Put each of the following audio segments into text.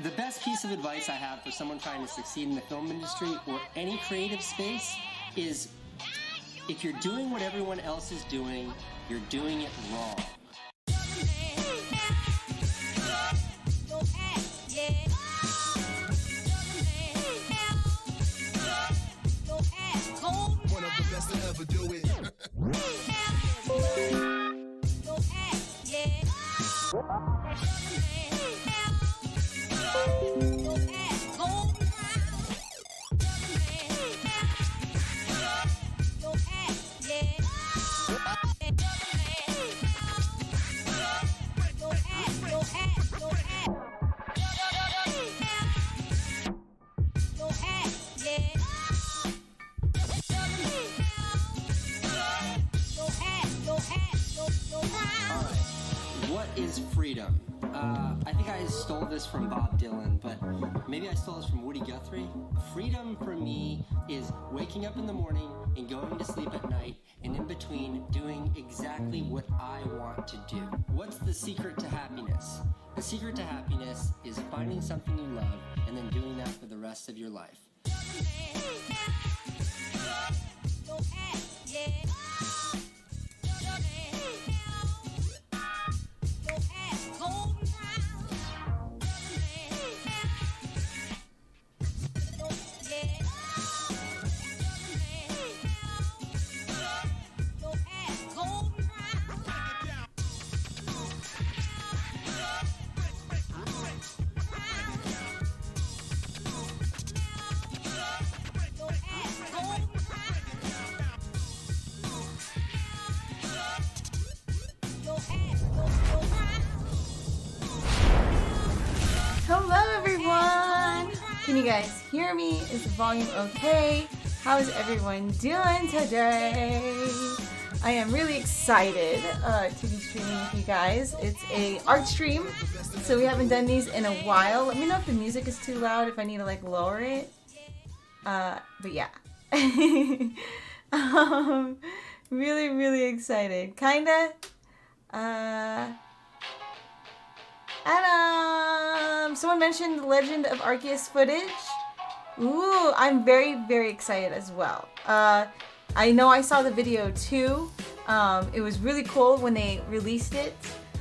The best piece of advice I have for someone trying to succeed in the film industry or any creative space is if you're doing what everyone else is doing, you're doing it wrong. One of the best to ever do it. What is freedom? I think I stole this from Bob Dylan, but maybe I stole this from Woody Guthrie. Freedom for me is waking up in the morning and going to sleep at night, and in between doing exactly what I want to do. What's the secret to happiness? The secret to happiness is finding something you love and then doing that for the rest of your life. Hello everyone! Can you guys hear me? Is the volume okay? How is everyone doing today? I am really excited to be streaming with you guys. It's a art stream, so we haven't done these in a while. Let me know if the music is too loud, if I need to like lower it. But yeah, Really, really excited. Kinda. Adam! Someone mentioned the Legend of Arceus footage. Ooh, I'm very, very excited as well. I know I saw the video too. It was really cool when they released it.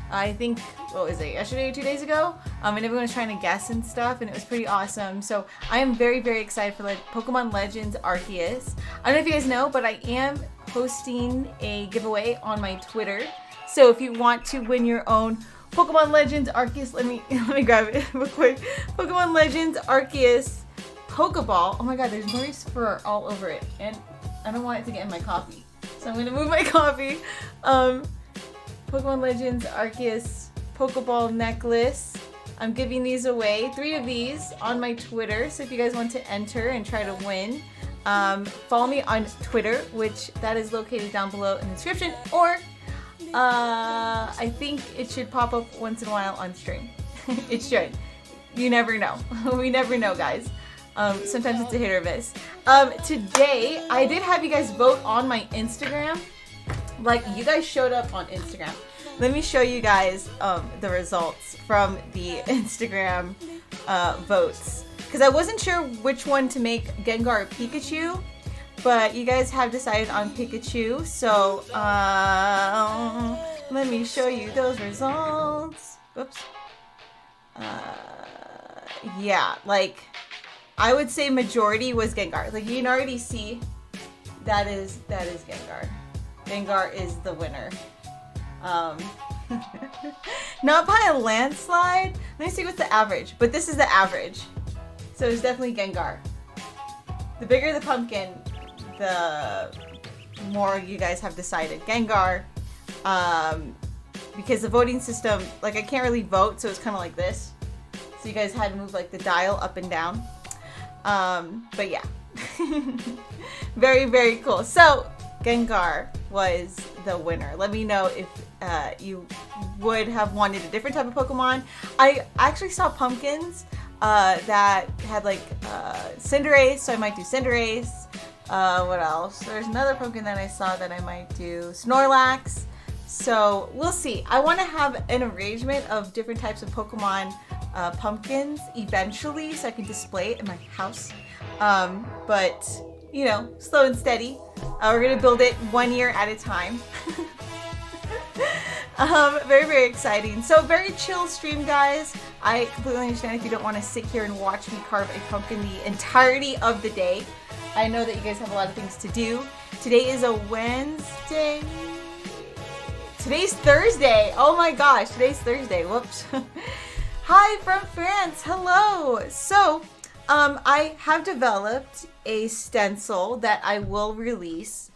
I think, what was it, yesterday or 2 days ago? And everyone was trying to guess and stuff, and it was pretty awesome. So I am very, very excited for Pokemon Legends Arceus. I don't know if you guys know, but I am hosting a giveaway on my Twitter. So if you want to win your own Pokemon Legends Arceus, let me grab it real quick. Pokemon Legends Arceus Pokeball. Oh my god, there's Murray's fur all over it, and I don't want it to get in my coffee. So I'm gonna move my coffee. Pokemon Legends Arceus Pokeball necklace. I'm giving these away, 3 of these on my Twitter. So if you guys want to enter and try to win, follow me on Twitter, which that is located down below in the description, or I think it should pop up once in a while on stream. It should. You never know. We never know, guys. Sometimes it's a hit or miss. Today, I did have you guys vote on my Instagram. Like, you guys showed up on Instagram. Let me show you guys the results from the Instagram votes. Because I wasn't sure which one to make, Gengar or Pikachu. But you guys have decided on Pikachu. So, let me show you those results. Oops. Yeah, like, I would say majority was Gengar. Like, you can already see that is Gengar. Gengar is the winner. Not by a landslide. Let me see what's the average. But this is the average. So it's definitely Gengar. The bigger the pumpkin, the more you guys have decided. Gengar. Because the voting system, like, I can't really vote, so it's kind of like this. So you guys had to move like the dial up and down. But yeah. Very, very cool. So Gengar was the winner. Let me know if you would have wanted a different type of Pokemon. I actually saw pumpkins that had like Cinderace, so I might do Cinderace. What else? There's another pumpkin that I saw that I might do Snorlax. So we'll see. I want to have an arrangement of different types of Pokemon pumpkins eventually, so I can display it in my house. But you know, slow and steady. We're gonna build it 1 year at a time. Very, very exciting. So very chill stream, guys. I completely understand if you don't want to sit here and watch me carve a pumpkin the entirety of the day. I know that you guys have a lot of things to do. Today is a Wednesday. Today's Thursday. Oh my gosh, today's Thursday. Whoops. Hi from France. Hello. So, I have developed a stencil that I will release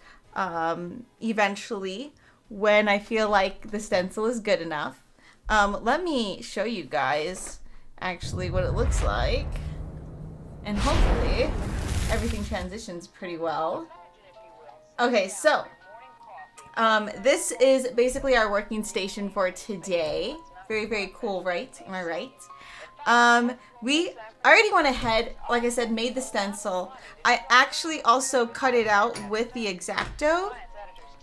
eventually when I feel like the stencil is good enough. Let me show you guys actually what it looks like. And hopefully everything transitions pretty well. Okay, so this is basically our working station for today. Very, very cool, right? Am I right? We already went ahead, like I said, made the stencil. I actually also cut it out with the X-Acto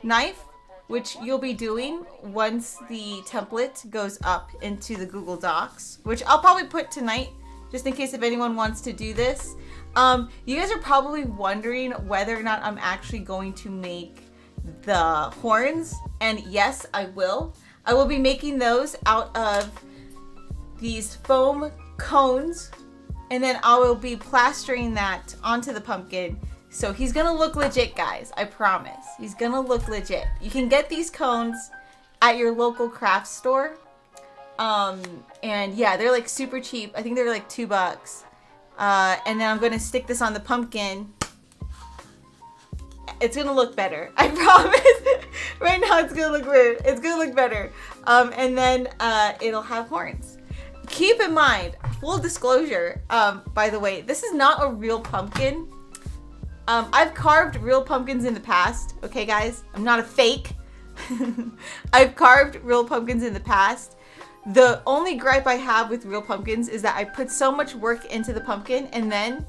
knife, which you'll be doing once the template goes up into the Google Docs, which I'll probably put tonight, just in case if anyone wants to do this. You guys are probably wondering whether or not I'm actually going to make the horns, and yes, I will. I will be making those out of these foam cones, and then I will be plastering that onto the pumpkin. So he's gonna look legit, guys. I promise. He's gonna look legit. You can get these cones at your local craft store. And yeah, they're like super cheap. I think they're like $2. And then I'm gonna stick this on the pumpkin. It's gonna look better. I promise. Right now it's gonna look weird. It's gonna look better. And then it'll have horns. Keep in mind, full disclosure, by the way, this is not a real pumpkin. I've carved real pumpkins in the past. Okay, guys? I'm not a fake. I've carved real pumpkins in the past. The only gripe I have with real pumpkins is that I put so much work into the pumpkin, and then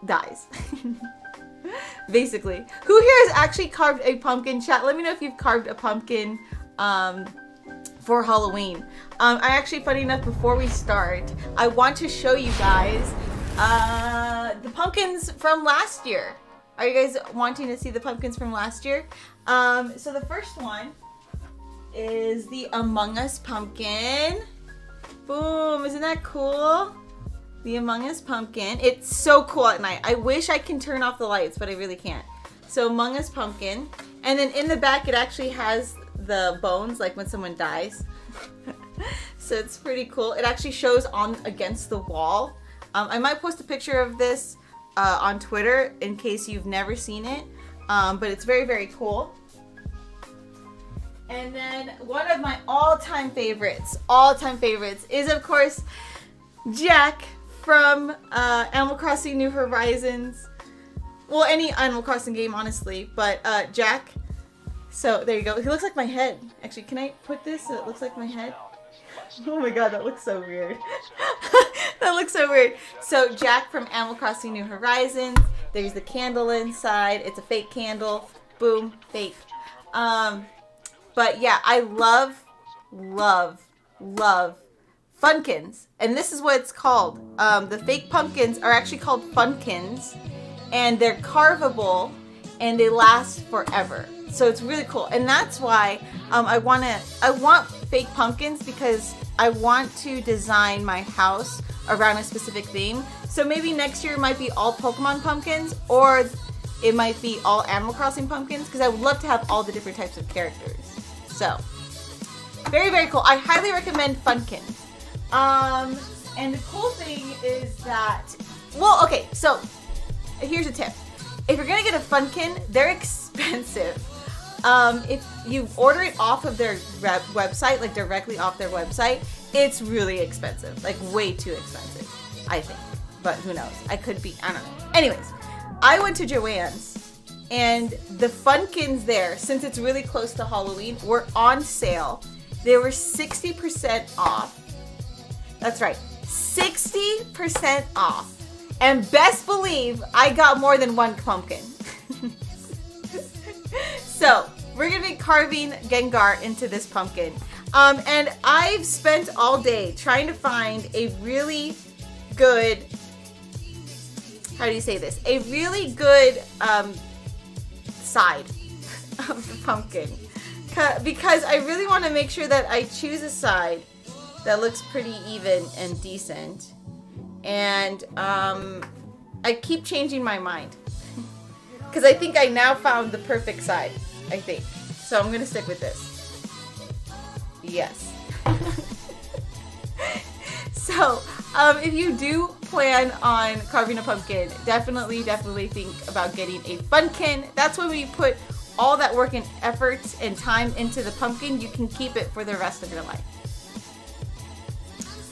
dies. Basically. Who here has actually carved a pumpkin? Chat, let me know if you've carved a pumpkin for Halloween. I actually, funny enough, before we start, I want to show you guys the pumpkins from last year. Are you guys wanting to see the pumpkins from last year? So the first one is the Among Us pumpkin. Boom, isn't that cool? The Among Us pumpkin. It's so cool at night. I wish I can turn off the lights, but I really can't. So Among Us pumpkin. And then in the back, it actually has the bones, like when someone dies. So it's pretty cool. It actually shows on against the wall. I might post a picture of this on Twitter in case you've never seen it. But it's very, very cool. And then one of my all-time favorites is, of course, Jack from Animal Crossing New Horizons. Well, any Animal Crossing game, honestly, but Jack. So there you go. He looks like my head. Actually, can I put this so it looks like my head? Oh my god, that looks so weird. That looks so weird. So Jack from Animal Crossing New Horizons. There's the candle inside. It's a fake candle. Boom, fake. But yeah, I love Funkins. And this is what it's called. The fake pumpkins are actually called Funkins. And they're carvable and they last forever. So it's really cool. And that's why I want fake pumpkins, because I want to design my house around a specific theme. So maybe next year it might be all Pokemon pumpkins, or it might be all Animal Crossing pumpkins, because I would love to have all the different types of characters. So, very, very cool. I highly recommend Funkin. And the cool thing is that, well, okay, so here's a tip. If you're gonna get a Funkin, they're expensive. If you order it off of their website, like directly off their website, it's really expensive. Like way too expensive, I think. But who knows? I could be, I don't know. Anyways, I went to Joann's and the Funkins there, since it's really close to Halloween, were on sale. They were 60% off. That's right, 60% off. And best believe I got more than one pumpkin. So we're gonna be carving Gengar into this pumpkin. And I've spent all day trying to find a really good, how do you say this? A really good side of the pumpkin. Because I really want to make sure that I choose a side that looks pretty even and decent. And I keep changing my mind. Because I think I now found the perfect side, I think. So I'm going to stick with this. Yes. So, if you do plan on carving a pumpkin, definitely think about getting a Funkin. That's when we put all that work and effort and time into the pumpkin. You can keep it for the rest of your life.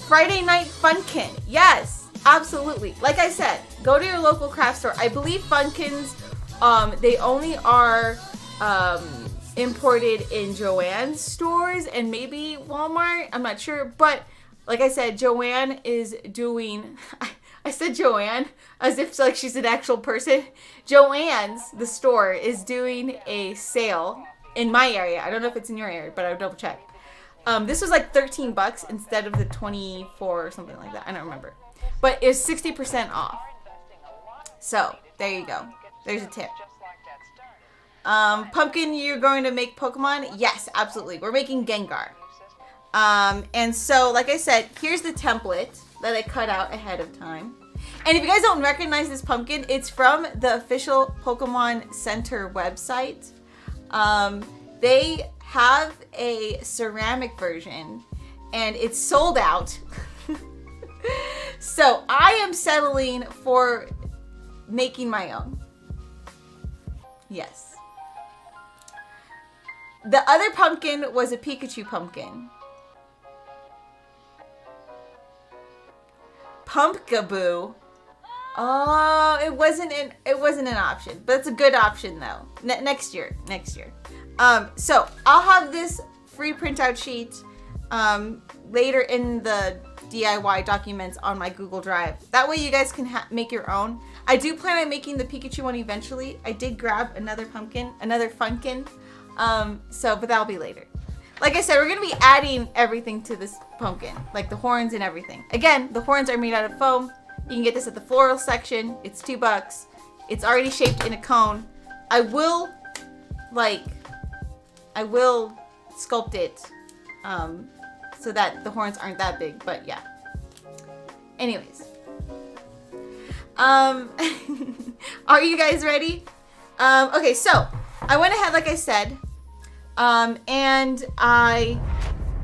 Friday night Funkin. Yes, absolutely. Like I said, go to your local craft store. I believe Funkins, they only are imported in Joann's stores and maybe Walmart. I'm not sure, but like I said, Joann is doing. I said Joann as if like she's an actual person. Joann's, the store, is doing a sale in my area. I don't know if it's in your area, but I'll double check. This was like $13 instead of the 24 or something like that. I don't remember, but it's 60% off. So there you go. There's a tip. Pumpkin, you're going to make Pokemon? Yes, absolutely. We're making Gengar. And so, like I said, here's the template that I cut out ahead of time. And if you guys don't recognize this pumpkin, it's from the official Pokemon Center website. They have a ceramic version, and it's sold out. So I am settling for making my own. Yes. The other pumpkin was a Pikachu pumpkin. Pumpkaboo. Oh, it wasn't an option, but it's a good option though. Next year. So I'll have this free printout sheet later in the DIY documents on my Google Drive. That way you guys can make your own. I do plan on making the Pikachu one eventually. I did grab another pumpkin, another Funkin. But that'll be later. Like I said, we're going to be adding everything to this pumpkin, like the horns and everything. Again, the horns are made out of foam. You can get this at the floral section. It's $2. It's already shaped in a cone. I will sculpt it so that the horns aren't that big, but yeah. Anyways. Are you guys ready? Okay, so I went ahead, like I said, and I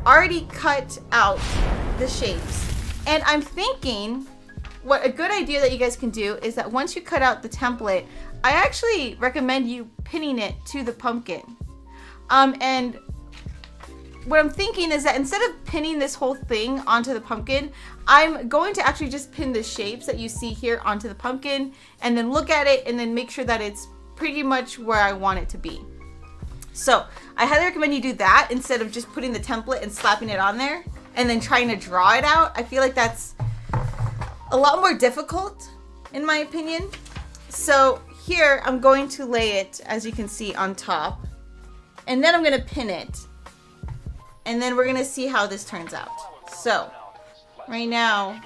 already cut out the shapes. And I'm thinking what a good idea that you guys can do is that once you cut out the template, I actually recommend you pinning it to the pumpkin. And what I'm thinking is that instead of pinning this whole thing onto the pumpkin, I'm going to actually just pin the shapes that you see here onto the pumpkin and then look at it and then make sure that it's pretty much where I want it to be. So I highly recommend you do that instead of just putting the template and slapping it on there and then trying to draw it out. I feel like that's a lot more difficult in my opinion. So here I'm going to lay it, as you can see, on top, and then I'm going to pin it. And then we're going to see how this turns out. So, right now,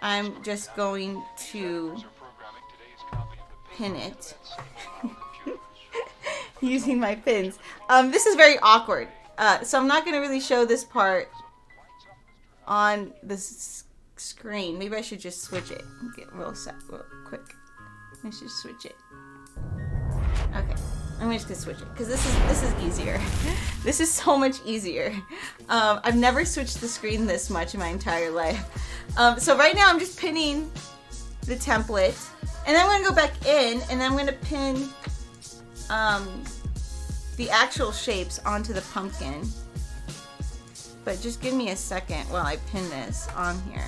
I'm just going to pin it using my pins. This is very awkward. So I'm not going to really show this part on the screen. Maybe I should just switch it. Get real quick. I should switch it. Okay. I'm just gonna switch it because this is easier. This is so much easier. I've never switched the screen this much in my entire life. So right now I'm just pinning the template, and then I'm gonna go back in, and then I'm gonna pin the actual shapes onto the pumpkin. But just give me a second while I pin this on here.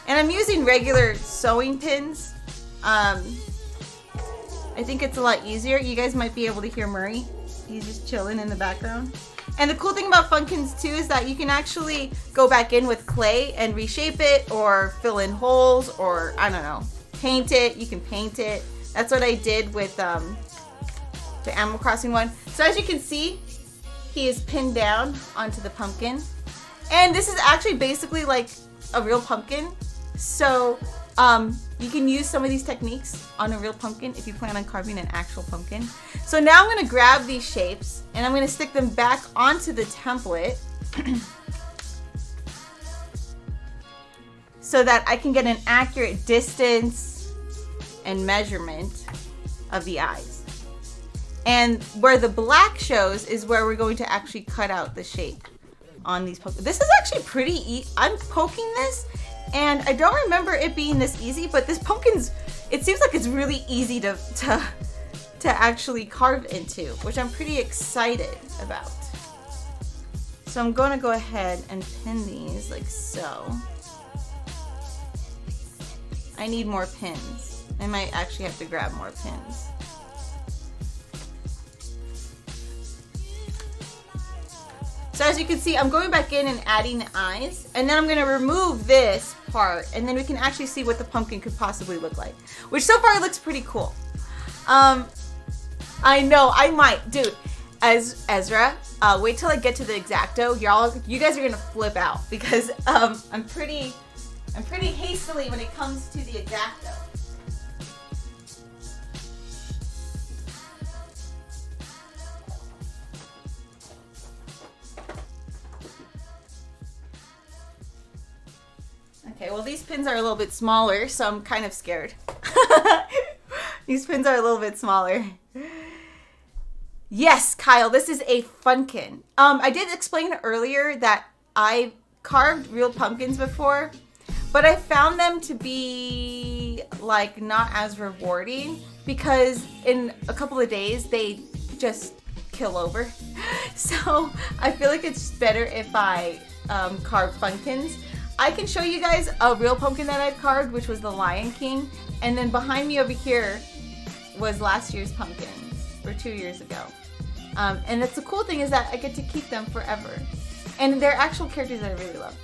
And I'm using regular sewing pins. I think it's a lot easier. You guys might be able to hear Murray. He's just chilling in the background. And the cool thing about Funkins too is that you can actually go back in with clay and reshape it or fill in holes or, I don't know, paint it. You can paint it. That's what I did with the Animal Crossing one. So as you can see, he is pinned down onto the pumpkin. And this is actually basically like a real pumpkin. So you can use some of these techniques on a real pumpkin if you plan on carving an actual pumpkin. So now I'm going to grab these shapes and I'm going to stick them back onto the template so that I can get an accurate distance and measurement of the eyes. And where the black shows is where we're going to actually cut out the shape on these pumpkins. This is actually pretty easy. I'm poking this and I don't remember it being this easy, but this pumpkin's, it seems like it's really easy to actually carve into, which I'm pretty excited about. So I'm going to go ahead and pin these like so. I need more pins. I might actually have to grab more pins. So as you can see, I'm going back in and adding the eyes, and then I'm going to remove this part, and then we can actually see what the pumpkin could possibly look like, which so far looks pretty cool. I know, I might, dude, as Ezra, wait till I get to the X-Acto. You guys are going to flip out because I'm pretty hastily when it comes to the X-Acto. Okay, well these pins are a little bit smaller, so I'm kind of scared. These pins are a little bit smaller. Yes, Kyle, this is a Funkin. I did explain earlier that I carved real pumpkins before, but I found them to be like not as rewarding because in a couple of days they just kill over. So I feel like it's better if I carve Funkins. I can show you guys a real pumpkin that I've carved, which was the Lion King. And then behind me over here was last year's pumpkins, or 2 years ago. And that's the cool thing is that I get to keep them forever. And they're actual characters that I really love.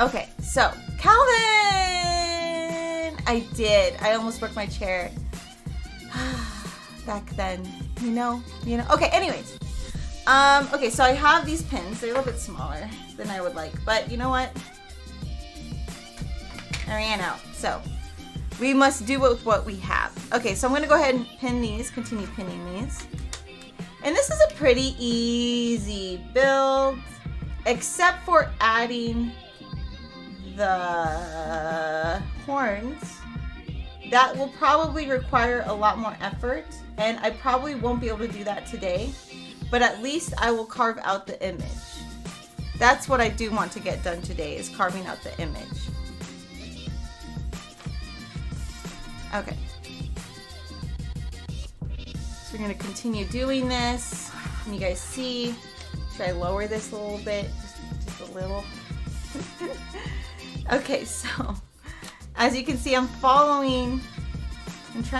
Okay, so Calvin! I did. I almost broke my chair. Back then, you know. Okay, anyways. Okay, so I have these pins. They're a little bit smaller than I would like, but you know what? I ran out, so we must do with what we have. Okay, so I'm gonna go ahead and pin these, continue pinning these. And this is a pretty easy build, except for adding the horns. That will probably require a lot more effort, and I probably won't be able to do that today, but at least I will carve out the image. That's what I do want to get done today, is carving out the image. Okay. So we're going to continue doing this. Can you guys see? Should I lower this a little bit? Just a little. Okay, so as you can see, I'm trying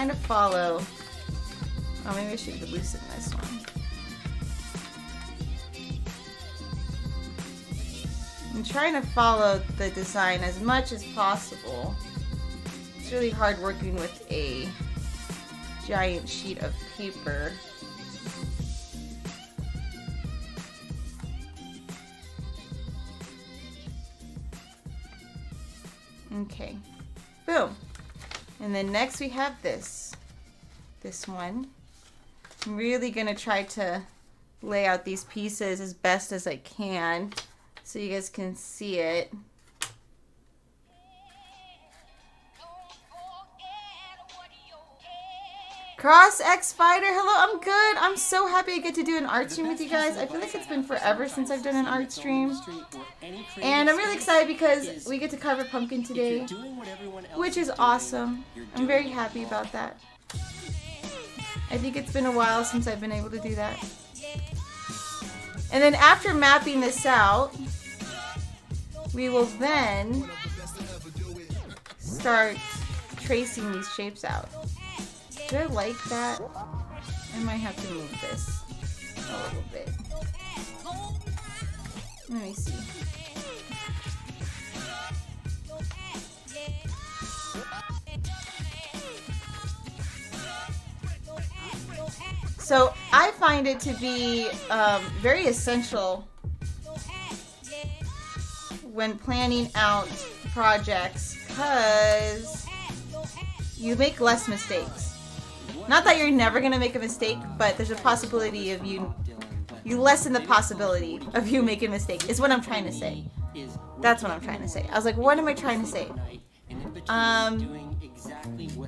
to follow. Oh, maybe I should loosen this one. I'm trying to follow the design as much as possible. It's really hard working with a giant sheet of paper. Okay, boom. And then next we have this one. I'm really gonna try to lay out these pieces as best as I can so you guys can see it. Cross X Fighter, hello, I'm good. I'm so happy I get to do an art stream with you guys. I feel like it's been forever since I've done an art stream. And I'm really excited because we get to carve a pumpkin today, which is awesome. I'm very happy about that. I think it's been a while since I've been able to do that. And then after mapping this out, we will then start tracing these shapes out. Do I like that? I might have to move this a little bit. Let me see. So I find it to be very essential when planning out projects because you make less mistakes. Not that you're never gonna make a mistake, but there's a possibility of you lessen the possibility of you making a mistake, is what I'm trying to say. That's what I'm trying to say. I was like, what am I trying to say?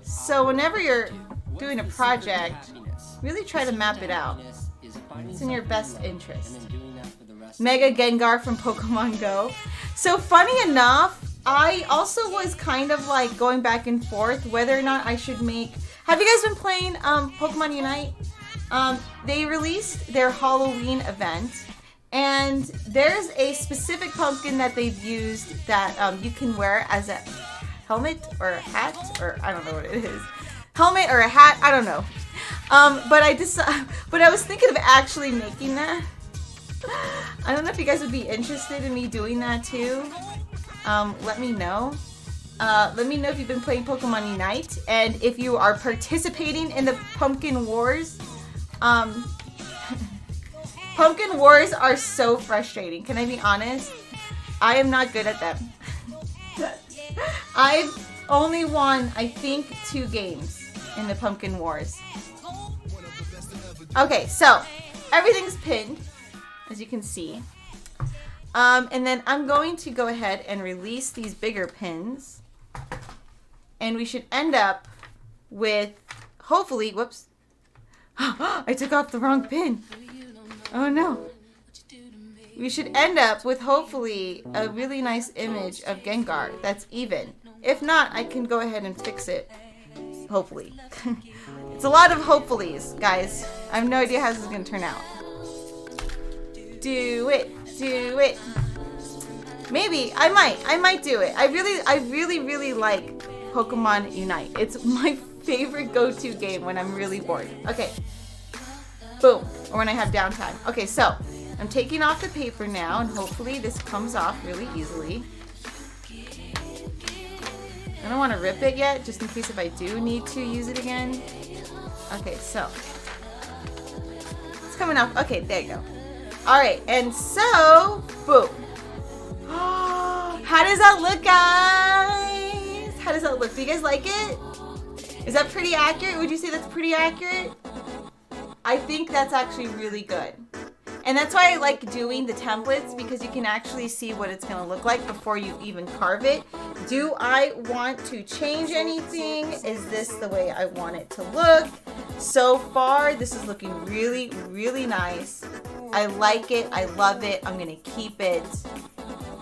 So whenever you're doing a project, really try to map it out. It's in your best interest. Mega Gengar from Pokemon Go. So funny enough, I also was kind of like going back and forth whether or not I should make... Have you guys been playing Pokemon Unite? They released their Halloween event, and there's a specific pumpkin that they've used that you can wear as a helmet or a hat, or I don't know what it is. Helmet or a hat, I don't know. But I was thinking of actually making that. I don't know if you guys would be interested in me doing that too. Let me know. Let me know if you've been playing Pokemon Unite and if you are participating in the Pumpkin Wars. Pumpkin Wars are so frustrating. Can I be honest? I am not good at them. I've only won, I think, 2 games in the Pumpkin Wars. Okay, so everything's pinned, as you can see. And then I'm going to go ahead and release these bigger pins. And we should end up with, hopefully, whoops. I took off the wrong pin. Oh no. We should end up with, hopefully, a really nice image of Gengar that's even. If not, I can go ahead and fix it. Hopefully. It's a lot of hopefullys, guys. I have no idea how this is going to turn out. Do it. Do it. Maybe. I might do it. I really like Pokemon Unite. It's my favorite go-to game when I'm really bored. Okay. Boom. Or when I have downtime. Okay, so I'm taking off the paper now, and hopefully this comes off really easily. I don't want to rip it yet, just in case if I do need to use it again. Okay, so it's coming off. Okay, there you go. All right, and so boom. How does that look, guys? How does that look? Do you guys like it? Is that pretty accurate? Would you say that's pretty accurate? I think that's actually really good. And that's why I like doing the templates, because you can actually see what it's going to look like before you even carve it. Do I want to change anything? Is this the way I want it to look? So far, this is looking really, really nice. I like it. I love it. I'm going to keep it.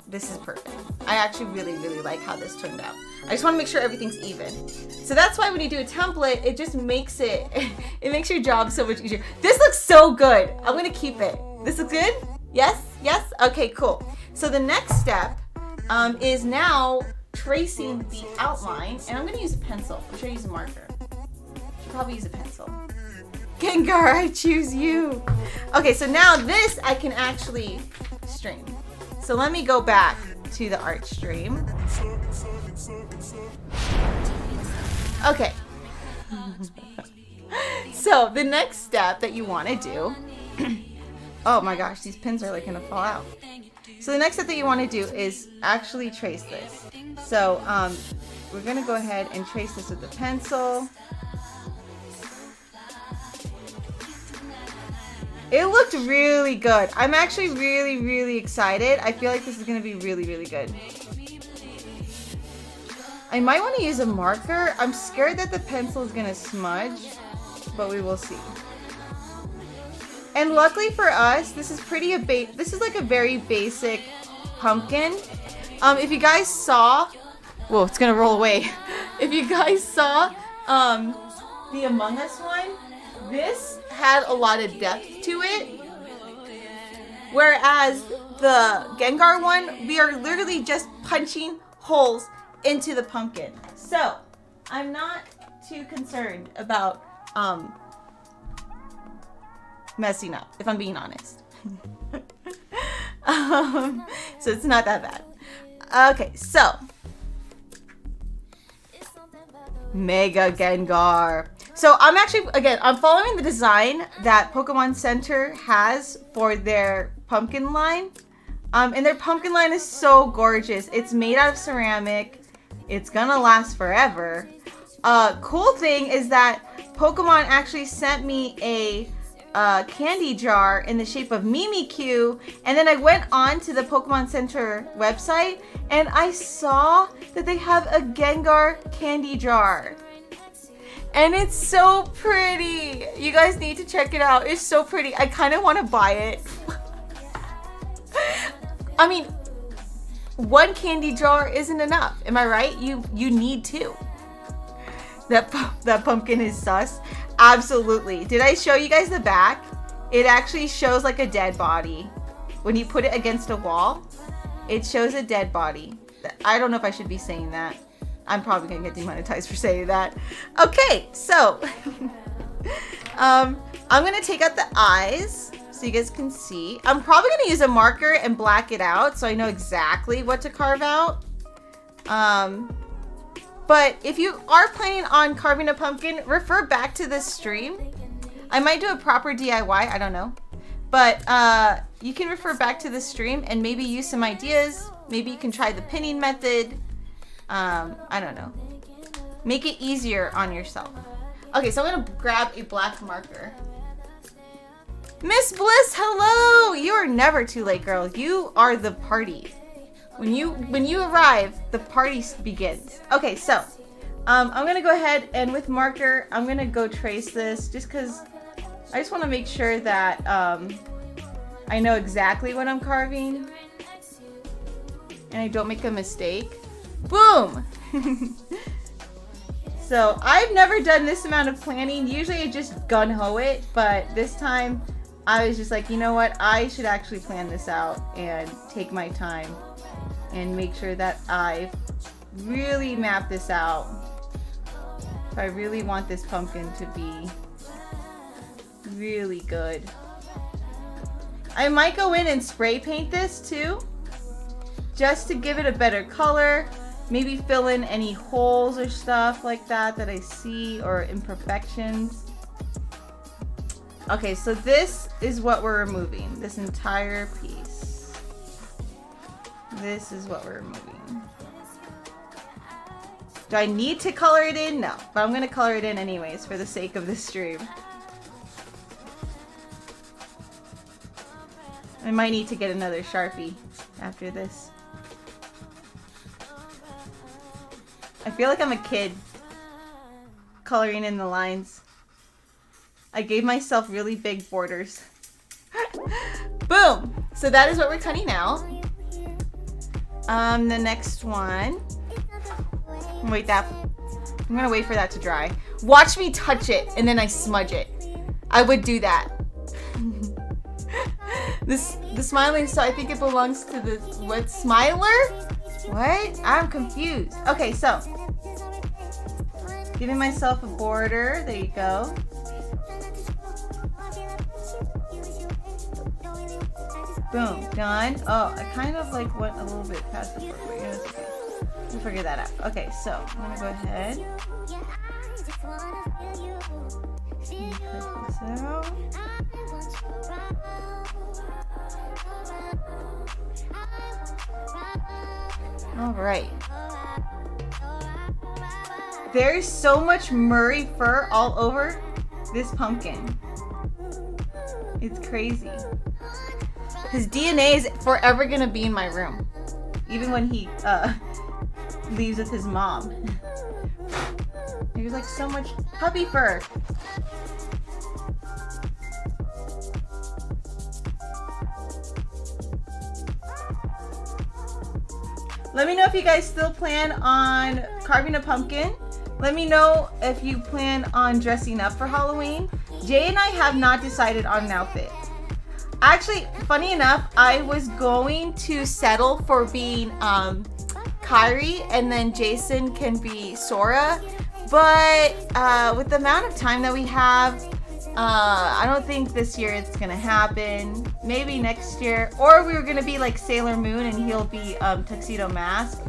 This is perfect. I actually really, really like how this turned out. I just want to make sure everything's even. So that's why when you do a template, it just makes it, it makes your job so much easier. This looks so good. I'm going to keep it. This looks good? Yes? Yes? Okay, cool. So the next step is now tracing the outline. And I'm going to use a pencil. Or should I use a marker? Should probably use a pencil. Gengar, I choose you. Okay, so now this I can actually stream. So let me go back to the art stream. Okay. So the next step that you want to do, oh my gosh, these pins are like gonna fall out. So the next step that you want to do is actually trace this. So we're gonna go ahead and trace this with the pencil. It looked really good. I'm actually really, really excited. I feel like this is gonna be really, really good. I might want to use a marker. I'm scared that the pencil is gonna smudge, but we will see. And luckily for us, this is this is like a very basic pumpkin. If you guys saw, whoa, it's gonna roll away. If you guys saw the Among Us one, this had a lot of depth to it. Whereas the Gengar one, we are literally just punching holes into the pumpkin. So I'm not too concerned about messing up, if I'm being honest. So it's not that bad. Okay, so Mega Gengar. So I'm actually, again, I'm following the design that Pokemon Center has for their pumpkin line. And their pumpkin line is so gorgeous. It's made out of ceramic. It's gonna last forever. Cool thing is that Pokemon actually sent me a candy jar in the shape of Mimikyu, and then I went on to the Pokemon Center website and I saw that they have a Gengar candy jar. And it's so pretty. You guys need to check it out. It's so pretty. I kind of want to buy it. I mean, one candy jar isn't enough. Am I right? You need two. That pumpkin is sus. Absolutely. Did I show you guys the back? It actually shows like a dead body. When you put it against a wall, it shows a dead body. I don't know if I should be saying that. I'm probably gonna get demonetized for saying that. Okay, so I'm gonna take out the eyes so you guys can see. I'm probably gonna use a marker and black it out so I know exactly what to carve out. But if you are planning on carving a pumpkin, refer back to this stream. I might do a proper DIY, I don't know. But you can refer back to this stream and maybe use some ideas. Maybe you can try the pinning method. I don't know. Make it easier on yourself. Okay, so I'm gonna grab a black marker. Miss Bliss, hello! You are never too late, girl. You are the party. When you arrive, the party begins. Okay, so I'm gonna go ahead and with marker, I'm gonna go trace this just because I just want to make sure that I know exactly what I'm carving and I don't make a mistake. Boom! So I've never done this amount of planning. Usually I just gung-ho it, but this time I was just like, you know what? I should actually plan this out and take my time and make sure that I really map this out. If I really want this pumpkin to be really good. I might go in and spray paint this too, just to give it a better color. maybe fill in any holes or stuff like that I see, or imperfections. Okay, so this is what we're removing. This entire piece. This is what we're removing. Do I need to color it in? No, but I'm gonna color it in anyways for the sake of this stream. I might need to get another Sharpie after this. I feel like I'm a kid coloring in the lines. I gave myself really big borders. Boom! So that is what we're cutting out. The next one. Wait, I'm gonna wait for that to dry. Watch me touch it and then I smudge it. I would do that. The smiling star, I think it belongs to the, what, Smiler? What? I'm confused. Okay, so. Giving myself a border. There you go. Boom. Done. Oh, I kind of like went a little bit past the border. But it's okay. We'll figure that out. Okay, so I'm gonna go ahead. Cut this out. All right. There's so much Murray fur all over this pumpkin. It's crazy. His DNA is forever gonna be in my room, even when he leaves with his mom. There's like so much puppy fur. Let me know if you guys still plan on carving a pumpkin. Let me know if you plan on dressing up for Halloween. Jay and I have not decided on an outfit. Actually, funny enough, I was going to settle for being �々𝘬𝘳𝘓 and then Jason can be Sora. But with the amount of time that we have, I don't think this year it's gonna happen. Maybe next year. Or we were gonna be like Sailor Moon and he'll be Tuxedo Mask.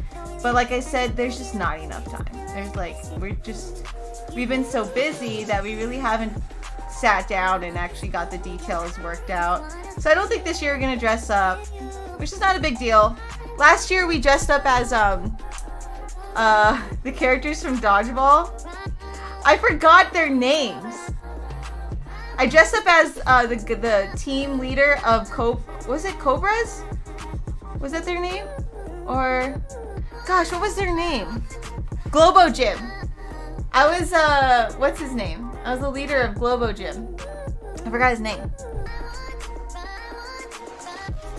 But like I said, there's just not enough time. There's like, we've been so busy that we really haven't sat down and actually got the details worked out. So I don't think this year we're gonna dress up, which is not a big deal. Last year we dressed up as the characters from Dodgeball. I forgot their names. I dressed up as the team leader of was it Cobras? Was that their name? Or, gosh, what was their name? 𝘚𝘬𝘬𝘪𝘣𝘕. I was, what's his name? I was the leader of 𝘚𝘬𝘬𝘪𝘍𝑒𝘍. I forgot his name.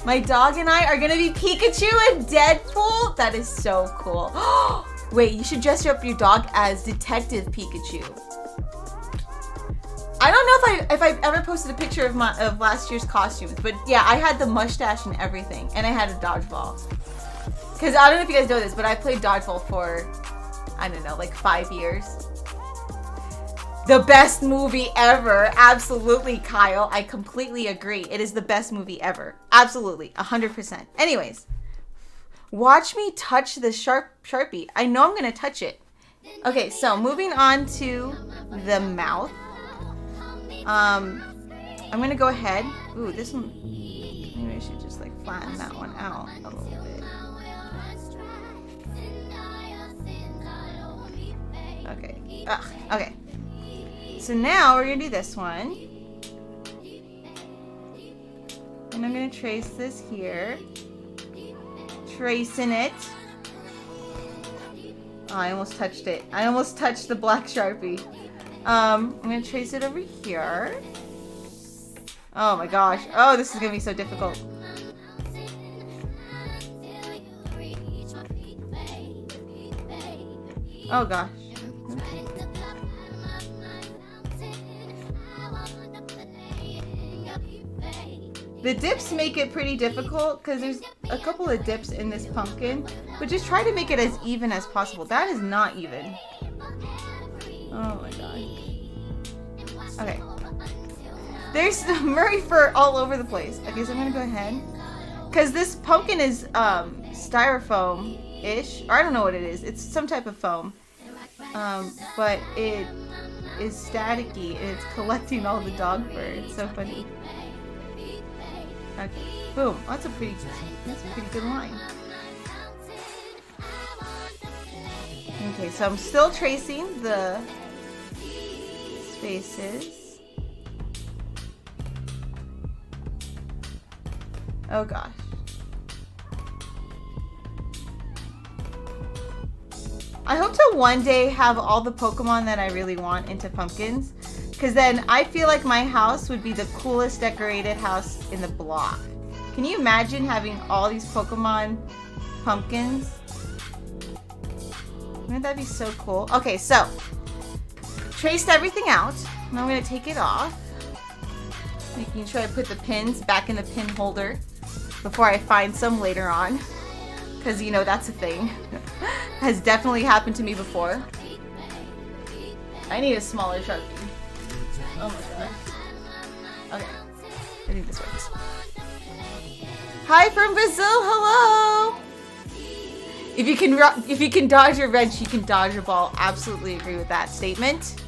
My dog and I are gonna be Pikachu and Deadpool. That is so cool. Wait, you should dress up your dog as Detective Pikachu. I don't know if I've ever posted a picture of last year's costumes, but yeah, I had the mustache and everything, and I had a dodgeball. Because I don't know if you guys know this, but I played dodgeball for, I don't know, like 5 years. The best movie ever. Absolutely, Kyle. I completely agree. It is the best movie ever. Absolutely. 100%. Anyways, watch me touch the Sharpie. I know I'm going to touch it. Okay, so moving on to the mouth. I'm going to go ahead. Ooh, this one. Maybe I should just like flatten that one out a little bit. Okay. Ugh. Okay. So now we're going to do this one. And I'm going to trace this here. Tracing it. Oh, I almost touched it. I almost touched the black Sharpie. I'm going to trace it over here. Oh my gosh. Oh, this is going to be so difficult. Oh gosh. The dips make it pretty difficult because there's a couple of dips in this pumpkin, but just try to make it as even as possible. That is not even. Oh my god. Okay. There's Murray fur all over the place. Okay, so I'm gonna go ahead. Because this pumpkin is styrofoam. foam-ish, or I don't know what it is. It's some type of foam, but it is staticky and it's collecting all the dog fur. It's so funny. Okay, boom. Oh, that's a pretty good line. Okay, so I'm still tracing the spaces. Oh gosh. I hope to one day have all the Pokemon that I really want into pumpkins, because then I feel like my house would be the coolest decorated house in the block. Can you imagine having all these Pokemon pumpkins? Wouldn't that be so cool? Okay, so traced everything out. Now I'm gonna take it off, making sure I put the pins back in the pin holder before I find some later on, because you know that's a thing. Has definitely happened to me before. I need a smaller Sharpie. Oh my god. Okay, I think this works. Hi from Brazil, hello! If you can dodge your wrench, you can dodge your ball. Absolutely agree with that statement.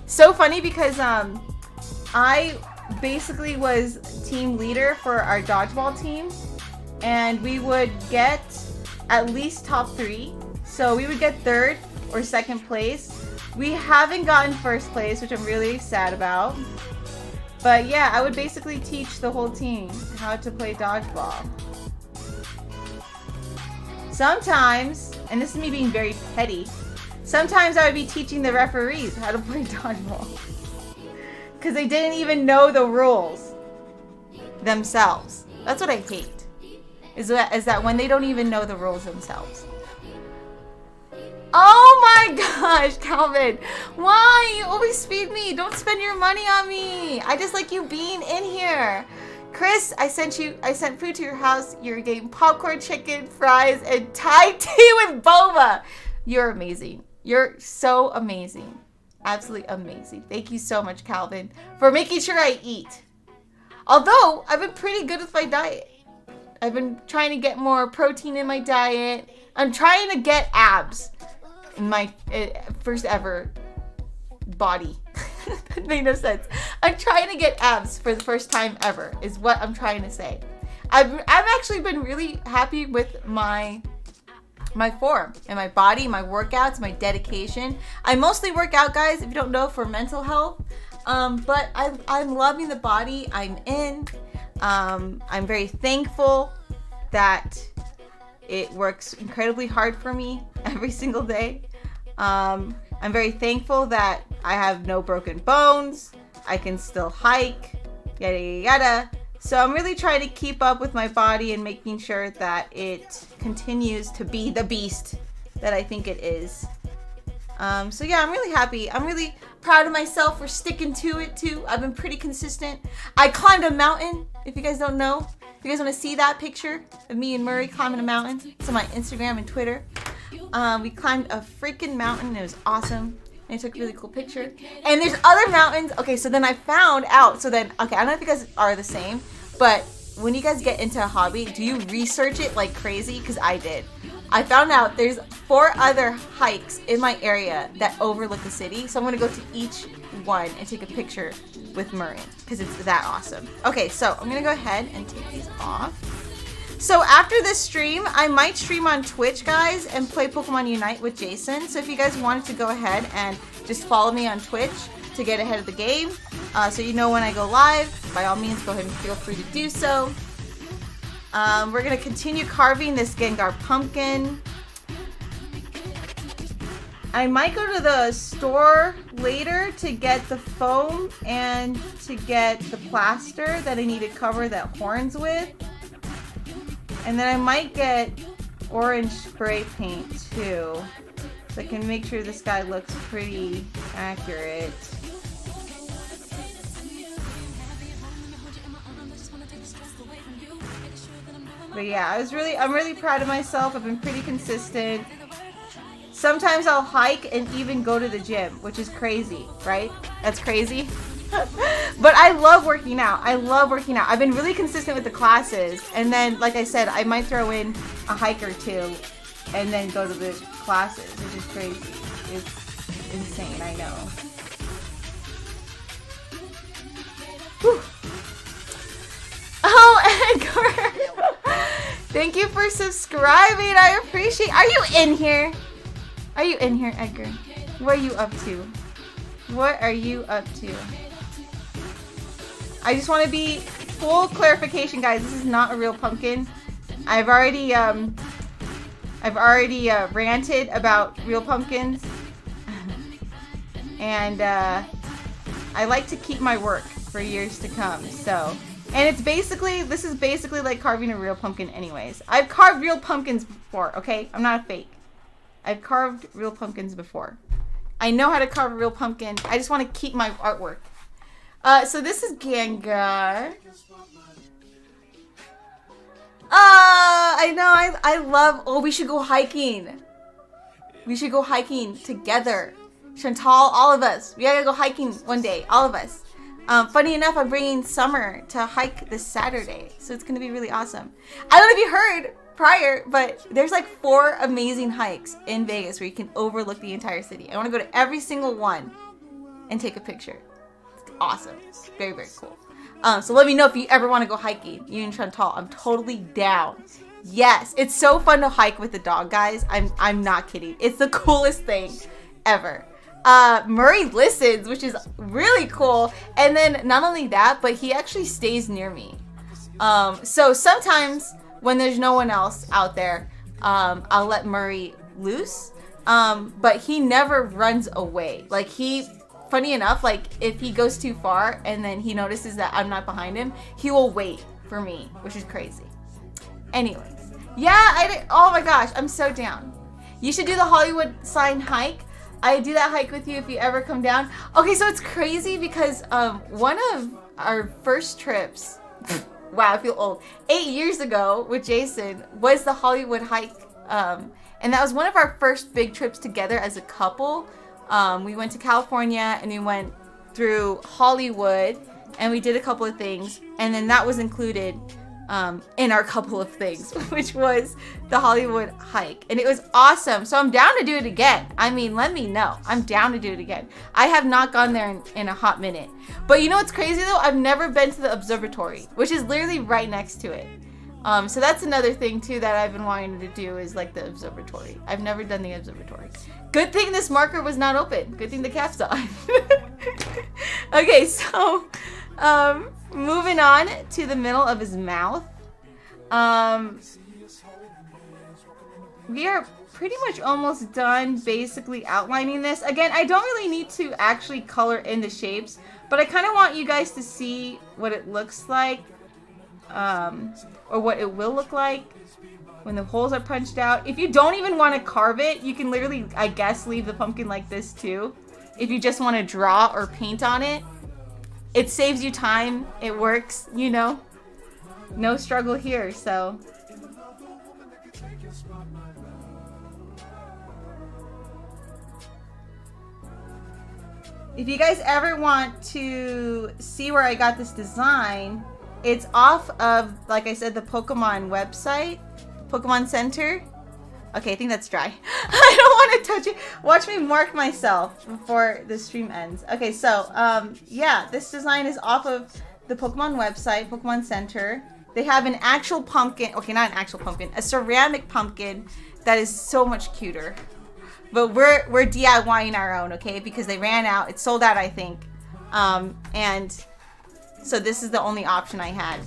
So funny because I basically was team leader for our dodgeball team, and we would get at least top 3. So we would get 3rd or 2nd place. We haven't gotten 1st place, which I'm really sad about. But yeah, I would basically teach the whole team how to play dodgeball. Sometimes, and this is me being very petty, sometimes I would be teaching the referees how to play dodgeball. Because they didn't even know the rules themselves. That's what I hate. Is that when they don't even know the rules themselves. Oh my gosh, Calvin. Why? You always feed me. Don't spend your money on me. I just like you being in here. Chris, I sent food to your house. You're getting popcorn, chicken, fries, and Thai tea with boba. You're amazing. You're so amazing. Absolutely amazing. Thank you so much, Calvin, for making sure I eat. Although, I've been pretty good with my diet. I've been trying to get more protein in my diet. I'm trying to get abs in my first ever body. That made no sense. I'm trying to get abs for the first time ever, is what I'm trying to say. I've actually been really happy with my form and my body, my workouts, my dedication. I mostly work out, guys, if you don't know, for mental health. But I'm loving the body I'm in. I'm very thankful that it works incredibly hard for me every single day. I'm very thankful that I have no broken bones. I can still hike, yada yada yada. So I'm really trying to keep up with my body and making sure that it continues to be the beast that I think it is. So yeah, I'm really happy. I'm really proud of myself for sticking to it too. I've been pretty consistent. I climbed a mountain, if you guys don't know. If you guys want to see that picture of me and Murray climbing a mountain, it's on my Instagram and Twitter. We climbed a freaking mountain. It was awesome. And I took a really cool picture. And there's other mountains. Okay, so then I found out. So then, okay, I don't know if you guys are the same, but when you guys get into a hobby, do you research it like crazy? Because I did. I found out there's 4 other hikes in my area that overlook the city. So I'm going to go to each one and take a picture with Murray because it's that awesome. Okay, so I'm going to go ahead and take these off. So after this stream, I might stream on Twitch, guys, and play Pokemon Unite with Jason. So if you guys wanted to go ahead and just follow me on Twitch to get ahead of the game, so you know when I go live, by all means, go ahead and feel free to do so. We're going to continue carving this Gengar pumpkin. I might go to the store later to get the foam and to get the plaster that I need to cover that horns with. And then I might get orange spray paint too, so I can make sure this guy looks pretty accurate. But yeah, I'm really proud of myself. I've been pretty consistent. Sometimes I'll hike and even go to the gym, which is crazy, right? That's crazy. But I love working out. I love working out. I've been really consistent with the classes. And then, like I said, I might throw in a hike or two and then go to the classes, which is crazy. It's insane, I know. Whew. Oh, Edgar! Thank you for subscribing. I appreciate. Are you in here? Are you in here, Edgar? What are you up to? What are you up to? I just want to be full clarification, guys. This is not a real pumpkin. I've already ranted about real pumpkins, and I like to keep my work for years to come. So, and it's basically, this is basically like carving a real pumpkin anyways. I've carved real pumpkins before, okay? I'm not a fake. I've carved real pumpkins before. I know how to carve a real pumpkin. I just want to keep my artwork. So this is Gengar. I know, I love, oh, we should go hiking. We should go hiking together. Chantal, all of us. We gotta go hiking one day, all of us. Funny enough, I'm bringing Summer to hike this Saturday, so it's gonna be really awesome. I don't know if you heard prior, but there's like 4 amazing hikes in Vegas where you can overlook the entire city. I want to go to every single one and take a picture. It's awesome. It's very, very cool. So let me know if you ever want to go hiking. You and Chantal, I'm totally down. Yes, it's so fun to hike with the dog, guys. I'm not kidding. It's the coolest thing ever. Murray listens, which is really cool. And then not only that, but he actually stays near me. So sometimes when there's no one else out there, I'll let Murray loose. But he never runs away. Like funny enough, like if he goes too far and then he notices that I'm not behind him, he will wait for me, which is crazy. Anyways, yeah, oh my gosh, I'm so down. You should do the Hollywood sign hike. I do that hike with you if you ever come down. Okay, so it's crazy because one of our first trips, wow, I feel old, 8 years ago with Jason was the Hollywood hike. And that was one of our first big trips together as a couple. We went to California and we went through Hollywood and we did a couple of things. And then that was included in our couple of things, which was the Hollywood hike. And it was awesome. So I'm down to do it again. I mean, let me know. I'm down to do it again. I have not gone there in a hot minute. But you know what's crazy though? I've never been to the observatory, which is literally right next to it. So that's another thing too that I've been wanting to do is like the observatory. I've never done the observatory. Good thing this marker was not open. Good thing the cap's on. Okay, so moving on to the middle of his mouth. We are pretty much almost done basically outlining this. Again, I don't really need to actually color in the shapes, but I kind of want you guys to see what it looks like. Or what it will look like when the holes are punched out. If you don't even want to carve it, you can literally, I guess, leave the pumpkin like this too. If you just want to draw or paint on it, it saves you time. It works, you know. No struggle here, so. If you guys ever want to see where I got this design, it's off of, like I said, the Pokemon website, Pokemon Center. Okay, I think that's dry. I don't want to touch it. Watch me mark myself before the stream ends. Okay, so, yeah, this design is off of the Pokemon website, Pokemon Center. They have an actual pumpkin. Okay, not an actual pumpkin. A ceramic pumpkin that is so much cuter. But we're DIYing our own, okay? Because they ran out. It sold out, I think. And so this is the only option I had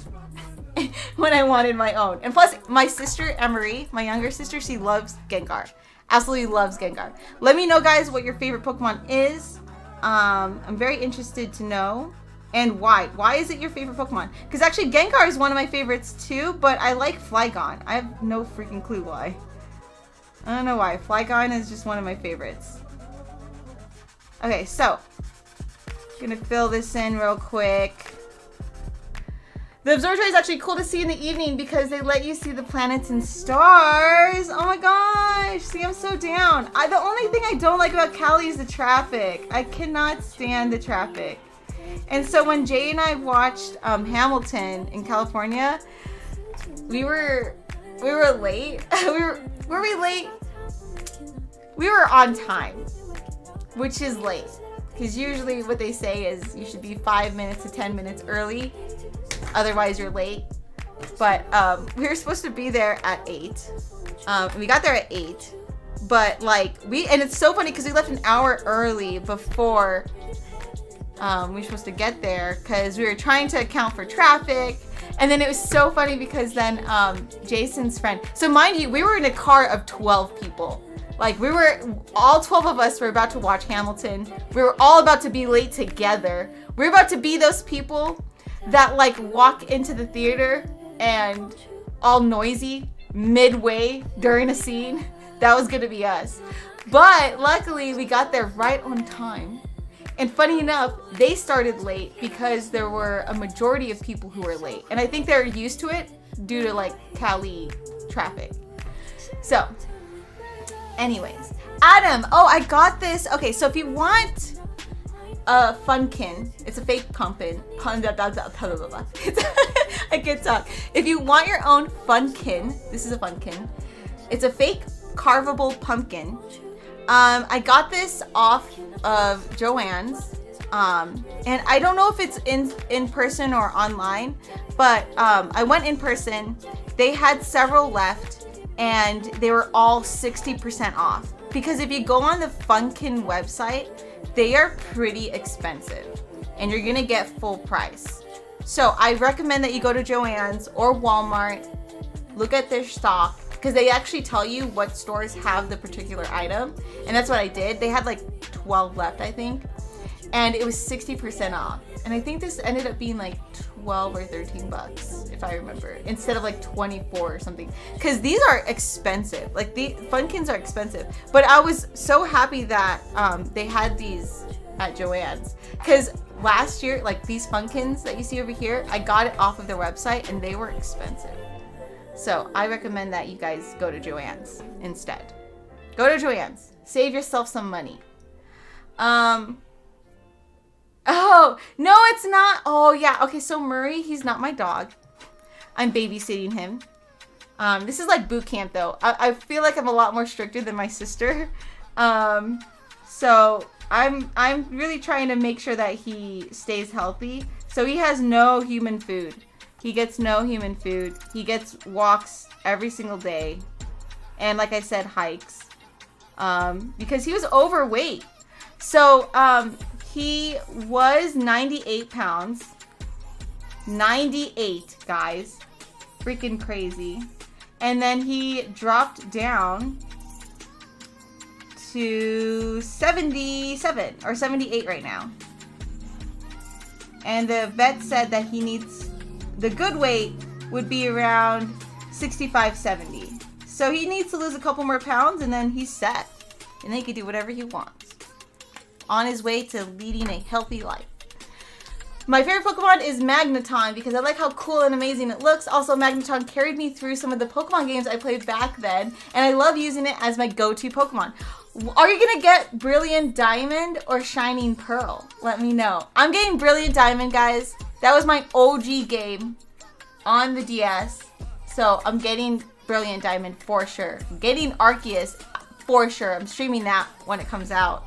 when I wanted my own. And plus, my sister, Emery, my younger sister, she loves Gengar. Absolutely loves Gengar. Let me know, guys, what your favorite Pokemon is. I'm very interested to know. And why. Why is it your favorite Pokemon? Because actually, Gengar is one of my favorites too, but I like Flygon. I have no freaking clue why. I don't know why. Flygon is just one of my favorites. Okay, so. Gonna fill this in real quick. The observatory is actually cool to see in the evening because they let you see the planets and stars. Oh my gosh. See, I'm so down. The only thing I don't like about Cali is the traffic. I cannot stand the traffic. And so when Jay and I watched Hamilton in California, we were late. Were we late? We were on time, which is late. Because usually what they say is you should be 5 minutes to 10 minutes early. Otherwise you're late. But we were supposed to be there at 8. We got there at 8. But like and it's so funny because we left an hour early before we were supposed to get there because we were trying to account for traffic. And then it was so funny because then Jason's friend. So mind you, we were in a car of 12 people. Like all 12 of us were about to watch Hamilton. We were all about to be late together. We were about to be those people that like walk into the theater and all noisy midway during a scene. That was gonna be us. But luckily we got there right on time. And funny enough, they started late because there were a majority of people who were late. And I think they're used to it due to like Cali traffic. So anyways, Adam, oh, I got this. Okay, so if you want a Funkin, it's a fake pumpkin. I can't talk. If you want your own Funkin, this is a Funkin. It's a fake carvable pumpkin. I got this off of Joann's. And I don't know if it's in person or online, but I went in person. They had several left. And they were all 60% off. Because if you go on the Funkin website, they are pretty expensive. And you're gonna get full price. So I recommend that you go to Joann's or Walmart, look at their stock, because they actually tell you what stores have the particular item. And that's what I did. They had like 12 left, I think. And it was 60% off. And I think this ended up being like 12 or 13 bucks, if I remember, instead of like 24 or something. Because these are expensive. Like the Funkins are expensive. But I was so happy that they had these at Joann's. Because last year, like these Funkins that you see over here, I got it off of their website and they were expensive. So I recommend that you guys go to Joann's instead. Go to Joann's. Save yourself some money. Oh, no, it's not. Oh, yeah. Okay, so Murray, he's not my dog. I'm babysitting him. This is like boot camp, though. I feel like I'm a lot more stricter than my sister. So I'm really trying to make sure that he stays healthy. So he has no human food. He gets no human food. He gets walks every single day. And like I said, hikes. Because he was overweight. So, he was 98 pounds. 98, guys. Freaking crazy. And then he dropped down to 77 or 78 right now. And the vet said that he needs, the good weight would be around 65, 70. So he needs to lose a couple more pounds and then he's set. And then he can do whatever he wants. On his way to leading a healthy life. My favorite Pokemon is Magneton because I like how cool and amazing it looks. Also, Magneton carried me through some of the Pokemon games I played back then, and I love using it as my go-to Pokemon. Are you gonna get Brilliant Diamond or Shining Pearl? Let me know. I'm getting Brilliant Diamond, guys. That was my OG game on the DS, so I'm getting Brilliant Diamond for sure. I'm getting Arceus for sure. I'm streaming that when it comes out.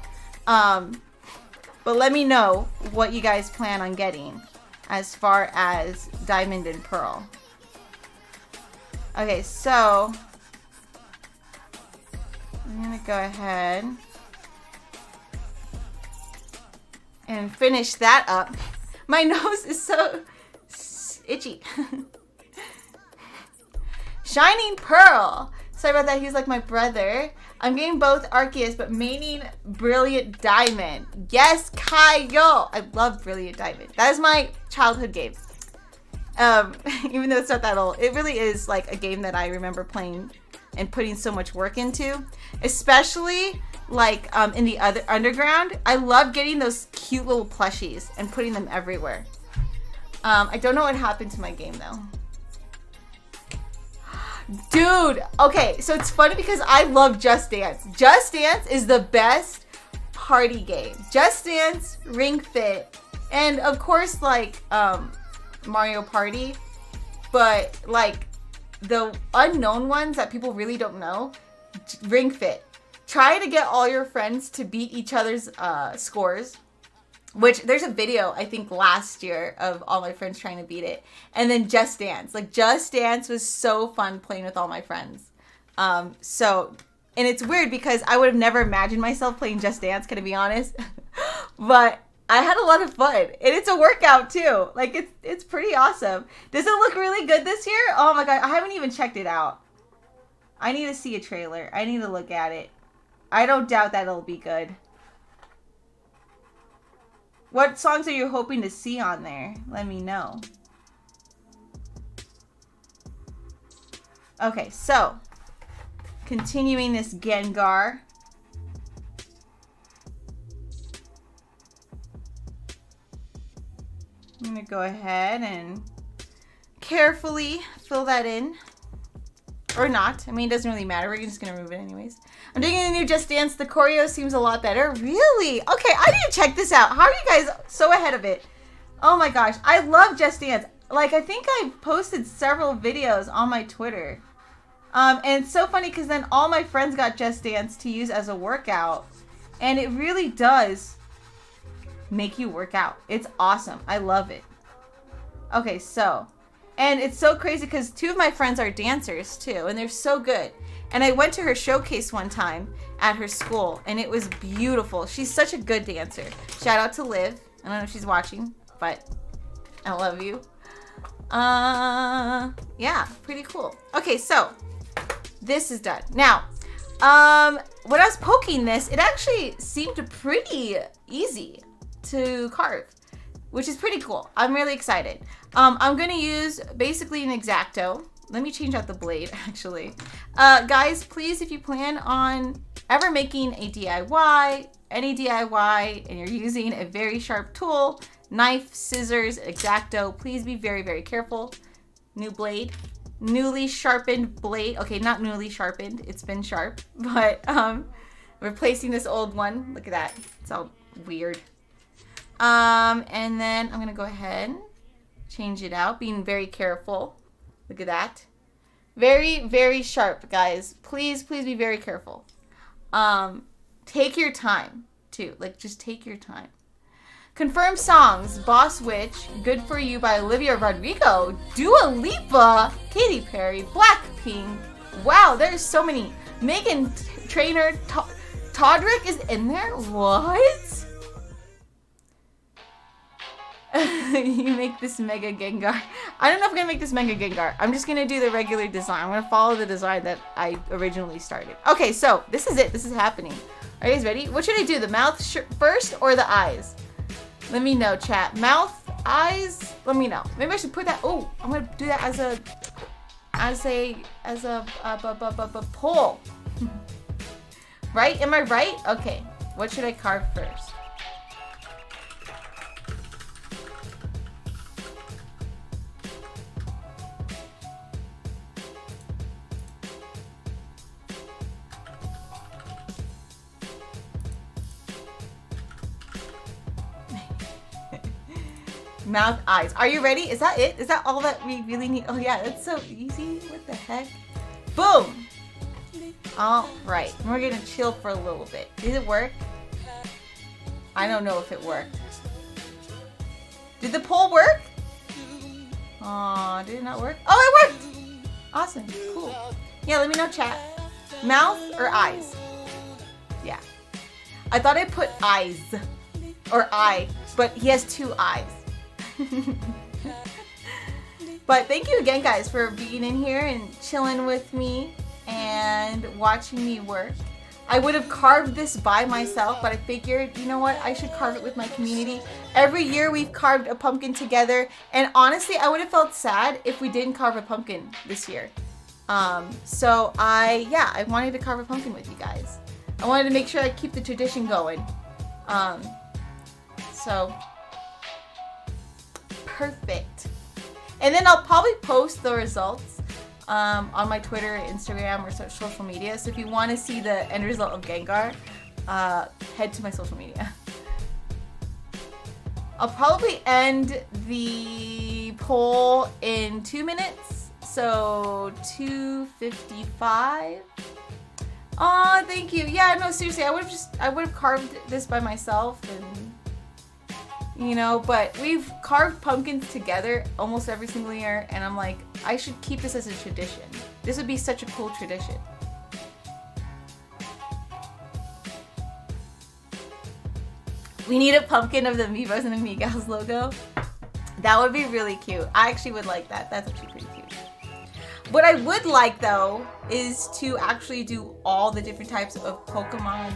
But let me know what you guys plan on getting as far as Diamond and Pearl. Okay, so I'm gonna go ahead and finish that up. My nose is so itchy. Shining Pearl. Sorry about that, he's like my brother. I'm getting both Arceus, but maining Brilliant Diamond. Yes, Kaio! I love Brilliant Diamond. That is my childhood game. Even though it's not that old. It really is like a game that I remember playing and putting so much work into. Especially like in the other underground. I love getting those cute little plushies and putting them everywhere. I don't know what happened to my game though. Dude, okay, so it's funny because I love Just Dance. Just Dance is the best party game. Just Dance, Ring Fit, And of course, like, Mario Party, but like the unknown ones that people really don't know, Ring Fit. Try to get all your friends to beat each other's scores. Which, there's a video, I think, last year of all my friends trying to beat it. And then Just Dance. Like, Just Dance was so fun playing with all my friends. And it's weird because I would have never imagined myself playing Just Dance, gonna be honest. But I had a lot of fun. And it's a workout, too. Like, it's pretty awesome. Does it look really good this year? Oh my god, I haven't even checked it out. I need to see a trailer. I need to look at it. I don't doubt that it'll be good. What songs are you hoping to see on there? Let me know. Okay, so continuing this Gengar. I'm gonna go ahead and carefully fill that in. Or not. I mean, it doesn't really matter. We're just gonna remove it anyways. I'm doing a new Just Dance. The choreo seems a lot better. Really? Okay, I need to check this out. How are you guys so ahead of it? Oh my gosh. I love Just Dance. Like, I think I posted several videos on my Twitter. And it's so funny because then all my friends got Just Dance to use as a workout. And it really does make you work out. It's awesome. I love it. Okay, so... And it's so crazy because 2 of my friends are dancers too, and they're so good. And I went to her showcase one time at her school, and it was beautiful. She's such a good dancer. Shout out to Liv. I don't know if she's watching, but I love you. Yeah, pretty cool. Okay, so this is done. Now, when I was poking this, it actually seemed pretty easy to carve, which is pretty cool. I'm really excited. I'm gonna use basically an X-Acto. Let me change out the blade, actually. Guys, please, if you plan on ever making a DIY, any DIY, and you're using a very sharp tool, knife, scissors, X-Acto, please be very, very careful. New blade, newly sharpened blade. Okay, not newly sharpened, it's been sharp, but replacing this old one. Look at that, it's all weird. And then I'm gonna go ahead, change it out, being very careful. Look at that. Very, very sharp, guys. Please, please be very careful. Take your time, too. Like, just take your time. Confirmed songs. Boss Witch, Good For You by Olivia Rodrigo, Dua Lipa, Katy Perry, Blackpink. Wow, there's so many. Megan Trainor, Todrick is in there? What? You make this Mega Gengar. I don't know if I'm gonna make this Mega Gengar. I'm just gonna do the regular design. I'm gonna follow the design that I originally started. Okay, so this is it. This is happening. Are you guys ready? What should I do? The mouth first or the eyes? Let me know, chat. Mouth, eyes. Let me know. Maybe I should put that. Oh, I'm gonna do that as a pole. Right? Am I right? Okay. What should I carve first? Mouth, eyes. Are you ready? Is that it? Is that all that we really need? Oh yeah, that's so easy. What the heck? Boom! All right. We're gonna chill for a little bit. Did it work? I don't know if it worked. Did the poll work? Aw, did it not work? Oh, it worked! Awesome. Cool. Yeah, let me know, chat. Mouth or eyes? Yeah. I thought I put eyes. Or eye. But he has 2 eyes. But thank you again, guys, for being in here and chilling with me and watching me work. I would have carved this by myself, but I figured, you know what, I should carve it with my community. Every year we've carved a pumpkin together, and honestly, I would have felt sad if we didn't carve a pumpkin this year. So I wanted to carve a pumpkin with you guys. I wanted to make sure I keep the tradition going. So perfect. And then I'll probably post the results on my Twitter, Instagram, or social media. So if you want to see the end result of Gengar, head to my social media. I'll probably end the poll in 2 minutes. So 2:55. Oh, thank you. Yeah, no, seriously, I would have carved this by myself, and you know, but we've carved pumpkins together almost every single year, and I'm like, I should keep this as a tradition. This would be such a cool tradition. We need a pumpkin of the amiibos and amigas logo. That would be really cute. I actually would like that. That's actually pretty cute. What I would like though is to actually do all the different types of Pokemon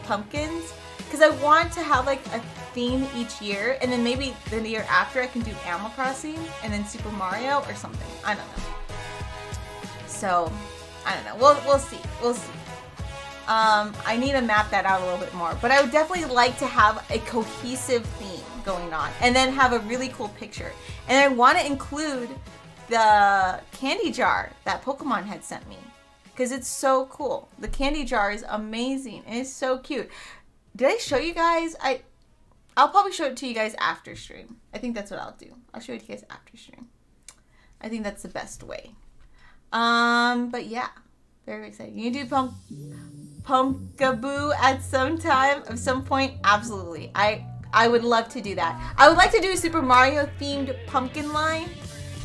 pumpkins, because I want to have like a theme each year, and then maybe the year after I can do Animal Crossing and then Super Mario or something. I don't know. So I don't know. We'll see. We'll see. I need to map that out a little bit more, but I would definitely like to have a cohesive theme going on, and then have a really cool picture. And I want to include the candy jar that Pokemon had sent me, because it's so cool. The candy jar is amazing, and it's so cute. Did I show you guys? I'll probably show it to you guys after stream. I think that's what I'll do. I'll show it to you guys after stream. I think that's the best way. But yeah, very exciting. You do Pumpkaboo at some point? Absolutely. I would love to do that. I would like to do a Super Mario themed pumpkin line.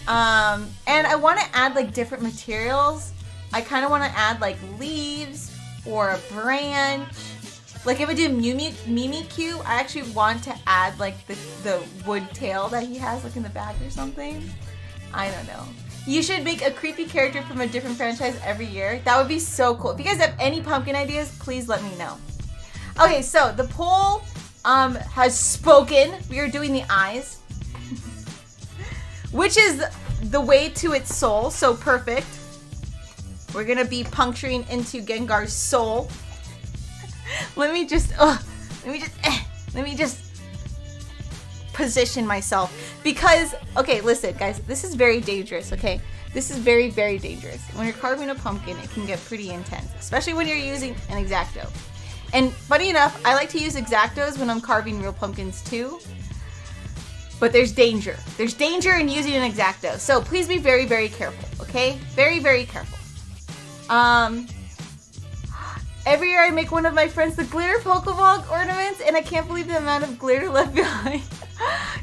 And I want to add like different materials. I kind of want to add like leaves or a branch. Like if I do Mimikyu, I actually want to add like the wood tail that he has like in the back or something. I don't know. You should make a creepy character from a different franchise every year. That would be so cool. If you guys have any pumpkin ideas, please let me know. Okay, so the poll has spoken. We are doing the eyes, which is the way to its soul. So perfect. We're gonna be puncturing into Gengar's soul. Let me just position myself, because okay, listen guys, this is very dangerous. Okay, this is very, very dangerous. When you're carving a pumpkin, it can get pretty intense, especially when you're using an X-Acto. And funny enough, I like to use X-Actos when I'm carving real pumpkins too, but there's danger. There's danger in using an X-Acto, so please be very, very careful. Okay, very, very careful. Every year I make one of my friends the glitter Pokeball ornaments, and I can't believe the amount of glitter left behind.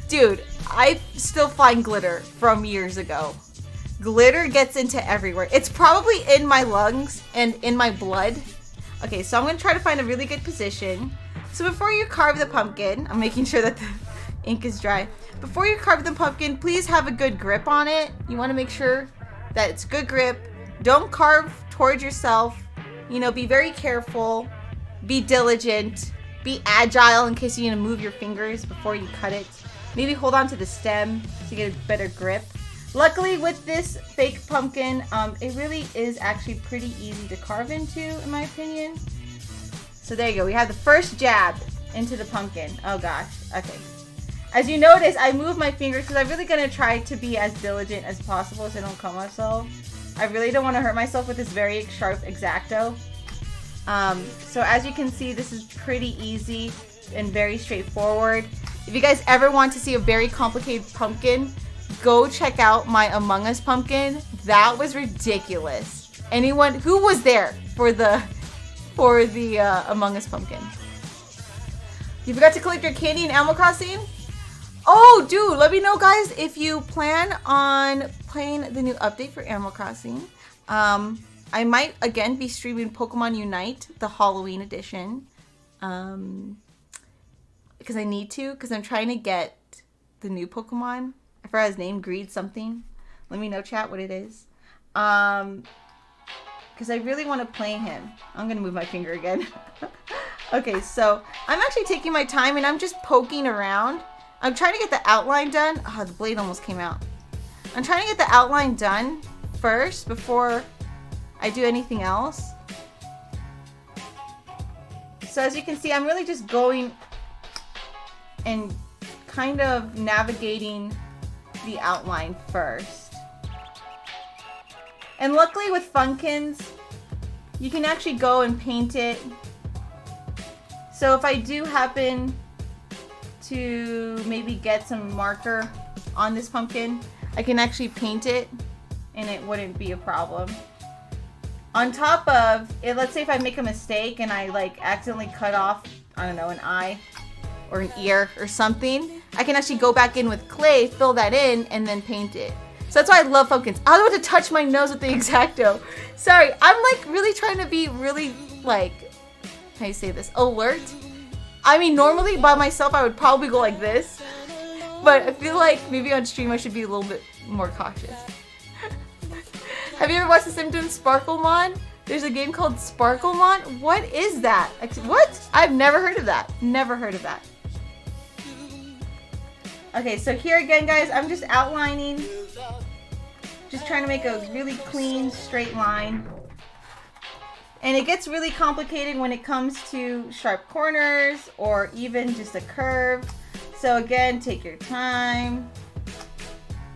Dude, I still find glitter from years ago. Glitter gets into everywhere. It's probably in my lungs and in my blood. Okay, so I'm going to try to find a really good position. So before you carve the pumpkin, I'm making sure that the ink is dry. Before you carve the pumpkin, please have a good grip on it. You want to make sure that it's good grip. Don't carve towards yourself. You know, be very careful, be diligent, be agile in case you need to move your fingers before you cut it. Maybe hold on to the stem to get a better grip. Luckily with this fake pumpkin, it really is actually pretty easy to carve into, in my opinion. So there you go, we have the first jab into the pumpkin. Oh gosh, okay. As you notice, I move my fingers because I'm really gonna try to be as diligent as possible so I don't cut myself. I really don't want to hurt myself with this very sharp X-Acto. So as you can see, this is pretty easy and very straightforward. If you guys ever want to see a very complicated pumpkin, go check out my Among Us pumpkin. That was ridiculous. Anyone who was there for the Among Us pumpkin? You forgot to collect your candy in Animal Crossing? Oh, dude, let me know, guys, if you plan on playing the new update for Animal Crossing. I might, again, be streaming Pokemon Unite, the Halloween edition. Because I need to, because I'm trying to get the new Pokemon. I forgot his name, Greed something. Let me know, chat, what it is. Because I really want to play him. I'm going to move my finger again. Okay, so I'm actually taking my time, and I'm just poking around. I'm trying to get the outline done. Oh, the blade almost came out. I'm trying to get the outline done first before I do anything else. So as you can see, I'm really just going and kind of navigating the outline first. And luckily with Funkins, you can actually go and paint it. So if I do happen to maybe get some marker on this pumpkin, I can actually paint it and it wouldn't be a problem. On top of it, let's say if I make a mistake and I like accidentally cut off, I don't know, an eye or an ear or something, I can actually go back in with clay, fill that in, and then paint it. So that's why I love pumpkins. I don't want to touch my nose with the X-Acto. Sorry, I'm like really trying to be really like, how do you say this, alert. I mean, normally by myself I would probably go like this, but I feel like maybe on stream I should be a little bit more cautious. Have you ever watched The Simpsons Sparklemon? There's a game called Sparklemon. What is that? What? I've never heard of that. Never heard of that. Okay, so here again, guys, I'm just outlining. Just trying to make a really clean, straight line. And it gets really complicated when it comes to sharp corners or even just a curve. So again, take your time.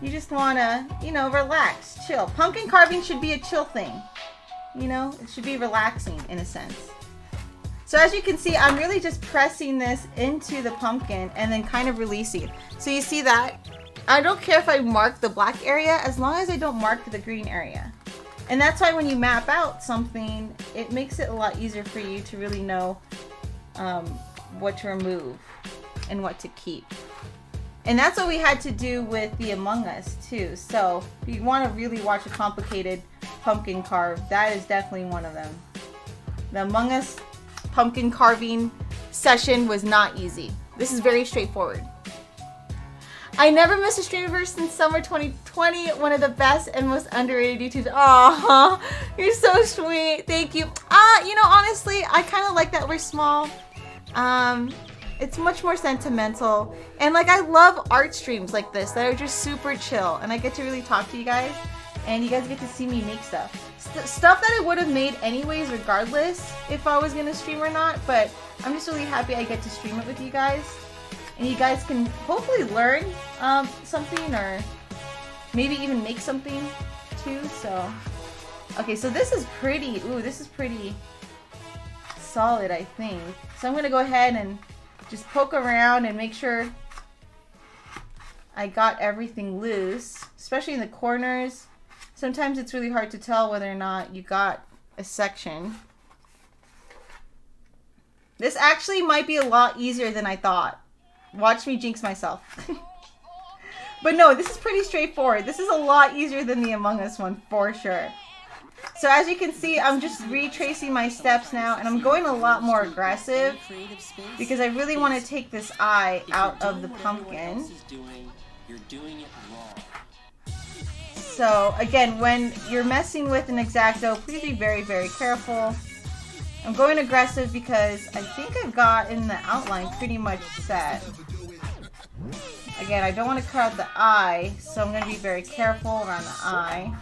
You just want to, you know, relax, chill. Pumpkin carving should be a chill thing. You know, it should be relaxing in a sense. So as you can see, I'm really just pressing this into the pumpkin and then kind of releasing. So you see that? I don't care if I mark the black area as long as I don't mark the green area. And that's why when you map out something, it makes it a lot easier for you to really know what to remove and what to keep. And that's what we had to do with the Among Us too. So if you want to really watch a complicated pumpkin carve, that is definitely one of them. The Among Us pumpkin carving session was not easy. This is very straightforward. I never missed a Streamiverse since summer 2020. One of the best and most underrated YouTubers. Aww, you're so sweet. Thank you. You know, honestly, I kind of like that we're small. It's much more sentimental. And like, I love art streams like this that are just super chill. And I get to really talk to you guys. And you guys get to see me make stuff. Stuff that I would have made anyways regardless if I was going to stream or not. But I'm just really happy I get to stream it with you guys. And you guys can hopefully learn something or maybe even make something too. So, okay, so this is pretty, ooh, this is pretty solid, I think. So I'm going to go ahead and just poke around and make sure I got everything loose, especially in the corners. Sometimes it's really hard to tell whether or not you got a section. This actually might be a lot easier than I thought. Watch me jinx myself. But no, this is pretty straightforward. This is a lot easier than the Among Us one for sure. So as you can see, I'm just retracing my steps now, and I'm going a lot more aggressive because I really want to take this eye out of the pumpkin. So again, when you're messing with an X-Acto, please be very, very careful. I'm going aggressive because I think I've gotten the outline pretty much set. Again, I don't want to cut out the eye, so I'm going to be very careful around the eye.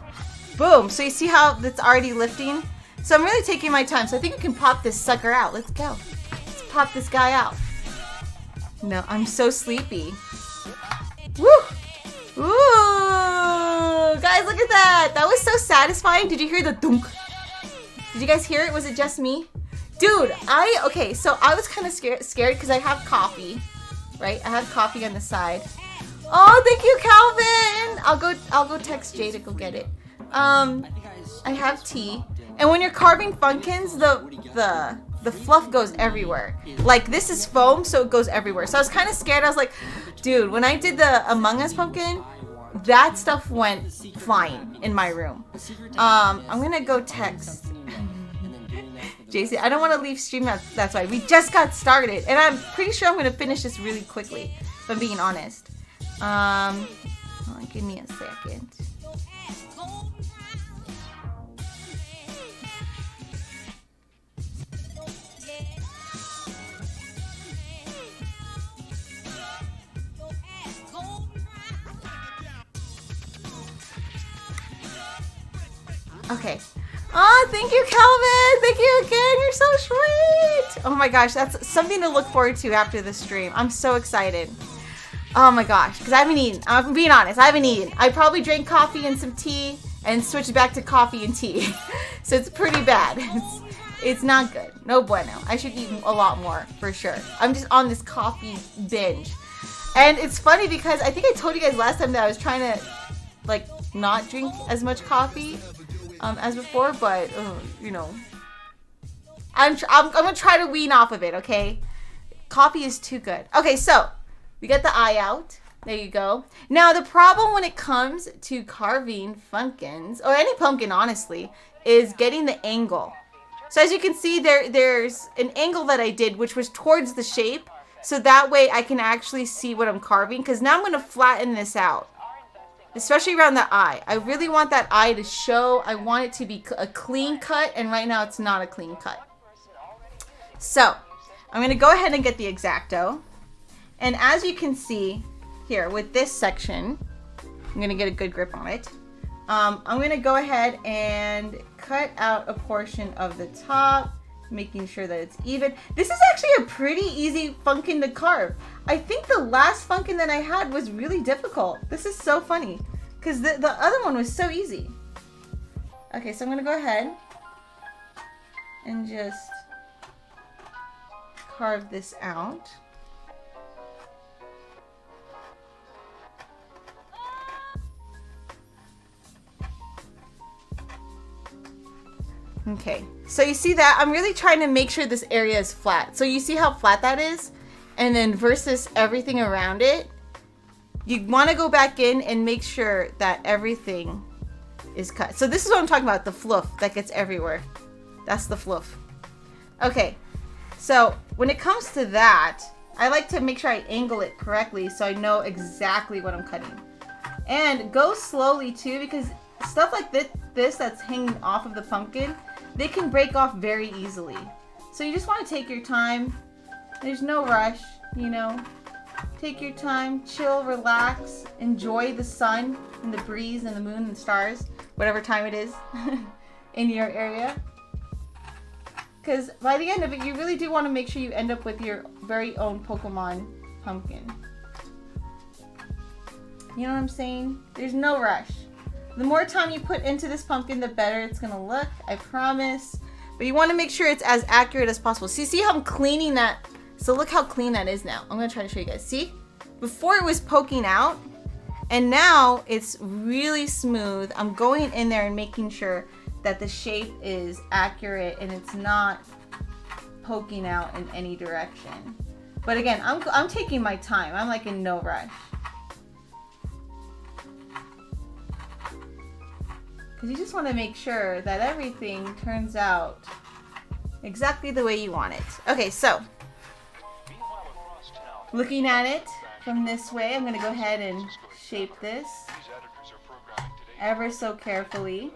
Boom! So you see how that's already lifting? So I'm really taking my time. So I think we can pop this sucker out. Let's go. Let's pop this guy out. No, I'm so sleepy. Woo! Ooh! Guys, look at that! That was so satisfying. Did you hear the dunk? Did you guys hear it? Was it just me? Dude, okay, so I was kind of scared because I have coffee, right? I have coffee on the side. Oh, thank you, Calvin! I'll go text Jay to go get it. I have tea. And when you're carving funkins, the fluff goes everywhere. Like, this is foam, so it goes everywhere. So I was kind of scared. I was like, dude, when I did the Among Us pumpkin, that stuff went flying in my room. I'm gonna go text JC. I don't want to leave stream, that's why. We just got started, and I'm pretty sure I'm gonna finish this really quickly, if I'm being honest. Hold on, give me a second. Okay. Oh, thank you, Calvin. Thank you again. You're so sweet. Oh my gosh, that's something to look forward to after the stream. I'm so excited. Oh my gosh, because I haven't eaten. I'm being honest, I haven't eaten. I probably drank coffee and some tea and switched back to coffee and tea. So it's pretty bad. It's not good. No bueno. I should eat a lot more for sure. I'm just on this coffee binge. And it's funny because I think I told you guys last time that I was trying to like not drink as much coffee as before, but you know, I'm gonna try to wean off of it. Okay, coffee is too good. Okay, so we got the eye out. There you go. Now the problem when it comes to carving funkins or any pumpkin, honestly, is getting the angle. So as you can see, there's an angle that I did, which was towards the shape. So that way I can actually see what I'm carving. Because now I'm going to flatten this out. Especially around the eye. I really want that eye to show. I want it to be a clean cut. And right now it's not a clean cut. So I'm going to go ahead and get the X-Acto. And as you can see here with this section, I'm going to get a good grip on it. I'm going to go ahead and cut out a portion of the top, making sure that it's even. This is actually a pretty easy funkin to carve. I think the last funkin that I had was really difficult. This is so funny because the other one was so easy. Okay, so I'm going to go ahead and just carve this out. Okay, so you see that? I'm really trying to make sure this area is flat. So you see how flat that is? And then versus everything around it, you want to go back in and make sure that everything is cut. So this is what I'm talking about, the fluff that gets everywhere. That's the fluff. Okay, so when it comes to that, I like to make sure I angle it correctly so I know exactly what I'm cutting. And go slowly too, because stuff like this that's hanging off of the pumpkin, they can break off very easily. So you just want to take your time. There's no rush, you know. Take your time, chill, relax, enjoy the sun and the breeze and the moon and the stars, whatever time it is in your area. Because by the end of it, you really do want to make sure you end up with your very own Pokemon pumpkin. You know what I'm saying? There's no rush. The more time you put into this pumpkin, the better it's going to look. I promise. But you want to make sure it's as accurate as possible. See how I'm cleaning that? So look how clean that is now. I'm going to try to show you guys. See? Before it was poking out. And now it's really smooth. I'm going in there and making sure that the shape is accurate and it's not poking out in any direction. But again, I'm taking my time. I'm like in no rush. Because you just want to make sure that everything turns out exactly the way you want it. Okay, so looking at it from this way, I'm going to go ahead and shape this ever so carefully.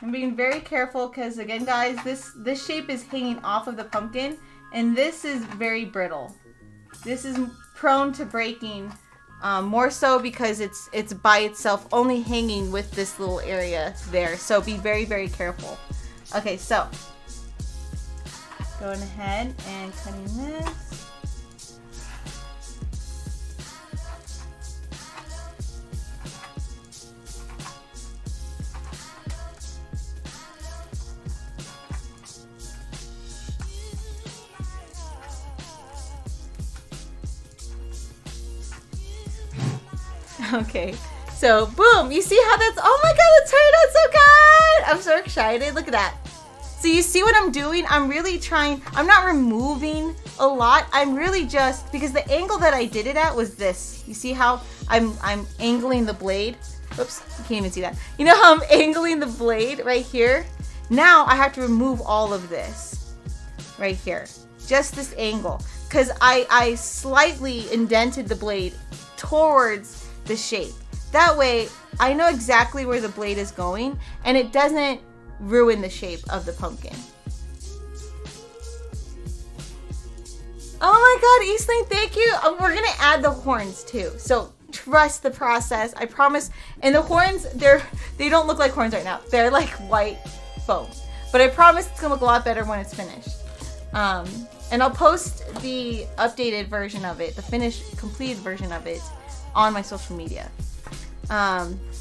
I'm being very careful because, again, guys, this shape is hanging off of the pumpkin. And this is very brittle. This is prone to breaking, more so because it's by itself only hanging with this little area there. So be very, very careful. Okay, so going ahead and cutting this. Okay, so boom, you see how that's, oh my god, that turned out so good. I'm so excited. Look at that. So you see what I'm doing? I'm really trying, I'm not removing a lot. I'm really just, because the angle that I did it at was this. You see how I'm angling the blade? Oops, you can't even see that. You know how I'm angling the blade right here? Now I have to remove all of this right here. Just this angle. Because I slightly indented the blade towards the shape. That way I know exactly where the blade is going and it doesn't ruin the shape of the pumpkin. Oh my god, Eastling, thank you. We're gonna add the horns too, so trust the process. I promise. And the horns, they don't look like horns right now. They're like white foam, but I promise it's gonna look a lot better when it's finished. And I'll post the updated version of it, the finished completed version of it, on my social media.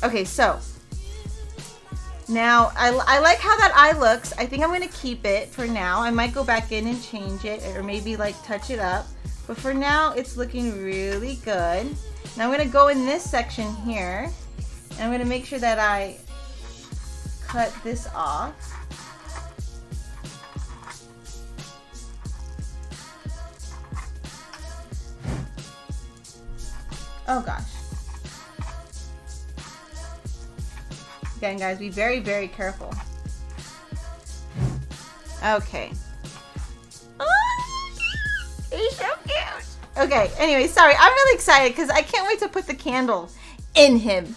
Okay, so Now, I like how that eye looks. I think I'm going to keep it for now. I might go back in and change it or maybe like touch it up. But for now, it's looking really good. Now I'm going to go in this section here. And I'm going to make sure that I cut this off. Oh gosh. Again, guys, be very, very careful. Okay. Oh, he's so cute. Okay, anyway, sorry. I'm really excited because I can't wait to put the candle in him.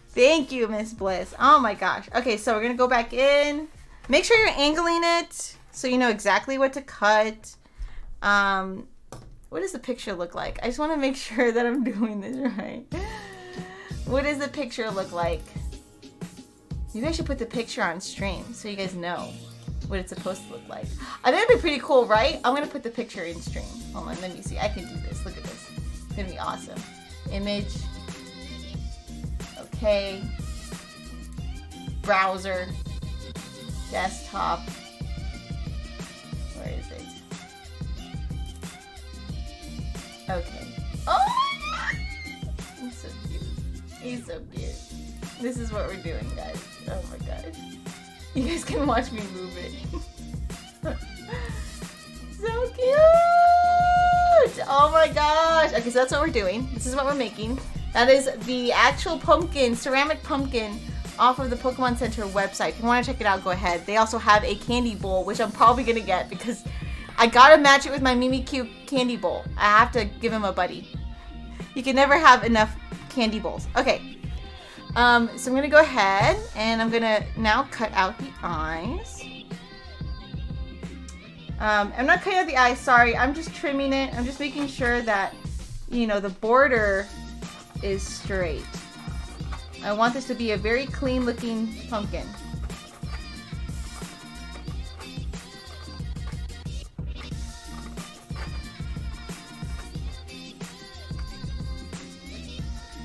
Thank you, Miss Bliss. Oh my gosh. Okay, so we're going to go back in. Make sure you're angling it so you know exactly what to cut. What does the picture look like? I just want to make sure that I'm doing this right. What does the picture look like? Maybe I should put the picture on stream so you guys know what it's supposed to look like. I think it'd be pretty cool, right? I'm going to put the picture in stream. Hold on, let me see. I can do this. Look at this. It's going to be awesome. Image. Okay. Browser. Desktop. Where is it? Okay. Oh! He's so cute. He's so cute. This is what we're doing, guys. Oh my gosh. You guys can watch me move it. So cute! Oh my gosh. Okay, so that's what we're doing. This is what we're making. That is the actual pumpkin, ceramic pumpkin off of the Pokemon Center website. If you want to check it out, go ahead. They also have a candy bowl, which I'm probably going to get because I gotta match it with my Mimikyu candy bowl. I have to give him a buddy. You can never have enough candy bowls. Okay. So I'm gonna go ahead and I'm gonna now cut out the eyes. I'm not cutting out the eyes, sorry. I'm just trimming it. I'm just making sure that, you know, the border is straight. I want this to be a very clean looking pumpkin.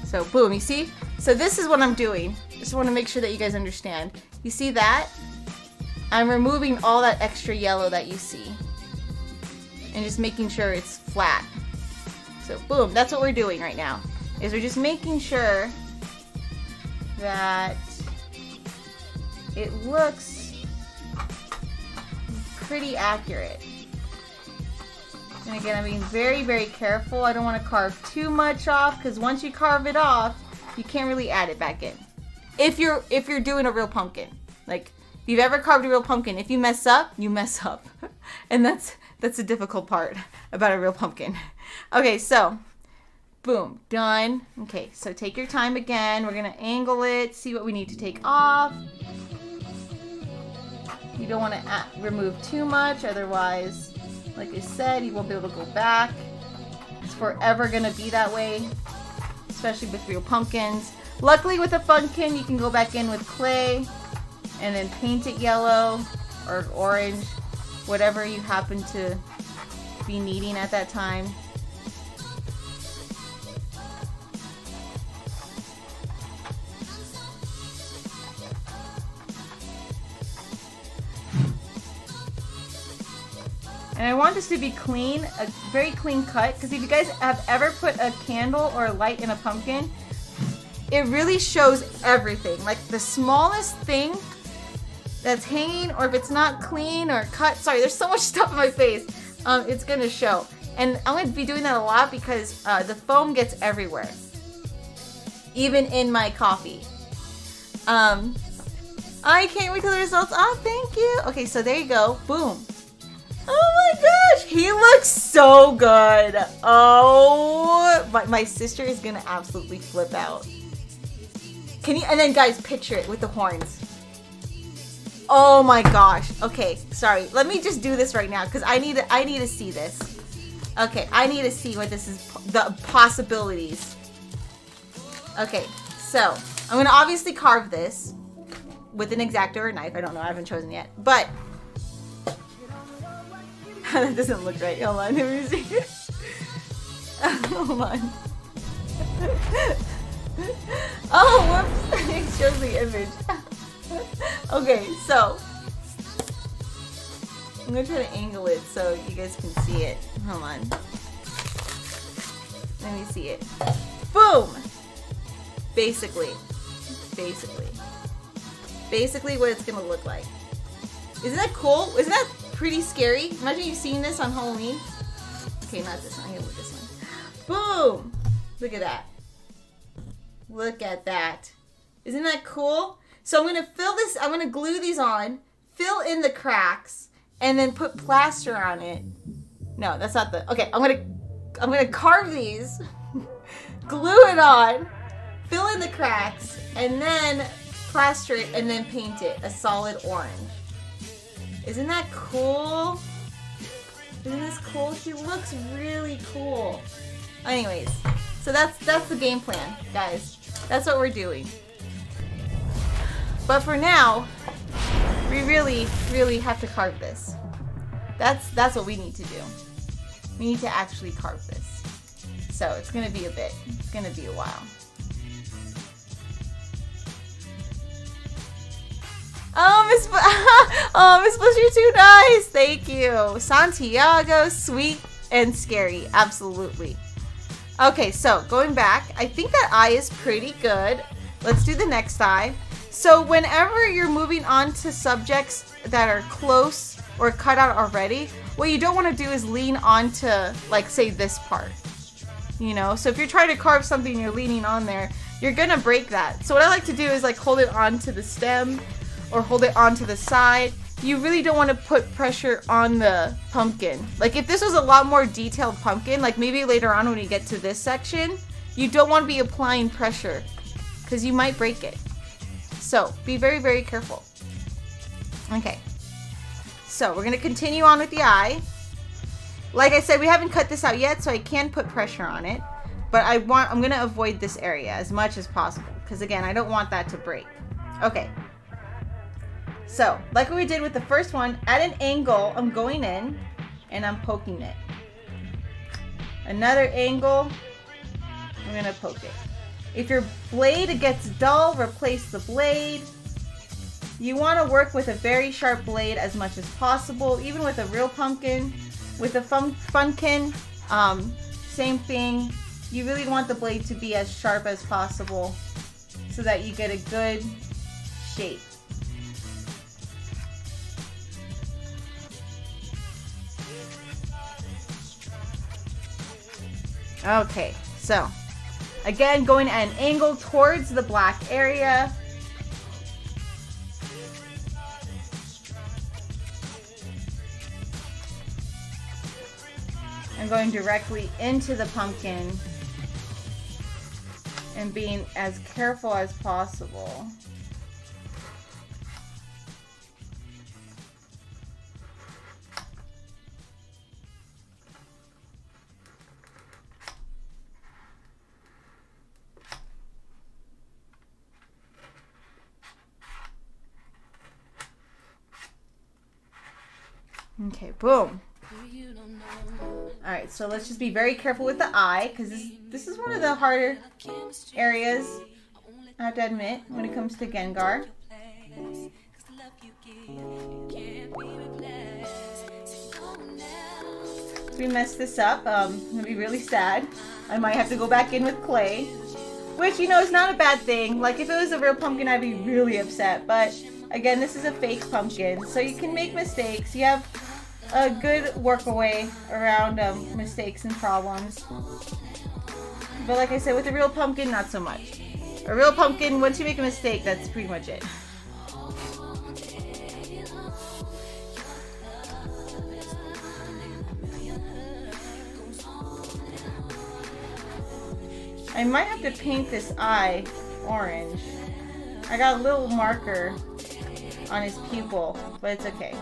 So boom, you see? So this is what I'm doing. Just want to make sure that you guys understand. You see that? I'm removing all that extra yellow that you see. And just making sure it's flat. So boom, that's what we're doing right now. Is we're just making sure that it looks pretty accurate. And again, I'm being very, very careful. I don't want to carve too much off because once you carve it off, you can't really add it back in. If you're doing a real pumpkin, like if you've ever carved a real pumpkin, if you mess up, you mess up, and that's the difficult part about a real pumpkin. Okay, so boom, done. Okay, so take your time again. We're gonna angle it, see what we need to take off. You don't want to remove too much, otherwise, like I said, you won't be able to go back. It's forever gonna be that way, especially with real pumpkins. Luckily with a Funkin, you can go back in with clay and then paint it yellow or orange, whatever you happen to be needing at that time. And I want this to be clean, a very clean cut, because if you guys have ever put a candle or a light in a pumpkin, it really shows everything. Like the smallest thing that's hanging, or if it's not clean or cut, sorry, there's so much stuff in my face, it's gonna show. And I'm gonna be doing that a lot because the foam gets everywhere, even in my coffee. I can't wait till the results. Oh, thank you. Okay, so there you go, boom. Oh my gosh, he looks so good. Oh, my sister is gonna absolutely flip out. Can you, and then guys, picture it with the horns. Oh my gosh. Okay, sorry. Let me just do this right now because I need to see this. Okay, I need to see what this is, the possibilities. Okay, so I'm gonna obviously carve this with an X-Acto or a knife. I don't know, I haven't chosen yet, but that doesn't look right. Hold on, let me see. Hold on. Oh, whoops! It shows the image. Okay, so I'm gonna try to angle it so you guys can see it. Hold on. Let me see it. Boom! Basically what it's gonna look like. Isn't that cool? Isn't that pretty scary? Imagine you've seen this on Halloween. Okay, not this one. Here, look at this one. Boom! Look at that. Look at that. Isn't that cool? So I'm gonna fill this. I'm gonna glue these on, fill in the cracks, and then put plaster on it. No, that's not the. Okay, I'm gonna carve these, glue it on, fill in the cracks, and then plaster it, and then paint it a solid orange. Isn't that cool? Isn't this cool? She looks really cool. Anyways, so that's the game plan, guys. That's what we're doing. But for now, we really have to carve this. That's what we need to do. We need to actually carve this. So it's gonna be a bit. It's gonna be a while. Oh, Miss Bush, you're too nice. Thank you. Santiago, sweet and scary. Absolutely. Okay, so going back, I think that eye is pretty good. Let's do the next eye. So whenever you're moving on to subjects that are close or cut out already, what you don't want to do is lean onto, like, say, this part. You know, so if you're trying to carve something and you're leaning on there, you're gonna break that. So what I like to do is like hold it onto the stem or hold it onto the side. You really don't want to put pressure on the pumpkin. Like if this was a lot more detailed pumpkin, like maybe later on when you get to this section, you don't want to be applying pressure because you might break it. So be very, very careful. Okay, so we're gonna continue on with the eye. Like I said, we haven't cut this out yet, so I can put pressure on it, but I'm gonna avoid this area as much as possible because again, I don't want that to break. Okay. So, like we did with the first one, at an angle, I'm going in and I'm poking it. Another angle, I'm gonna poke it. If your blade gets dull, replace the blade. You wanna work with a very sharp blade as much as possible, even with a real pumpkin. With a Funkin, same thing. You really want the blade to be as sharp as possible so that you get a good shape. Okay, so again, going at an angle towards the black area. I'm going directly into the pumpkin and being as careful as possible. Okay, boom. Alright, so let's just be very careful with the eye, because this is one of the harder areas, I have to admit, when it comes to Gengar. So we messed this up. I'm going to be really sad. I might have to go back in with clay, which, you know, is not a bad thing. Like, if it was a real pumpkin, I'd be really upset. But, again, this is a fake pumpkin, so you can make mistakes. You have a good workaway around mistakes and problems. But like I said, with a real pumpkin, not so much. A real pumpkin, once you make a mistake, that's pretty much it. I might have to paint this eye orange. I got a little marker on his pupil, but it's okay.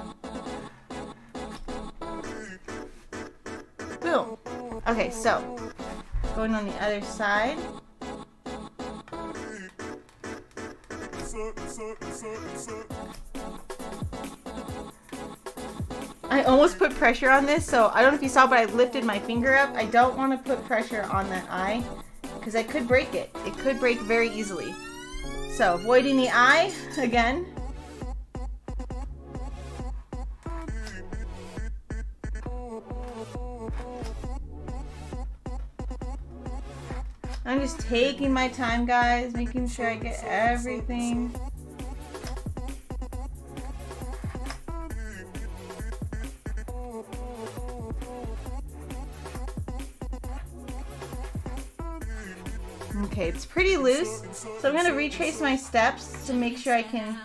Boom. Okay, so going on the other side. I almost put pressure on this, so I don't know if you saw, but I lifted my finger up. I don't want to put pressure on that eye because I could break it. It could break very easily. So, avoiding the eye again. I'm just taking my time, guys, making sure I get everything. Okay, it's pretty loose, so I'm going to retrace my steps to make sure I can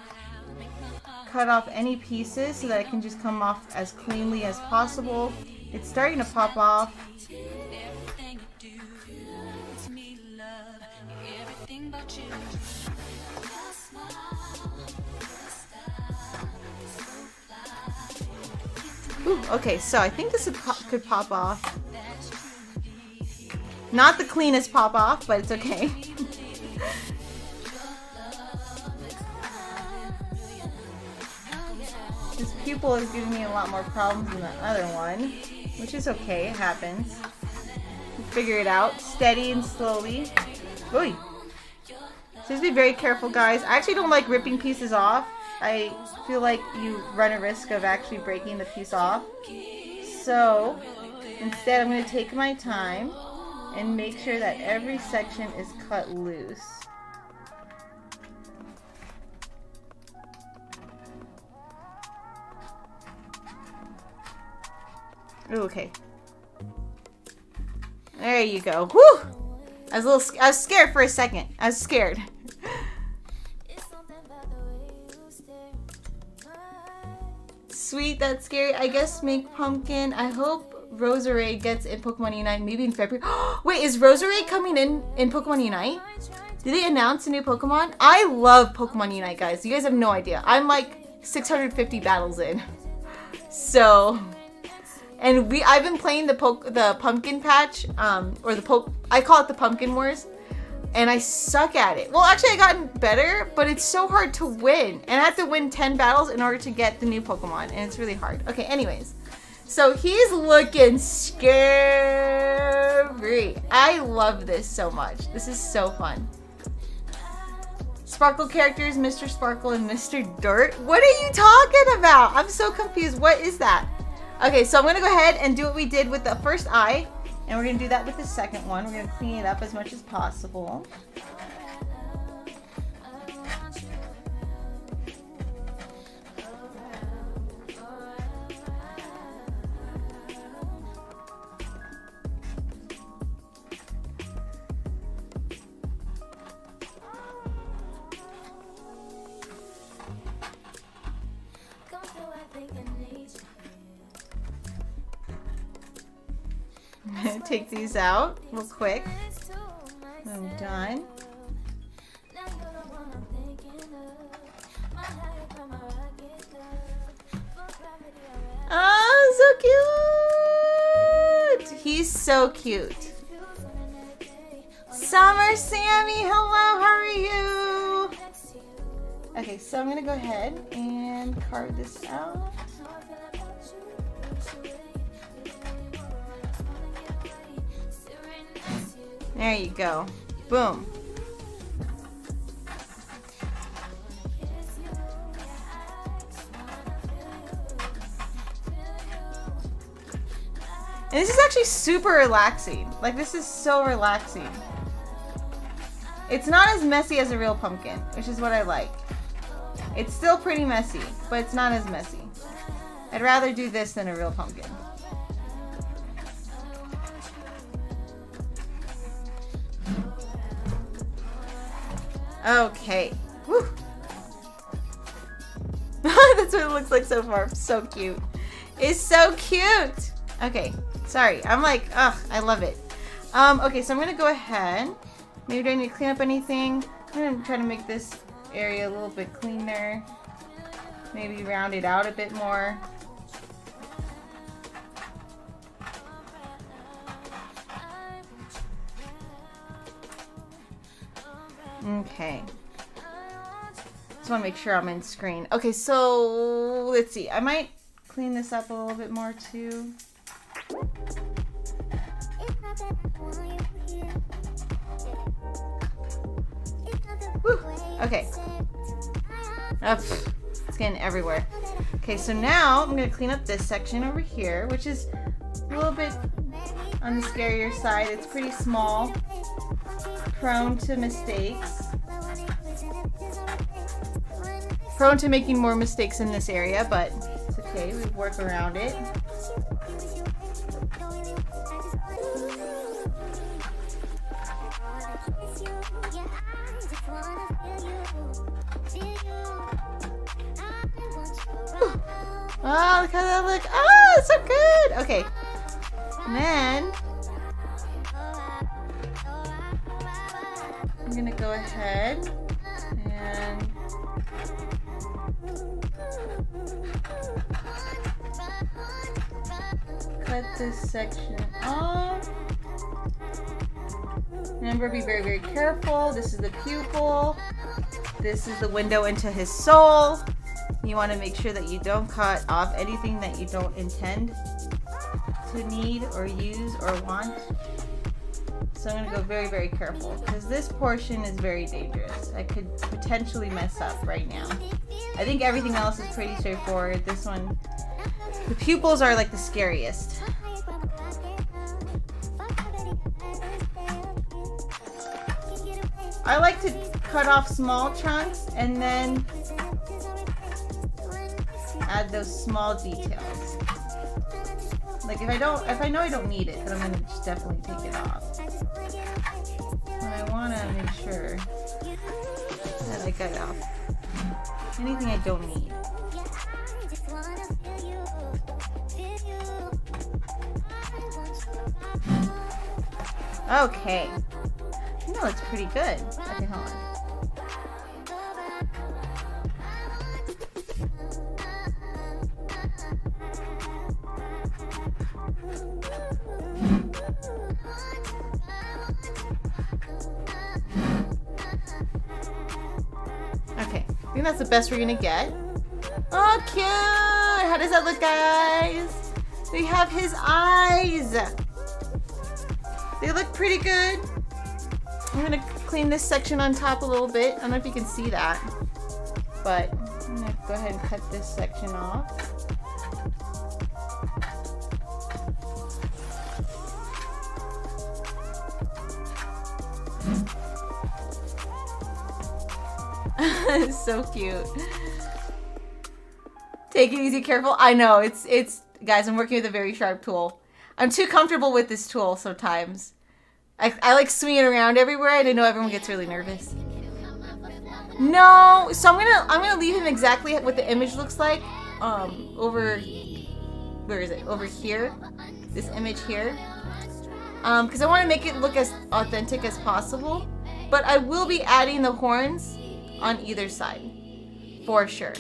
cut off any pieces so that I can just come off as cleanly as possible. It's starting to pop off. Ooh, okay, so I think this could pop off. Not the cleanest pop off, but it's okay. This pupil is giving me a lot more problems than the other one, which is okay, it happens. Figure it out, steady and slowly. Ooh. So just be very careful, guys. I actually don't like ripping pieces off. I feel like you run a risk of actually breaking the piece off. So instead, I'm going to take my time and make sure that every section is cut loose. Ooh, okay. There you go. Whew! I was scared for a second. I was scared. Sweet, that's scary. I guess make pumpkin. I hope 𝘔𝘪𝘏𝘓𝘂 gets in Pokemon Unite, maybe in February. Wait, is 𝘔𝘪𝘏 coming in Pokemon Unite? Did they announce a new Pokemon? I love Pokemon Unite, guys. You guys have no idea. I'm like 650 battles in. So, and I've been playing the pumpkin patch, or I call it the Pumpkin Wars, and I suck at it. Well, actually, I gotten better, but it's so hard to win, and I have to win 10 battles in order to get the new Pokemon, and it's really hard. Okay, anyways. So he's looking scary. I love this so much. This is so fun. Sparkle characters, Mr. Sparkle and Mr. Dirt. What are you talking about? I'm so confused. What is that? Okay, so I'm going to go ahead and do what we did with the first eye. And we're going to do that with the second one. We're going to clean it up as much as possible. Take these out real quick. I'm done. Oh, so cute! He's so cute. Summer Sammy, hello, how are you? Okay, so I'm gonna go ahead and carve this out. There you go. Boom. And this is actually super relaxing. Like, this is so relaxing. It's not as messy as a real pumpkin, which is what I like. It's still pretty messy, but it's not as messy. I'd rather do this than a real pumpkin. Okay. Woo. That's what it looks like so far. So cute. It's so cute. Okay. Sorry. I'm like, ugh, I love it. Okay, so I'm gonna go ahead. Maybe do I need to clean up anything? I'm gonna try to make this area a little bit cleaner. Maybe round it out a bit more. Okay. Just want to make sure I'm in screen. Okay, so let's see. I might clean this up a little bit more too. Okay. Oh, it's getting everywhere. Okay, so now I'm going to clean up this section over here, which is a little bit on the scarier side. It's pretty small, prone to mistakes. Prone to making more mistakes in this area, but it's okay. We work around it. Oh, look how that looks. Oh, it's so good. Okay. And then I'm going to go ahead and cut this section off. Remember, be very, very careful. This is the pupil. This is the window into his soul. You want to make sure that you don't cut off anything that you don't intend to need or use or want. So I'm going to go very, very careful because this portion is very dangerous. I could potentially mess up right now. I think everything else is pretty straightforward. This one, the pupils are like the scariest. I like to cut off small chunks and then add those small details. Like if I know I don't need it, then I'm gonna just definitely take it off. But I wanna make sure that I cut off anything I don't need. Okay. No, it's pretty good. Okay, hold on. Okay, I think that's the best we're gonna get. Oh, cute! How does that look, guys? We have his eyes. They look pretty good. I'm gonna clean this section on top a little bit. I don't know if you can see that, but I'm gonna go ahead and cut this section off. It's so cute. Take it easy, careful. I know, it's guys, I'm working with a very sharp tool. I'm too comfortable with this tool sometimes. I like swinging it around everywhere, and I know everyone gets really nervous. No, so I'm gonna leave him exactly what the image looks like. Over, where is it? Over here, this image here. Because I want to make it look as authentic as possible. But I will be adding the horns on either side, for sure.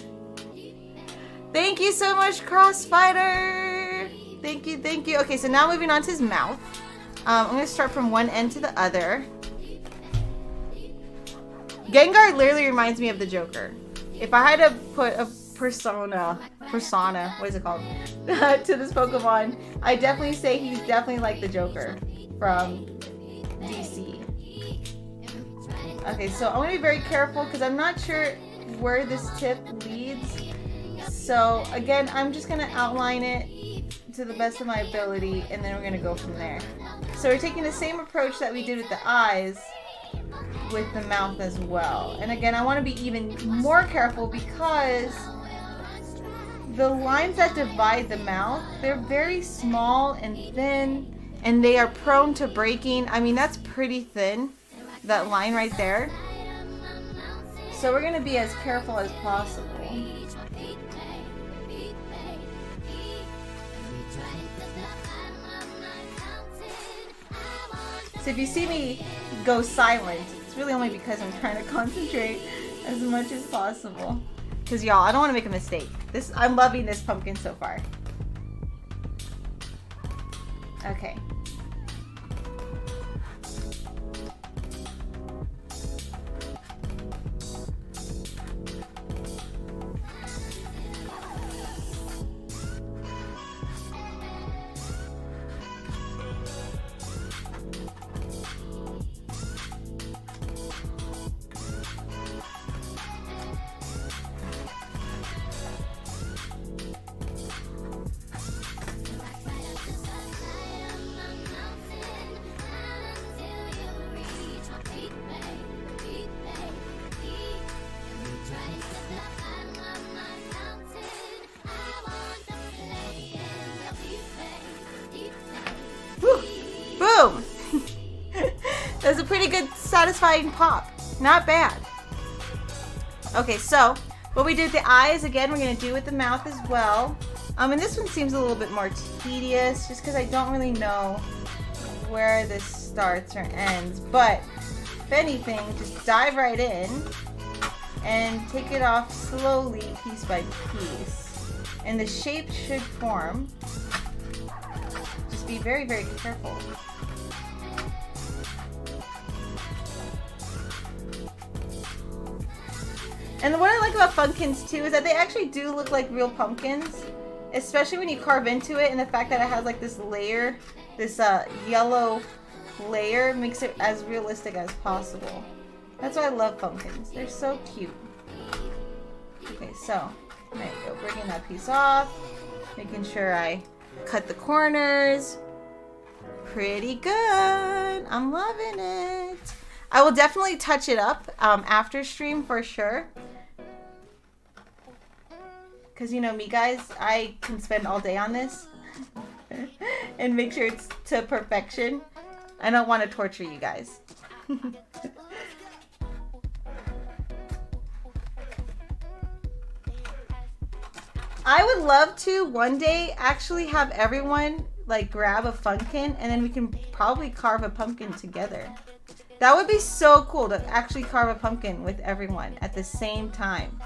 Thank you so much, Crossfighter. Thank you, thank you. Okay, so now moving on to his mouth. I'm going to start from one end to the other. Gengar literally reminds me of the Joker. If I had to put a persona, what is it called, to this Pokemon, I definitely say he's definitely like the Joker from DC. Okay, so I'm going to be very careful because I'm not sure where this tip leads. So again, I'm just going to outline it to the best of my ability, and then we're going to go from there. So we're taking the same approach that we did with the eyes with the mouth as well. And again, I want to be even more careful because the lines that divide the mouth, they're very small and thin, and they are prone to breaking. I mean, that's pretty thin, that line right there. So we're going to be as careful as possible. So if you see me go silent, it's really only because I'm trying to concentrate as much as possible. Because y'all, I don't want to make a mistake. I'm loving this pumpkin so far. Okay. satisfying pop. Not bad. Okay, so what we did with the eyes, again, we're going to do with the mouth as well. And this one seems a little bit more tedious just because I don't really know where this starts or ends. But if anything, just dive right in and take it off slowly, piece by piece. And the shape should form. Just be very, very careful. And what I like about Funkins too is that they actually do look like real pumpkins, especially when you carve into it, and the fact that it has like this layer, this yellow layer makes it as realistic as possible. That's why I love pumpkins. They're so cute. Okay, so there you go, bringing that piece off, making sure I cut the corners. Pretty good. I'm loving it. I will definitely touch it up after stream for sure. Because you know me, guys, I can spend all day on this and make sure it's to perfection. I don't want to torture you guys. I would love to one day actually have everyone like grab a Funkin and then we can probably carve a pumpkin together. That would be so cool to actually carve a pumpkin with everyone at the same time.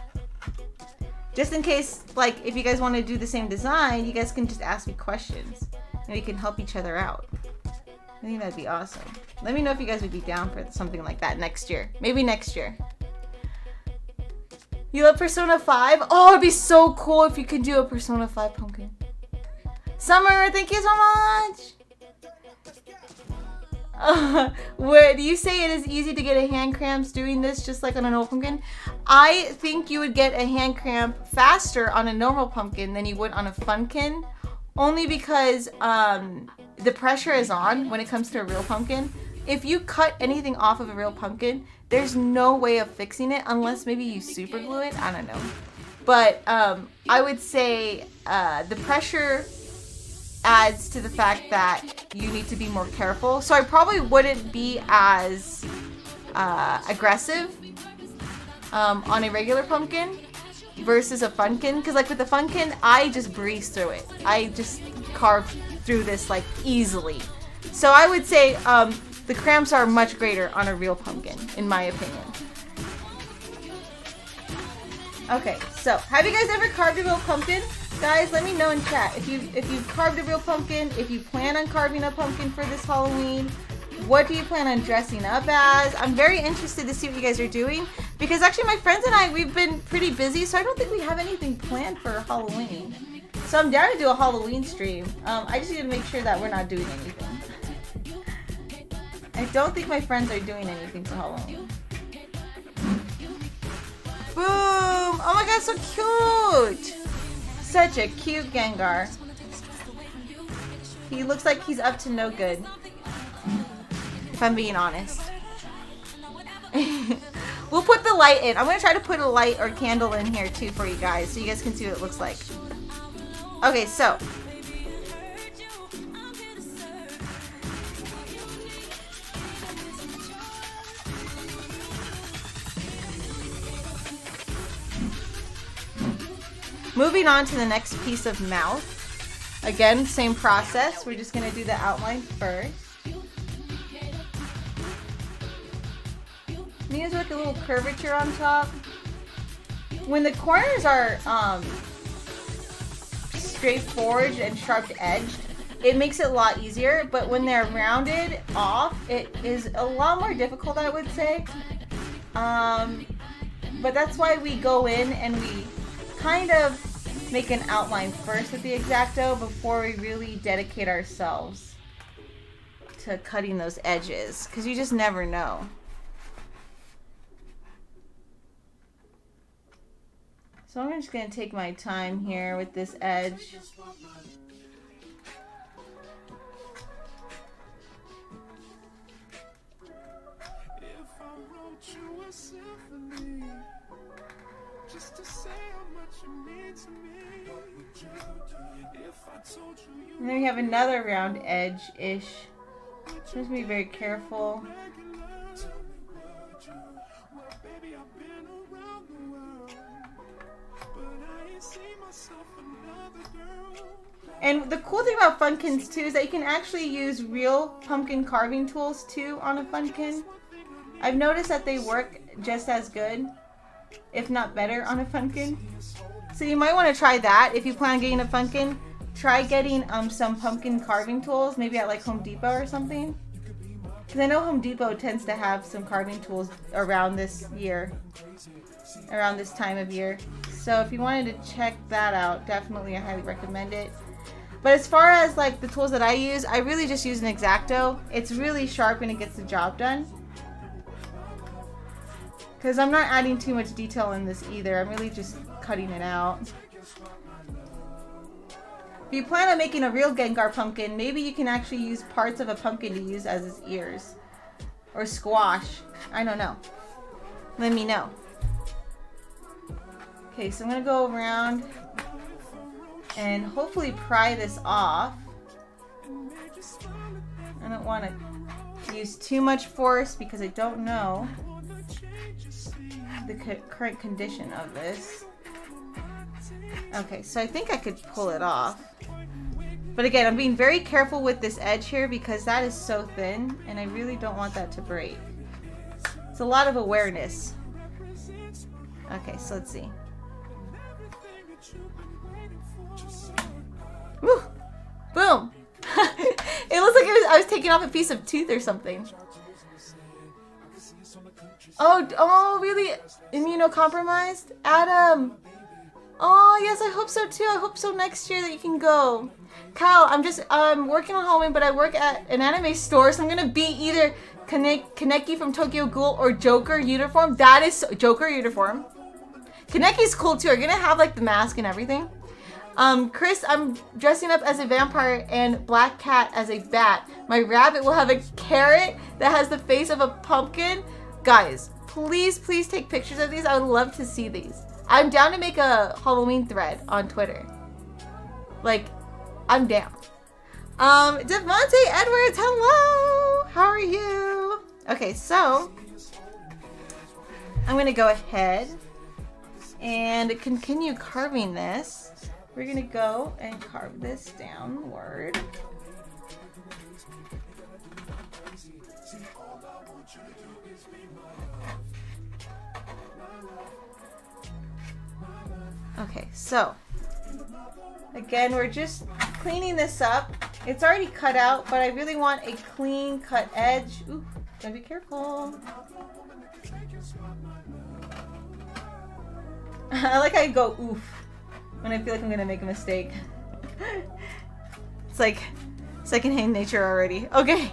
Just in case, like, if you guys want to do the same design, you guys can just ask me questions and we can help each other out. I think that'd be awesome. Let me know if you guys would be down for something like that next year. Maybe next year. You love Persona 5? Oh, it'd be so cool if you could do a Persona 5 pumpkin. Summer, thank you so much! Would you say it is easy to get a hand cramps doing this just like on a normal pumpkin? I think you would get a hand cramp faster on a normal pumpkin than you would on a Funkin, only because the pressure is on when it comes to a real pumpkin. If you cut anything off of a real pumpkin, there's no way of fixing it unless maybe you super glue it. I don't know. But I would say the pressure adds to the fact that you need to be more careful. So I probably wouldn't be as aggressive on a regular pumpkin versus a Funkin. Because like with the Funkin, I just breeze through it. I just carve through this like easily. So I would say the cramps are much greater on a real pumpkin, in my opinion. Okay, so have you guys ever carved a real pumpkin? Guys, let me know in chat if you've carved a real pumpkin, if you plan on carving a pumpkin for this Halloween. What do you plan on dressing up as? I'm very interested to see what you guys are doing because actually my friends and I, we've been pretty busy, so I don't think we have anything planned for Halloween. So I'm down to do a Halloween stream. I just need to make sure that we're not doing anything. I don't think my friends are doing anything for Halloween. Boom! Oh my god, so cute! Such a cute Gengar. He looks like he's up to no good, if I'm being honest. We'll put the light in. I'm going to try to put a light or candle in here too for you guys so you guys can see what it looks like. Okay, so. Moving on to the next piece of mouth. Again, same process. We're just going to do the outline first. Needs like a little curvature on top. When the corners are straightforward and sharp edged, it makes it a lot easier. But when they're rounded off, it is a lot more difficult, I would say. But that's why we go in and we kind of make an outline first with the X-Acto before we really dedicate ourselves to cutting those edges, because you just never know. So I'm just going to take my time here with this edge. And then we have another round edge-ish. Just be very careful. And the cool thing about Funkins too is that you can actually use real pumpkin carving tools too on a Funkin. I've noticed that they work just as good, if not better, on a Funkin. So you might want to try that if you plan on getting a Funkin. Try getting some pumpkin carving tools, maybe at like Home Depot or something. Because I know Home Depot tends to have some carving tools around this year, around this time of year. So if you wanted to check that out, definitely I highly recommend it. But as far as like the tools that I use, I really just use an X-Acto. It's really sharp and it gets the job done. Because I'm not adding too much detail in this either. I'm really just cutting it out. If you plan on making a real Gengar pumpkin, maybe you can actually use parts of a pumpkin to use as his ears. Or squash. I don't know. Let me know. Okay, so I'm going to go around and hopefully pry this off. I don't want to use too much force because I don't know the current condition of this. Okay, so I think I could pull it off. But again, I'm being very careful with this edge here because that is so thin and I really don't want that to break. It's a lot of awareness. Okay, so let's see. Woo! Boom! It looks like I was taking off a piece of tooth or something. Oh, really? Immunocompromised? Adam! Oh, yes, I hope so too. I hope so next year that you can go. Kyle, I'm working on Halloween, but I work at an anime store, so I'm gonna be either Kaneki from Tokyo Ghoul or Joker uniform. That is Joker uniform. Kaneki's cool too. Are you gonna have like the mask and everything? Chris, I'm dressing up as a vampire and Black Cat as a bat. My rabbit will have a carrot that has the face of a pumpkin. Guys, please take pictures of these. I would love to see these. I'm down to make a Halloween thread on Twitter. Like, I'm down. Devontae Edwards, hello! How are you? Okay, so I'm gonna go ahead and continue carving this. We're gonna go and carve this downward. Okay, so again, we're just cleaning this up. It's already cut out, but I really want a clean cut edge. Ooh, gotta be careful. I like how you go oof when I feel like I'm gonna make a mistake. It's like secondhand nature already. Okay,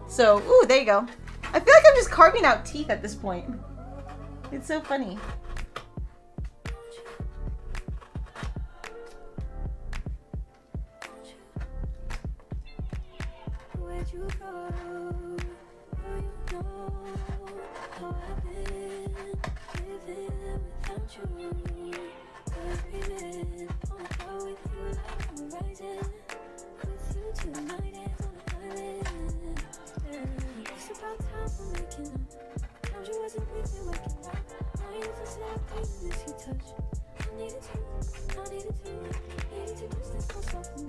so ooh, there you go. I feel like I'm just carving out teeth at this point. It's so funny.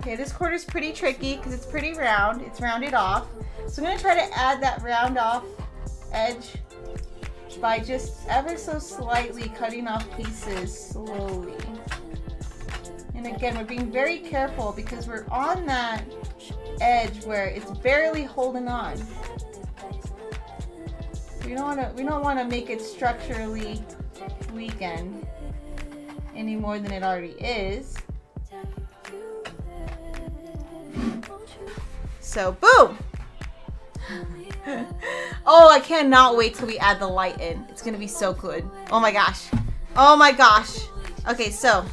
Okay, this quarter's pretty tricky because it's pretty round. It's rounded off. So I'm going to try to add that round off edge by just ever so slightly cutting off pieces slowly. And again, we're being very careful because we're on that edge where it's barely holding on. We don't want to make it structurally weakened any more than it already is. So boom! Oh, I cannot wait till we add the light in. It's gonna be so good. Oh my gosh. Oh my gosh. Okay, so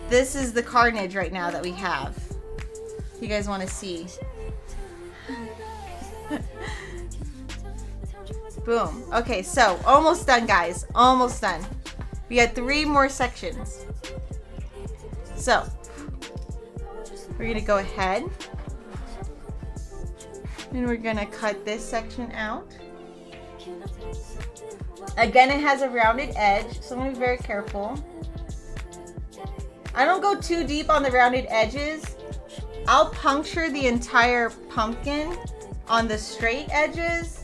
this is the carnage right now that we have. You guys want to see? Boom. Okay, so almost done, guys. Almost done. We got 3 more sections. So we're gonna go ahead and we're gonna cut this section out. Again, it has a rounded edge, so I'm gonna be very careful. I don't go too deep on the rounded edges. I'll puncture the entire pumpkin on the straight edges,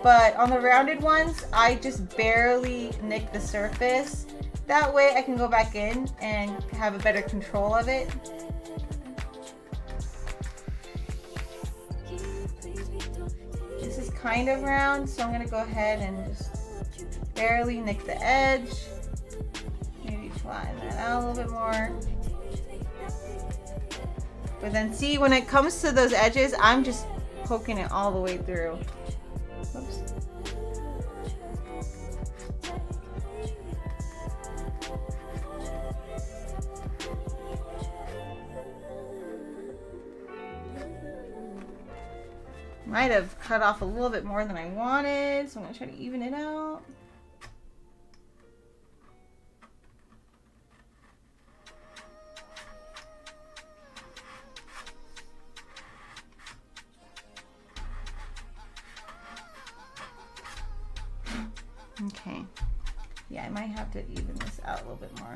but on the rounded ones, I just barely nick the surface. That way I can go back in and have a better control of it. This is kind of round, so I'm gonna go ahead and just barely nick the edge. Maybe flatten that out a little bit more. But then see, when it comes to those edges, I'm just poking it all the way through. Oops. Might have cut off a little bit more than I wanted, so I'm gonna try to even it out. Okay. Yeah, I might have to even this out a little bit more.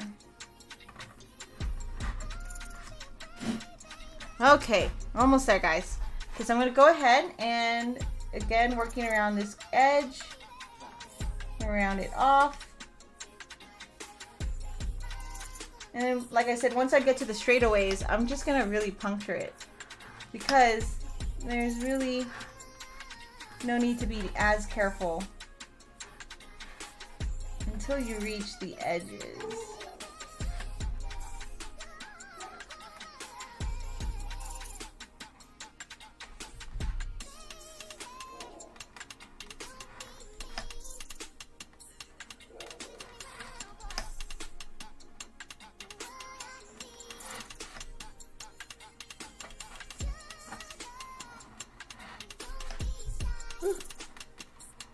Okay, almost there, guys. Okay, so I'm going to go ahead and, again, working around this edge, round it off. And then, like I said, once I get to the straightaways, I'm just going to really puncture it, because there's really no need to be as careful until you reach the edges.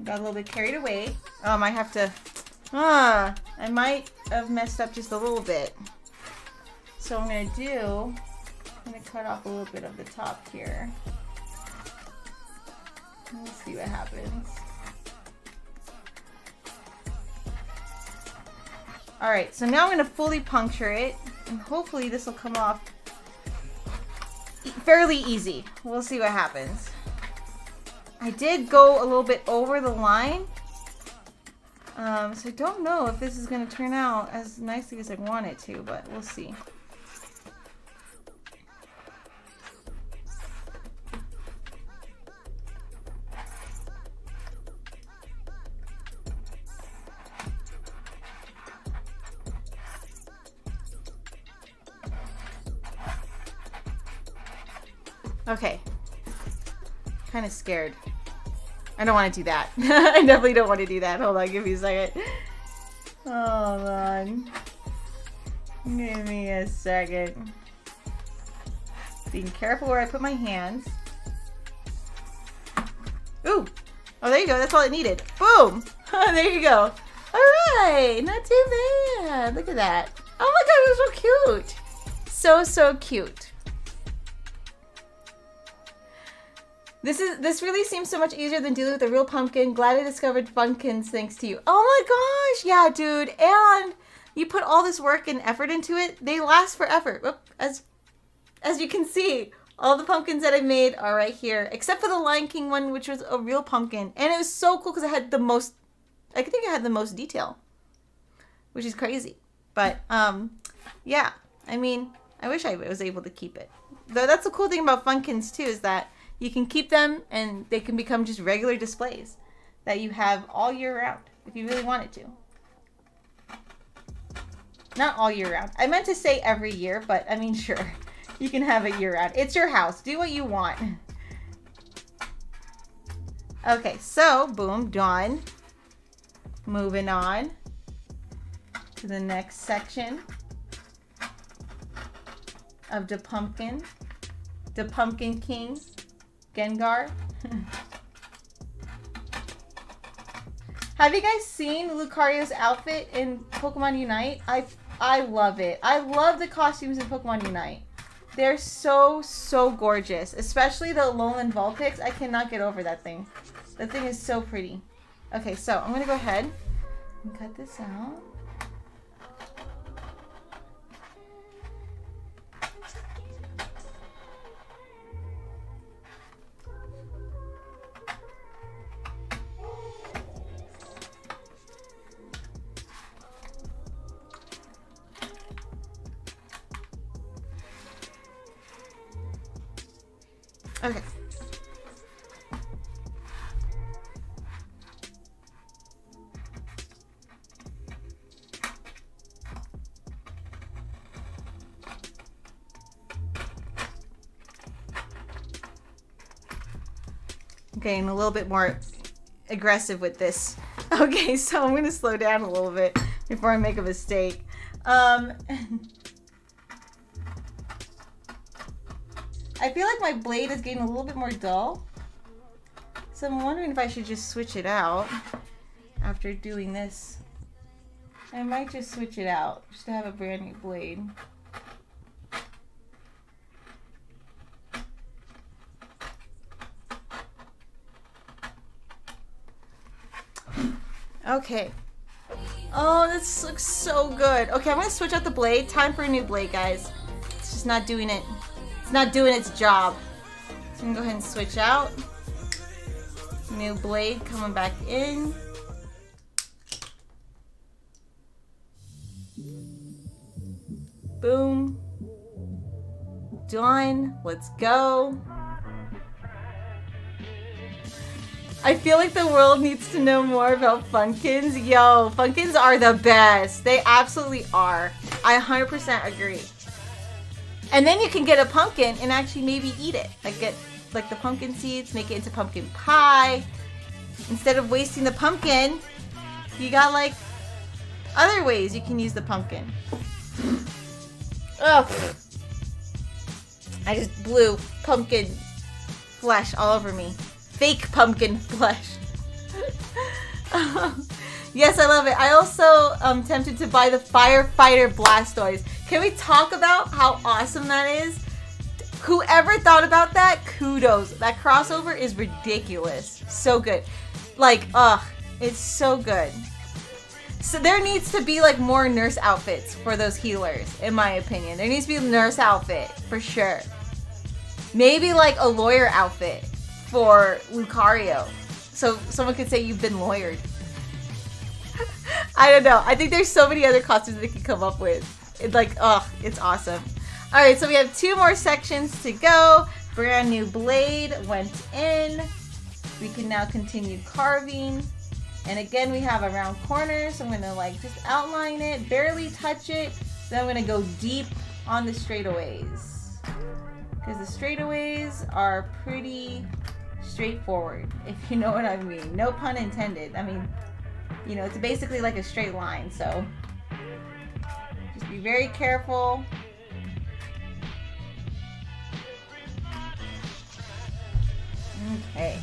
Got a little bit carried away. Oh, I might have to... I might have messed up just a little bit. So what I'm going to cut off a little bit of the top here. Let's see what happens. Alright, so now I'm going to fully puncture it, and hopefully this will come off fairly easy. We'll see what happens. I did go a little bit over the line, so I don't know if this is going to turn out as nicely as I want it to, but we'll see. Okay. Kind of scared. I don't want to do that. I definitely don't want to do that. Hold on, give me a second. Hold on. Give me a second. Being careful where I put my hands. Ooh! Oh, there you go. That's all it needed. Boom! There you go. Alright! Not too bad. Look at that. Oh my god, it was so cute! So cute. This really seems so much easier than dealing with a real pumpkin. Glad I discovered Funkins thanks to you. Oh my gosh, yeah, dude. And you put all this work and effort into it. They last forever. As you can see, all the pumpkins that I made are right here, except for the Lion King one, which was a real pumpkin. And it was so cool because I had the most, I think I had the most detail, which is crazy. But yeah, I mean, I wish I was able to keep it. Though that's the cool thing about Funkins too, is that you can keep them and they can become just regular displays that you have all year round if you really wanted to. Not all year round. I meant to say every year, but I mean, sure. You can have it year round. It's your house. Do what you want. Okay, so boom, done. Moving on to the next section of the Pumpkin King. Gengar. Have you guys seen Lucario's outfit in Pokemon Unite? I love it. I love the costumes in Pokemon Unite. They're so gorgeous. Especially the Alolan Vulpix. I cannot get over that thing. The thing is so pretty. Okay, so I'm going to go ahead and cut this out. Okay. Okay, and a little bit more aggressive with this. Okay, so I'm gonna slow down a little bit before I make a mistake. I feel like my blade is getting a little bit more dull. So I'm wondering if I should just switch it out after doing this. I might just switch it out just to have a brand new blade. Okay. Oh, this looks so good. Okay, I'm gonna switch out the blade. Time for a new blade, guys. It's just not doing it. It's not doing its job. So I'm gonna go ahead and switch out. New blade coming back in. Boom. Done. Let's go. I feel like the world needs to know more about Funkins. Yo, Funkins are the best. They absolutely are. I 100% agree. And then you can get a pumpkin and actually maybe eat it. Like get like the pumpkin seeds, make it into pumpkin pie. Instead of wasting the pumpkin, you got like other ways you can use the pumpkin. Ugh. I just blew pumpkin flesh all over me. Fake pumpkin flesh. Yes, I love it. I also am tempted to buy the Firefighter Blastoise. Can we talk about how awesome that is? Whoever thought about that, kudos. That crossover is ridiculous. So good. Like, ugh, it's so good. So there needs to be like more nurse outfits for those healers, in my opinion. There needs to be a nurse outfit, for sure. Maybe like a lawyer outfit for Lucario. So someone could say you've been lawyered. I don't know. I think there's so many other costumes they could come up with. It's like, oh, it's awesome. Alright, so we have 2 more sections to go. Brand new blade went in. We can now continue carving. And again, we have a round corner, so I'm gonna like just outline it, barely touch it. Then I'm gonna go deep on the straightaways. Because the straightaways are pretty straightforward, if you know what I mean. No pun intended. I mean, you know, it's basically like a straight line, so just be very careful. Okay.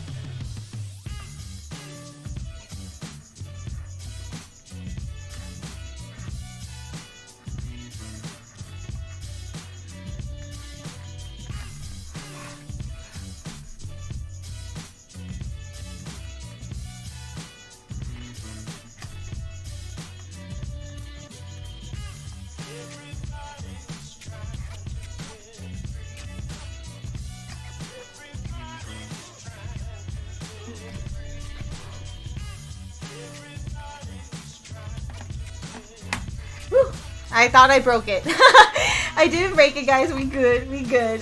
I thought I broke it. I didn't break it, guys. We good. We good.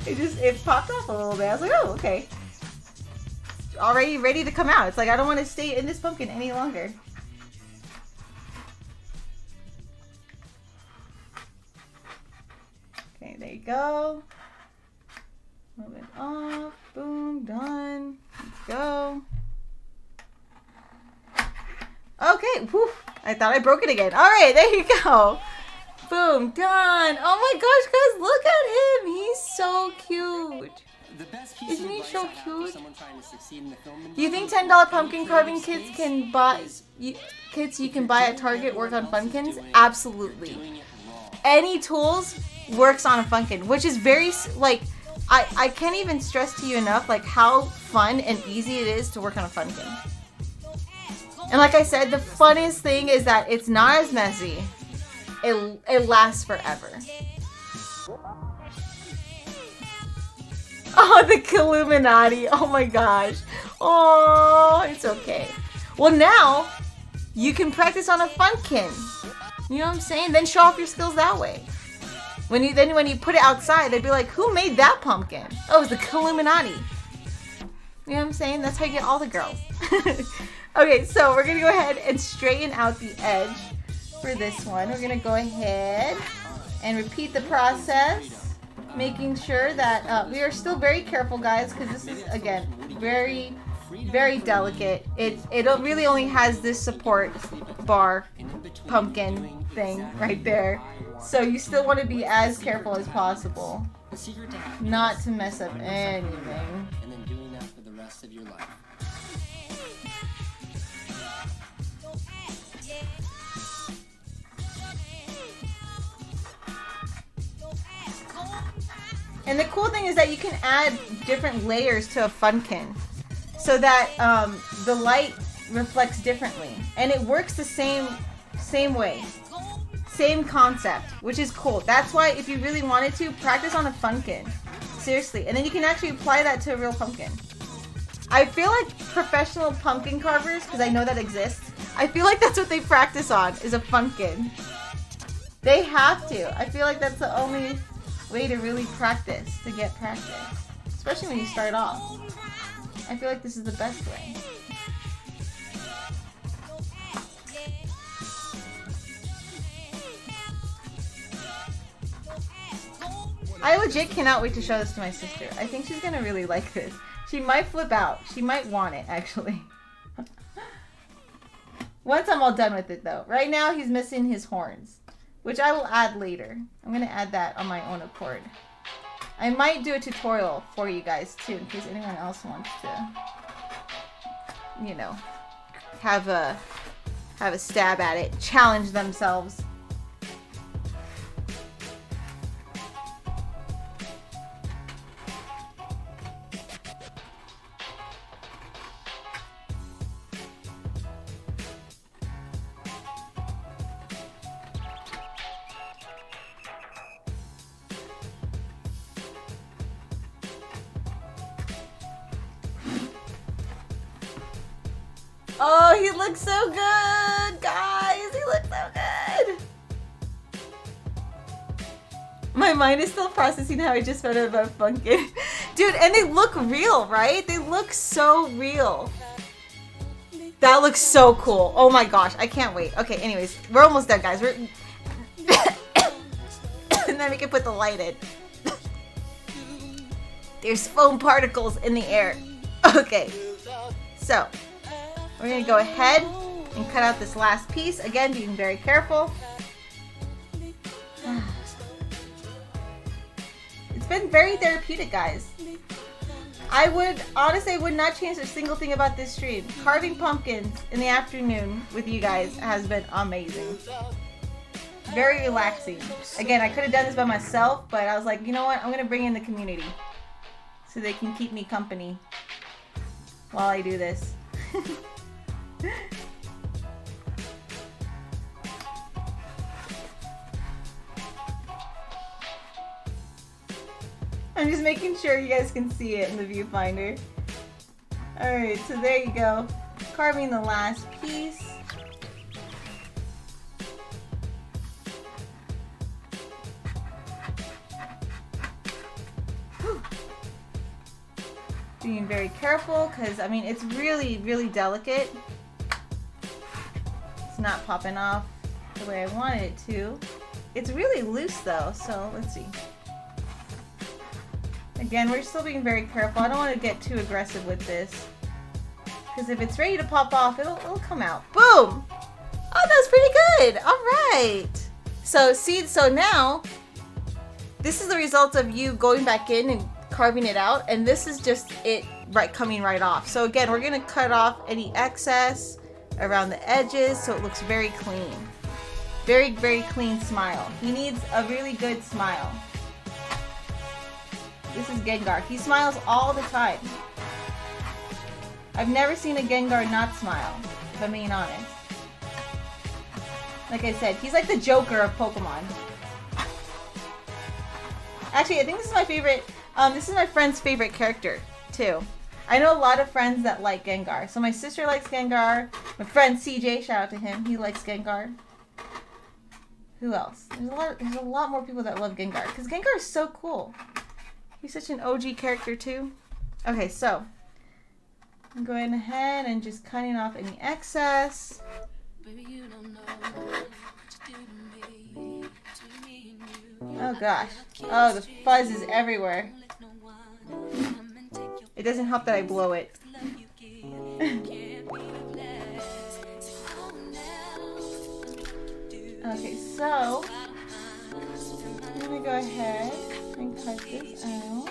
It popped off a little bit. I was like, oh, okay. Already ready to come out. It's like I don't want to stay in this pumpkin any longer. Okay, there you go. Move it off. Boom. Done. Let's go. Okay. Whew. I thought I broke it again. All right, there you go. Boom, done. Oh my gosh, guys, look at him. He's so cute. Isn't he so cute? Do you think $10 pumpkin carving kits can buy kits you can buy at Target work on Funkins? Absolutely. Any tools works on a Funkin, which is very like I can't even stress to you enough like how fun and easy it is to work on a Funkin. And like I said, the funniest thing is that it's not as messy. It lasts forever. Oh, the 𝘚𝘧𝘧𝘪𝘤𝘕. Oh my gosh. Oh, it's okay. Well, now you can practice on a Funkin. You know what I'm saying? Then show off your skills that way. When you put it outside, they'd be like, who made that pumpkin? Oh, it was the 𝘚𝘶𝘣𝘬𝘪𝘣𝘦. You know what I'm saying? That's how you get all the girls. Okay, so we're gonna go ahead and straighten out the edge for this one. We're gonna go ahead and repeat the process, making sure that we are still very careful, guys, because this is, again, very, very delicate. It really only has this support bar pumpkin thing right there. So you still want to be as careful as possible not to mess up anything. And then doing that for the rest of your life. And the cool thing is that you can add different layers to a Funkin so that the light reflects differently. And it works the same way. Same concept, which is cool. That's why if you really wanted to, practice on a Funkin. Seriously. And then you can actually apply that to a real pumpkin. I feel like professional pumpkin carvers, because I know that exists, I feel like that's what they practice on, is a Funkin. They have to. I feel like that's the only way to really practice, to get practice. Especially when you start off. I feel like this is the best way. I legit cannot wait to show this to my sister. I think she's gonna really like this. She might flip out. She might want it, actually. Once I'm all done with it, though. Right now, he's missing his horns, which I will add later. I'm gonna add that on my own accord. I might do a tutorial for you guys, too, in case anyone else wants to, you know, have a stab at it, challenge themselves. Oh, he looks so good, guys. He looks so good. My mind is still processing how I just found out about Funkin. Dude, and they look real, right? They look so real. That looks so cool. Oh my gosh, I can't wait. Okay, anyways, we're almost done, guys. We're and then we can put the light in. There's foam particles in the air. Okay, so we're gonna go ahead and cut out this last piece. Again, being very careful. It's been very therapeutic, guys. I would not change a single thing about this stream. Carving pumpkins in the afternoon with you guys has been amazing. Very relaxing. Again, I could have done this by myself, but I was like, you know what? I'm gonna bring in the community so they can keep me company while I do this. I'm just making sure you guys can see it in the viewfinder. Alright, so there you go. Carving the last piece. Being very careful because, I mean, it's really, really delicate. It's not popping off the way I wanted it to. It's really loose though, so let's see. Again, we're still being very careful. I don't want to get too aggressive with this, because if it's ready to pop off, it'll come out. Boom! Oh, that's pretty good. All right. So see, so now this is the result of you going back in and carving it out, and this is just it coming right off. So again, we're gonna cut off any excess around the edges so it looks very clean. Very, very clean smile. He needs a really good smile. This is Gengar. He smiles all the time. I've never seen a Gengar not smile, if I'm being honest. Like I said, he's like the Joker of Pokemon. Actually, I think this is my favorite. This is my friend's favorite character, too. I know a lot of friends that like Gengar. So my sister likes Gengar. My friend CJ, shout out to him, he likes Gengar. Who else? There's a lot more people that love Gengar. Because Gengar is so cool. He's such an OG character too. Okay, so I'm going ahead and just cutting off any excess. Oh gosh. Oh, the fuzz is everywhere. It doesn't help that I blow it. Okay, so I'm gonna go ahead and cut this out.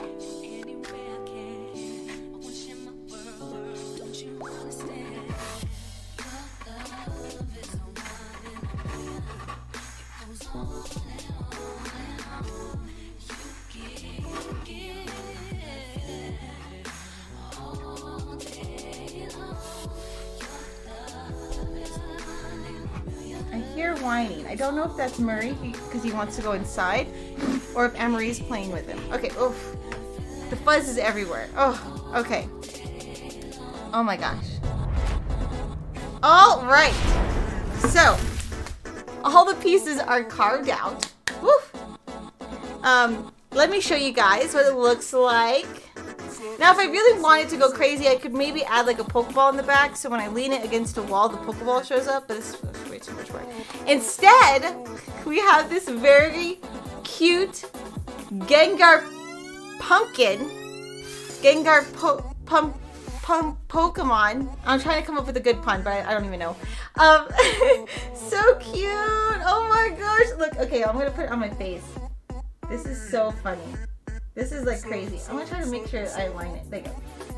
Whining. I don't know if that's Murray because he wants to go inside or if Emery's playing with him. Okay, oof. The fuzz is everywhere. Oh, okay. Oh my gosh. All right. So, all the pieces are carved out. Woof. Let me show you guys what it looks like. Now, if I really wanted to go crazy, I could maybe add like a Pokeball in the back, so when I lean it against a wall, the Pokeball shows up, but it's way too much work. Instead, we have this very cute Gengar pumpkin, Gengar Pokemon. I'm trying to come up with a good pun, but I don't even know. So cute. Oh my gosh. Look, okay, I'm going to put it on my face. This is so funny. This is like crazy. I'm gonna try to make sure I align it. There you go.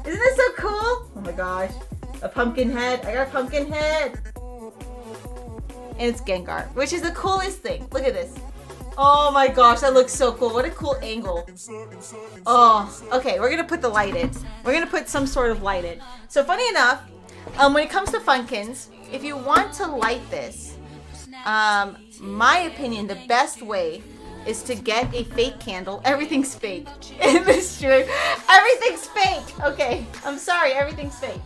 Isn't this so cool? Oh my gosh. A pumpkin head. I got a pumpkin head. And it's Gengar, which is the coolest thing. Look at this. Oh my gosh, that looks so cool. What a cool angle. Oh, okay, we're gonna put the light in. We're gonna put some sort of light in. So funny enough, when it comes to Funkins, if you want to light this, my opinion, the best way is to get a fake candle. Everything's fake in this stream. Everything's fake. Okay, I'm sorry, everything's fake.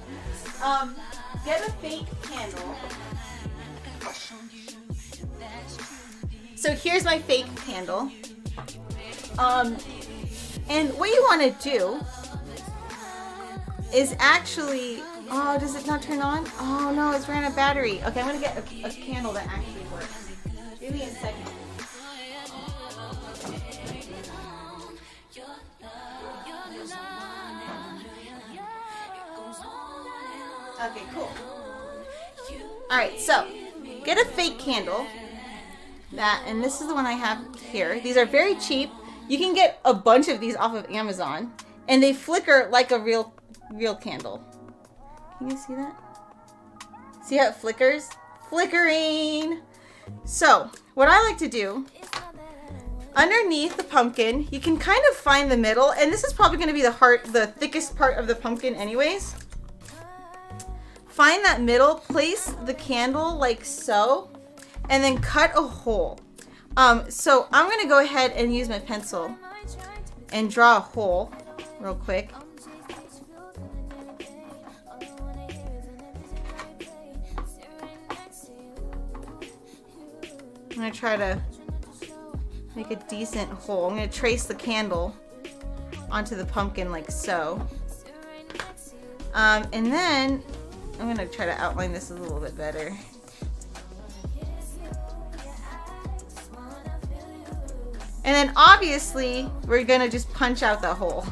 Get a fake candle. So here's my fake candle. And what you want to do is actually, oh, does it not turn on? Oh no, it's ran out of battery. Okay, I'm gonna get a candle that actually works. Give me a second. Okay, cool. Alright, so get a fake candle. And this is the one I have here. These are very cheap. You can get a bunch of these off of Amazon. And they flicker like a real candle. Can you see that? See how it flickers? Flickering! So, what I like to do, underneath the pumpkin, you can kind of find the middle. And this is probably going to be the thickest part of the pumpkin anyways. Find that middle, place the candle like so, and then cut a hole. So I'm gonna go ahead and use my pencil and draw a hole real quick. I'm gonna try to make a decent hole. I'm gonna trace the candle onto the pumpkin like so. And then I'm gonna try to outline this a little bit better. And then obviously we're gonna just punch out the hole.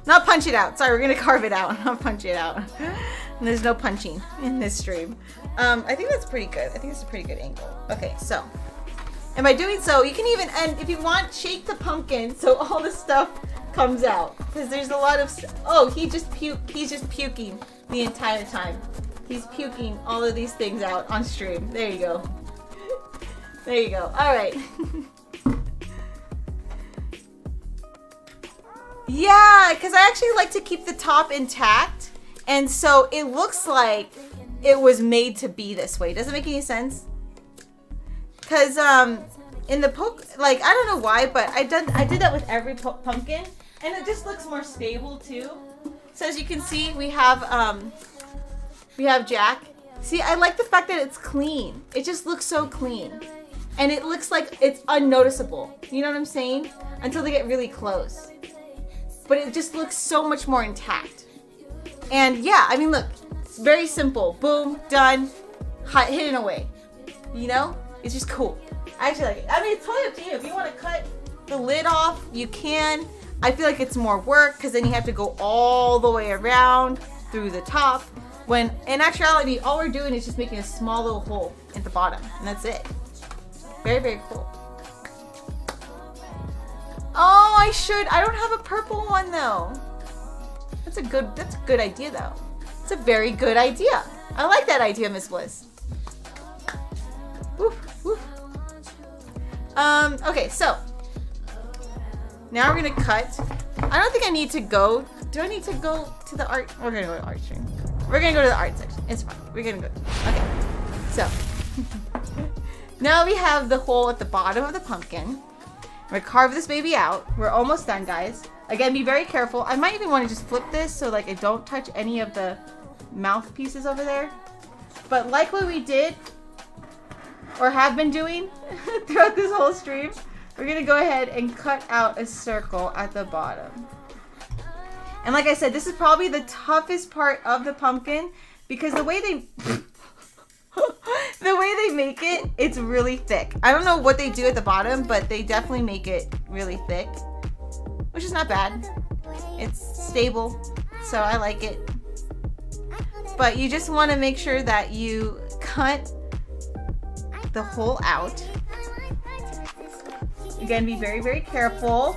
Not punch it out, sorry, we're gonna carve it out, not punch it out. And there's no punching in this stream. I think that's pretty good. I think it's a pretty good angle. Okay, so. And by doing so, you can even, and if you want, shake the pumpkin so all the stuff comes out. Because there's a lot of, oh, he's just puking the entire time. He's puking all of these things out on stream. There you go. There you go. All right. Yeah, because I actually like to keep the top intact. And so it looks like it was made to be this way. Does it make any sense? Because in the like, I don't know why, but I did that with every pumpkin. And it just looks more stable too. So as you can see, we have Jack. See, I like the fact that it's clean. It just looks so clean. and it looks like it's unnoticeable. You know what I'm saying? Until they get really close. But it just looks so much more intact. And yeah, I mean, look, it's very simple. Boom, done, hidden away. You know? It's just cool. I actually like it. I mean, it's totally up to you. If you want to cut the lid off, you can. I feel like it's more work because then you have to go all the way around through the top. When in actuality, all we're doing is just making a small little hole at the bottom, and that's it. Very, very cool. Oh, I don't have a purple one though. That's a good idea though. It's a very good idea. I like that idea, Miss Bliss. Woof, woof. Okay, so now we're gonna cut. I don't think I need to go. Do I need to go to the art? We're gonna go to art stream. We're gonna go to the art section. It's fine. We're gonna go. Okay. So now we have the hole at the bottom of the pumpkin. I'm gonna carve this baby out. We're almost done, guys. Again, be very careful. I might even want to just flip this so like I don't touch any of the mouthpieces over there. But like what we did or have been doing throughout this whole stream, we're gonna go ahead and cut out a circle at the bottom. And like I said, this is probably the toughest part of the pumpkin because the way they make it, it's really thick. I don't know what they do at the bottom, but they definitely make it really thick, which is not bad. It's stable, so I like it. But you just want to make sure that you cut the hole out. Again, be very, very careful.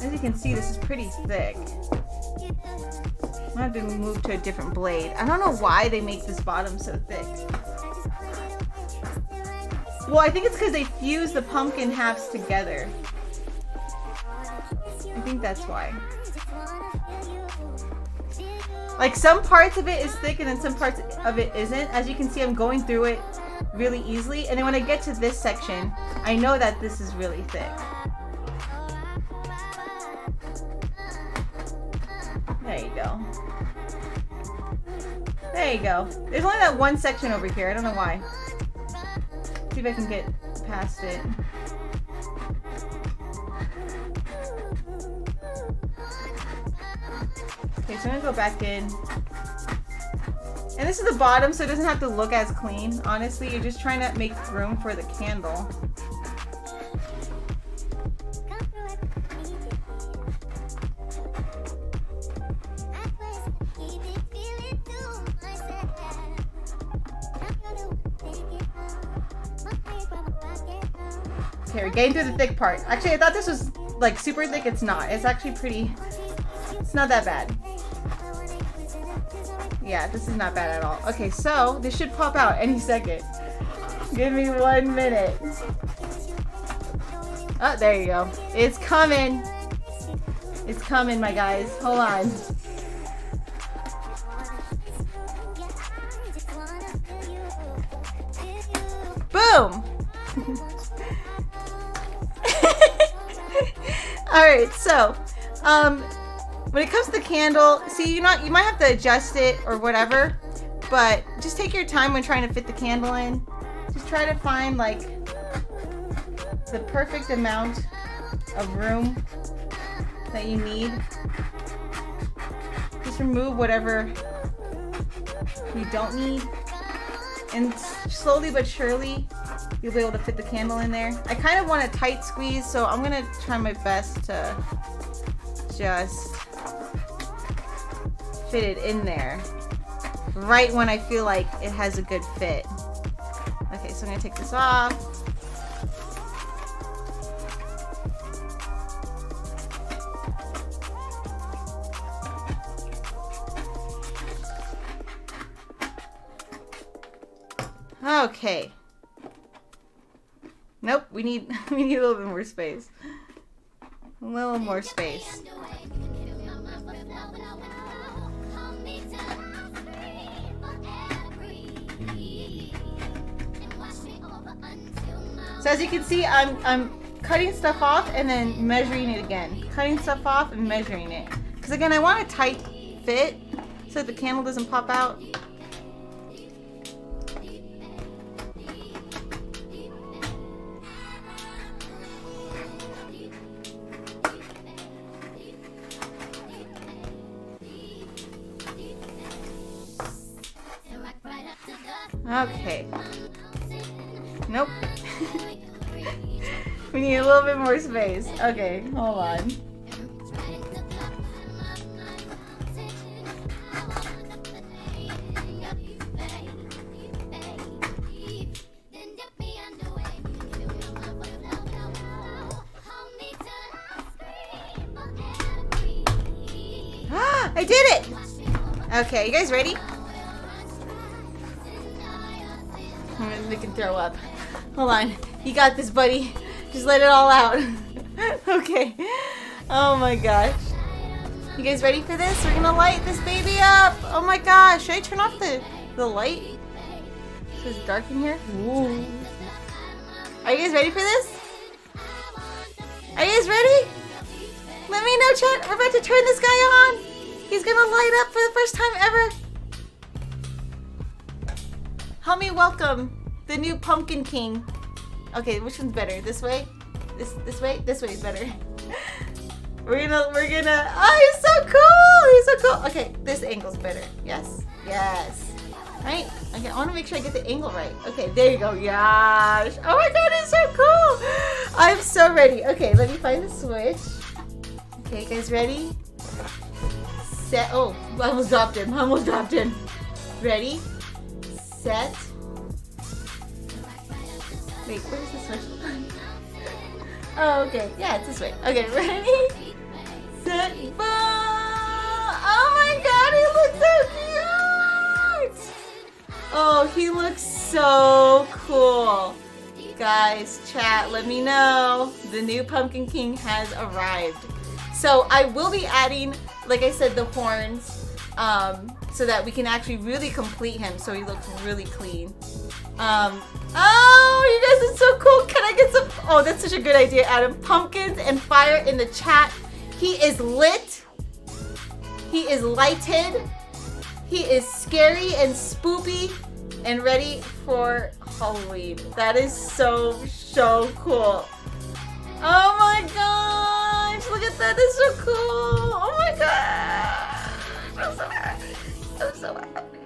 As you can see, this is pretty thick. I have to move to a different blade. I don't know why they make this bottom so thick. Well, I think it's because they fuse the pumpkin halves together. I think that's why. Like some parts of it is thick and then some parts of it isn't. As you can see, I'm going through it really easily. And then when I get to this section, I know that this is really thick. There you go. There you go. There's only that one section over here. I don't know why. See if I can get past it. Okay, so I'm gonna go back in. And this is the bottom, so it doesn't have to look as clean. Honestly, you're just trying to make room for the candle. Okay, we're getting through the thick part. Actually, I thought this was like super thick. It's not. It's actually pretty. It's not that bad. Yeah, this is not bad at all. Okay, so this should pop out any second. Give me 1 minute. Oh, there you go. It's coming. It's coming, my guys. Hold on. Boom. Alright, so when it comes to the candle, see, you might have to adjust it or whatever, but just take your time when trying to fit the candle in. Just try to find like the perfect amount of room that you need. Just remove whatever you don't need, and slowly but surely you'll be able to fit the candle in there. I kind of want a tight squeeze, so I'm gonna try my best to just fit it in there right when I feel like it has a good fit. Okay, so I'm gonna take this off. Okay. Nope, we need a little bit more space. A little more space. So as you can see, I'm cutting stuff off and then measuring it again. Cutting stuff off and measuring it. Because again, I want a tight fit so that the candle doesn't pop out. Okay. Nope. We need a little bit more space. Okay, hold on. I did it! Okay, you guys ready? I'm gonna make him throw up. Hold on. You got this, buddy. Just let it all out. Okay. Oh my gosh. You guys ready for this? We're gonna light this baby up. Oh my gosh. Should I turn off the light? So it's dark in here? Ooh. Are you guys ready for this? Are you guys ready? Let me know, chat. We're about to turn this guy on. He's gonna light up for the first time ever. Help me welcome the new Pumpkin King. Okay, which one's better? This way? This way? This way is better. We're gonna, oh, he's so cool! He's so cool! Okay, this angle's better. Yes? Yes. Right? Okay, I wanna make sure I get the angle right. Okay, there you go. Gosh. Oh my god, it's so cool! I'm so ready. Okay, let me find the switch. Okay, guys ready? Set. Oh, I almost dropped him. I almost dropped him. Ready? Set. Wait, where's the switch? Oh, okay. Yeah, it's this way. Okay, ready? Set. Boom! Oh my god, he looks so cute! Oh, he looks so cool. Guys, chat, let me know. The new Pumpkin King has arrived. So I will be adding, like I said, the horns, so that we can actually really complete him so he looks really clean. Oh, you guys are so cool. Can I get some, oh, that's such a good idea, Adam. Pumpkins and fire in the chat. He is lit. He is lighted. He is scary and spoopy and ready for Halloween. That is so cool. Oh my gosh, look at that, that's so cool. Oh my gosh, I'm so happy. I'm so happy.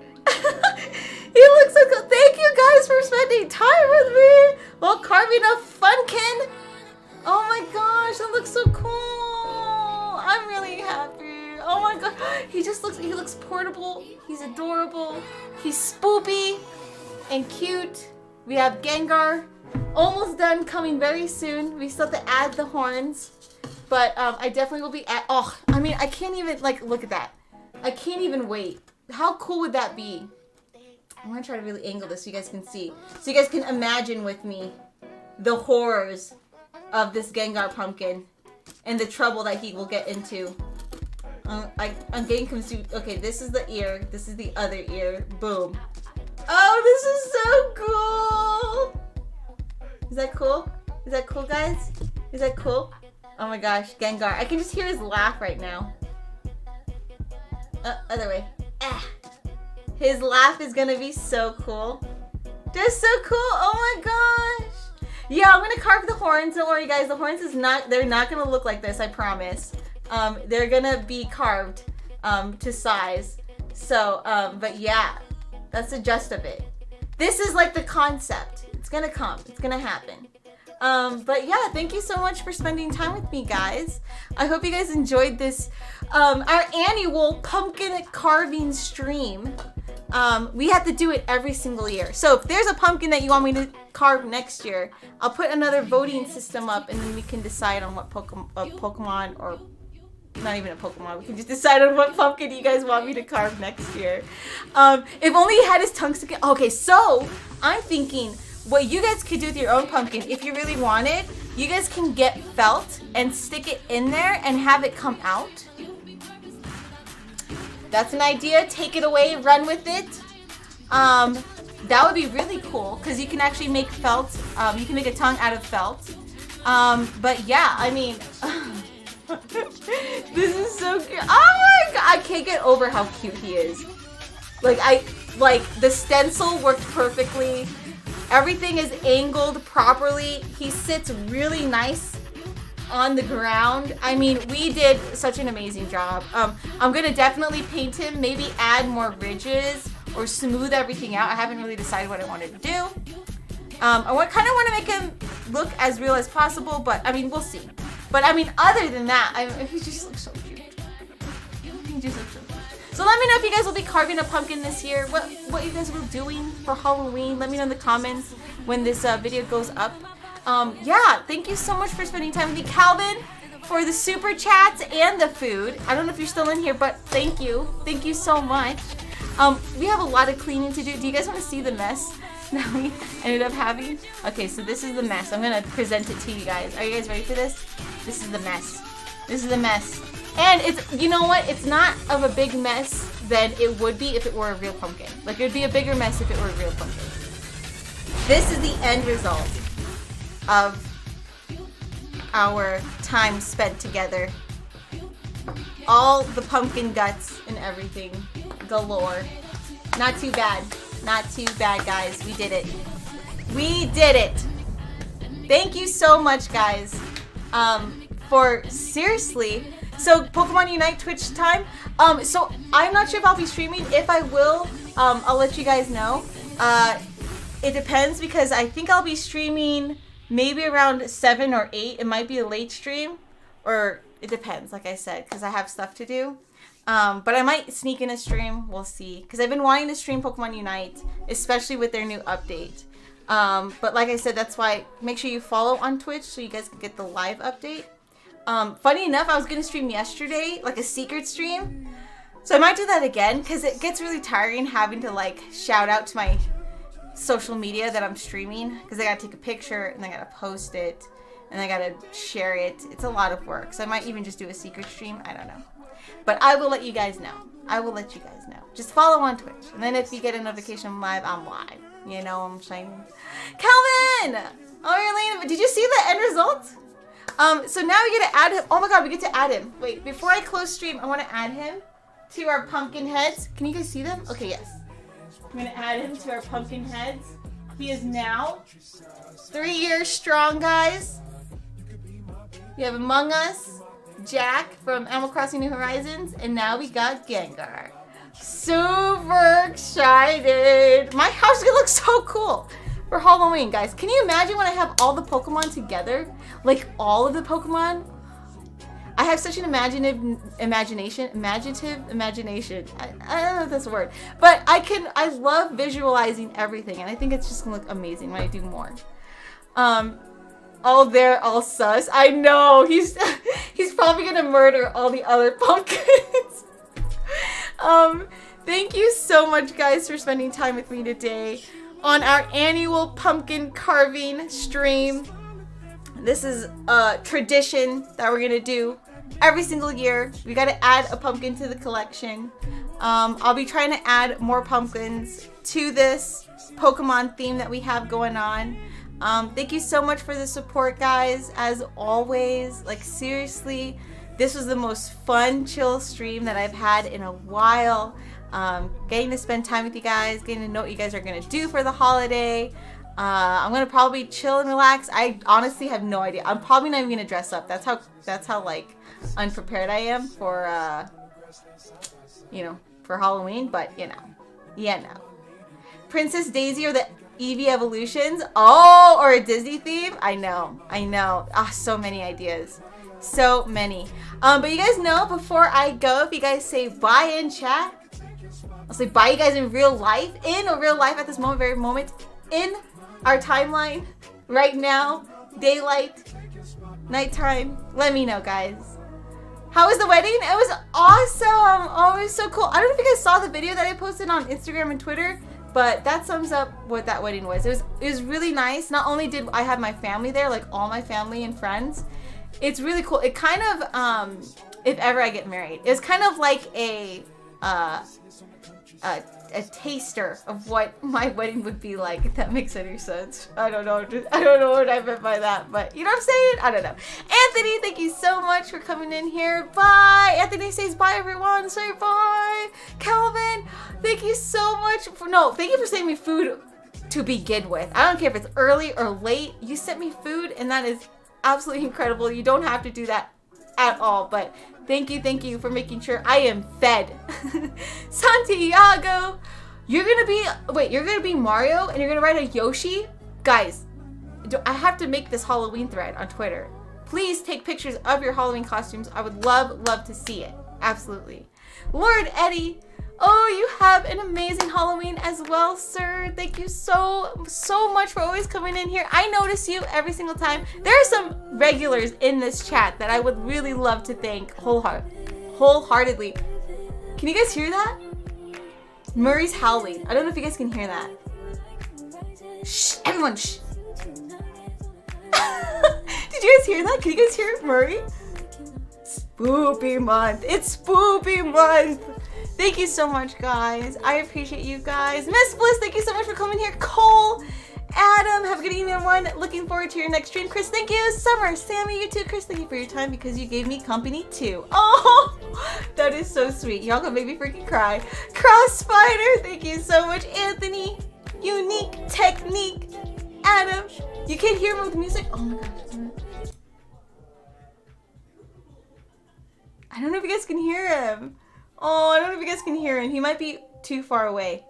He looks so cool. Thank you guys for spending time with me while carving a Funkin. Oh my gosh, that looks so cool. I'm really happy. Oh my god, he looks portable. He's adorable. He's spoopy and cute. We have Gengar. Almost done, coming very soon. We still have to add the horns, but I definitely will be oh, I mean, I can't even, like, look at that. I can't even wait. How cool would that be? I'm gonna try to really angle this so you guys can see. So you guys can imagine with me the horrors of this Gengar pumpkin and the trouble that he will get into. I'm getting confused. Okay, this is the ear. This is the other ear. Boom. Oh, this is so cool. Is that cool? Is that cool, guys? Is that cool? Oh my gosh, Gengar. I can just hear his laugh right now. Other way. Ah. His laugh is gonna be so cool. That's so cool. Oh my gosh. Yeah, I'm gonna carve the horns. Don't worry, guys. The horns they're not gonna look like this, I promise. They're gonna be carved to size. So, but yeah, that's the gist of it. This is like the concept. It's gonna come. It's gonna happen. But yeah, thank you so much for spending time with me, guys. I hope you guys enjoyed this, our annual pumpkin carving stream. We have to do it every single year. So if there's a pumpkin that you want me to carve next year, I'll put another voting system up and then we can decide on what Pokemon, or not even a Pokemon, we can just decide on what pumpkin you guys want me to carve next year. If only he had his tongue sticking. Okay, so I'm thinking what you guys could do with your own pumpkin, if you really want it, you guys can get felt and stick it in there and have it come out. That's an idea. Take it away, run with it. That would be really cool because you can actually make felt. You can make a tongue out of felt. But yeah, I mean, this is so cute. Oh my god, I can't get over how cute he is. Like the stencil worked perfectly. Everything is angled properly. He sits really nice on the ground. I mean, we did such an amazing job. I'm gonna definitely paint him, maybe add more ridges or smooth everything out. I haven't really decided what I wanted to do. I kind of want to make him look as real as possible, but I mean, we'll see. But I mean, other than that, he just looks so cute. He just looks so cute. So let me know if you guys will be carving a pumpkin this year. What you guys were doing for Halloween. Let me know in the comments when this video goes up. Yeah, thank you so much for spending time with me, Calvin, for the super chats and the food. I don't know if you're still in here, but thank you. Thank you so much. We have a lot of cleaning to do. Do you guys want to see the mess that we ended up having? Okay, so this is the mess. I'm going to present it to you guys. Are you guys ready for this? This is the mess. This is the mess. And it's, you know what? It's not of a big mess than it would be if it were a real pumpkin. Like, it would be a bigger mess if it were a real pumpkin. This is the end result of our time spent together. All the pumpkin guts and everything galore. Not too bad. Not too bad, guys. We did it. We did it. Thank you so much, guys. For seriously. So Pokemon Unite Twitch time. So I'm not sure if I'll be streaming. If I will, I'll let you guys know. It depends because I think I'll be streaming maybe around 7 or 8. It might be a late stream, or it depends, like I said, because I have stuff to do. But I might sneak in a stream. We'll see. Because I've been wanting to stream Pokemon Unite, especially with their new update. But like I said, that's why make sure you follow on Twitch so you guys can get the live update. Funny enough, I was going to stream yesterday, like a secret stream. So I might do that again because it gets really tiring having to like shout out to my social media that I'm streaming, because I got to take a picture and I got to post it and I got to share it. It's a lot of work. So I might even just do a secret stream. I don't know. But I will let you guys know. I will let you guys know. Just follow on Twitch. And then if you get a notification I'm live, I'm live. You know, I'm shining. Calvin! Oh, Erlene, did you see the end result? So now we get to add him. Oh my god, we get to add him. Wait, before I close stream, I want to add him to our pumpkin heads. Can you guys see them? Okay, yes. I'm going to add him to our pumpkin heads. He is now 3 years strong, guys. We have Among Us, Jack from Animal Crossing New Horizons, and now we got Gengar. Super excited. My house is going to look so cool for Halloween, guys. Can you imagine when I have all the Pokemon together? Like all of the Pokemon? I have such an imaginative imagination. I don't know if that's a word. But I love visualizing everything, and I think it's just gonna look amazing when I do more. Oh, they're all sus. I know, he's probably gonna murder all the other pumpkins. Thank you so much, guys, for spending time with me today on our annual pumpkin carving stream. This is a tradition that we're gonna do every single year. We gotta add a pumpkin to the collection. I'll be trying to add more pumpkins to this Pokemon theme that we have going on. Thank you so much for the support, guys. As always, like seriously, this was the most fun, chill stream that I've had in a while. Getting to spend time with you guys, getting to know what you guys are gonna do for the holiday. I'm gonna probably chill and relax. I honestly have no idea. I'm probably not even gonna dress up. That's how like unprepared I am for for Halloween. But Princess Daisy or the Eevee evolutions. Oh, or a Disney theme. I know. Ah, so many ideas. So many. But you guys know, before I go, if you guys say bye in chat, I'll say bye you guys in real life. In real life at this very moment. In our timeline right now, daylight, nighttime. Let me know, guys. How was the wedding? It was awesome. Oh, it was so cool. I don't know if you guys saw the video that I posted on Instagram and Twitter, but that sums up what that wedding was. It was really nice. Not only did I have my family there, like all my family and friends, it's really cool. It kind of, if ever I get married, it's kind of like a taster of what my wedding would be like, if that makes any sense. I don't know what I meant by that, but you know what I'm saying? I don't know. Anthony, thank you so much for coming in here. Bye. Anthony says bye, everyone. Say bye. Calvin, thank you so much thank you for sending me food to begin with. I don't care if it's early or late. You sent me food, and that is absolutely incredible. You don't have to do that at all, but thank you for making sure I am fed. Santiago, You're gonna be Mario and you're gonna ride a Yoshi? Guys, I have to make this Halloween thread on Twitter. Please take pictures of your Halloween costumes. I would love to see it. Absolutely. Lord Eddie, oh, you have an amazing Halloween as well, sir. Thank you so much for always coming in here. I notice you every single time. There are some regulars in this chat that I would really love to thank wholeheartedly. Can you guys hear that? Murray's howling. I don't know if you guys can hear that. Shh, everyone, shh. Did you guys hear that? Can you guys hear Murray? Spoopy month. It's spoopy month. Thank you so much, guys. I appreciate you guys. Miss Bliss, thank you so much for coming here. Cole, Adam, have a good evening, everyone. Looking forward to your next stream. Chris, thank you. Summer, Sammy, you too. Chris, thank you for your time because you gave me company too. Oh, that is so sweet. Y'all gonna make me freaking cry. Cross Spider, thank you so much. Anthony, Unique Technique, Adam. You can't hear him with music? Oh my gosh. I don't know if you guys can hear him. Oh, I don't know if you guys can hear him. He might be too far away.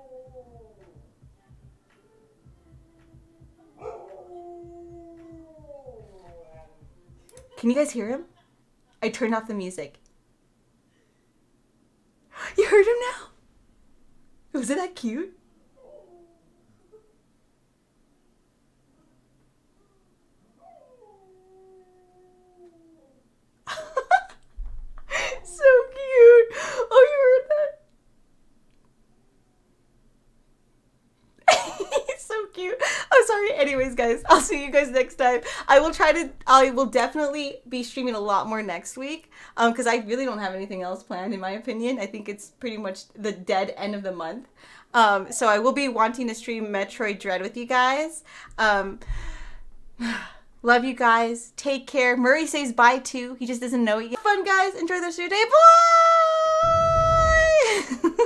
Can you guys hear him? I turned off the music. You heard him now? Was it that cute? So cute. Oh, you heard that? He's so cute. I'm sorry. Anyways, guys, I'll see you guys next time. I will definitely be streaming a lot more next week because I really don't have anything else planned, in my opinion. I think it's pretty much the dead end of the month. So I will be wanting to stream Metroid Dread with you guys. Love you guys. Take care. Murray says bye too. He just doesn't know it yet. Fun, guys. Enjoy the rest of your day. Bye!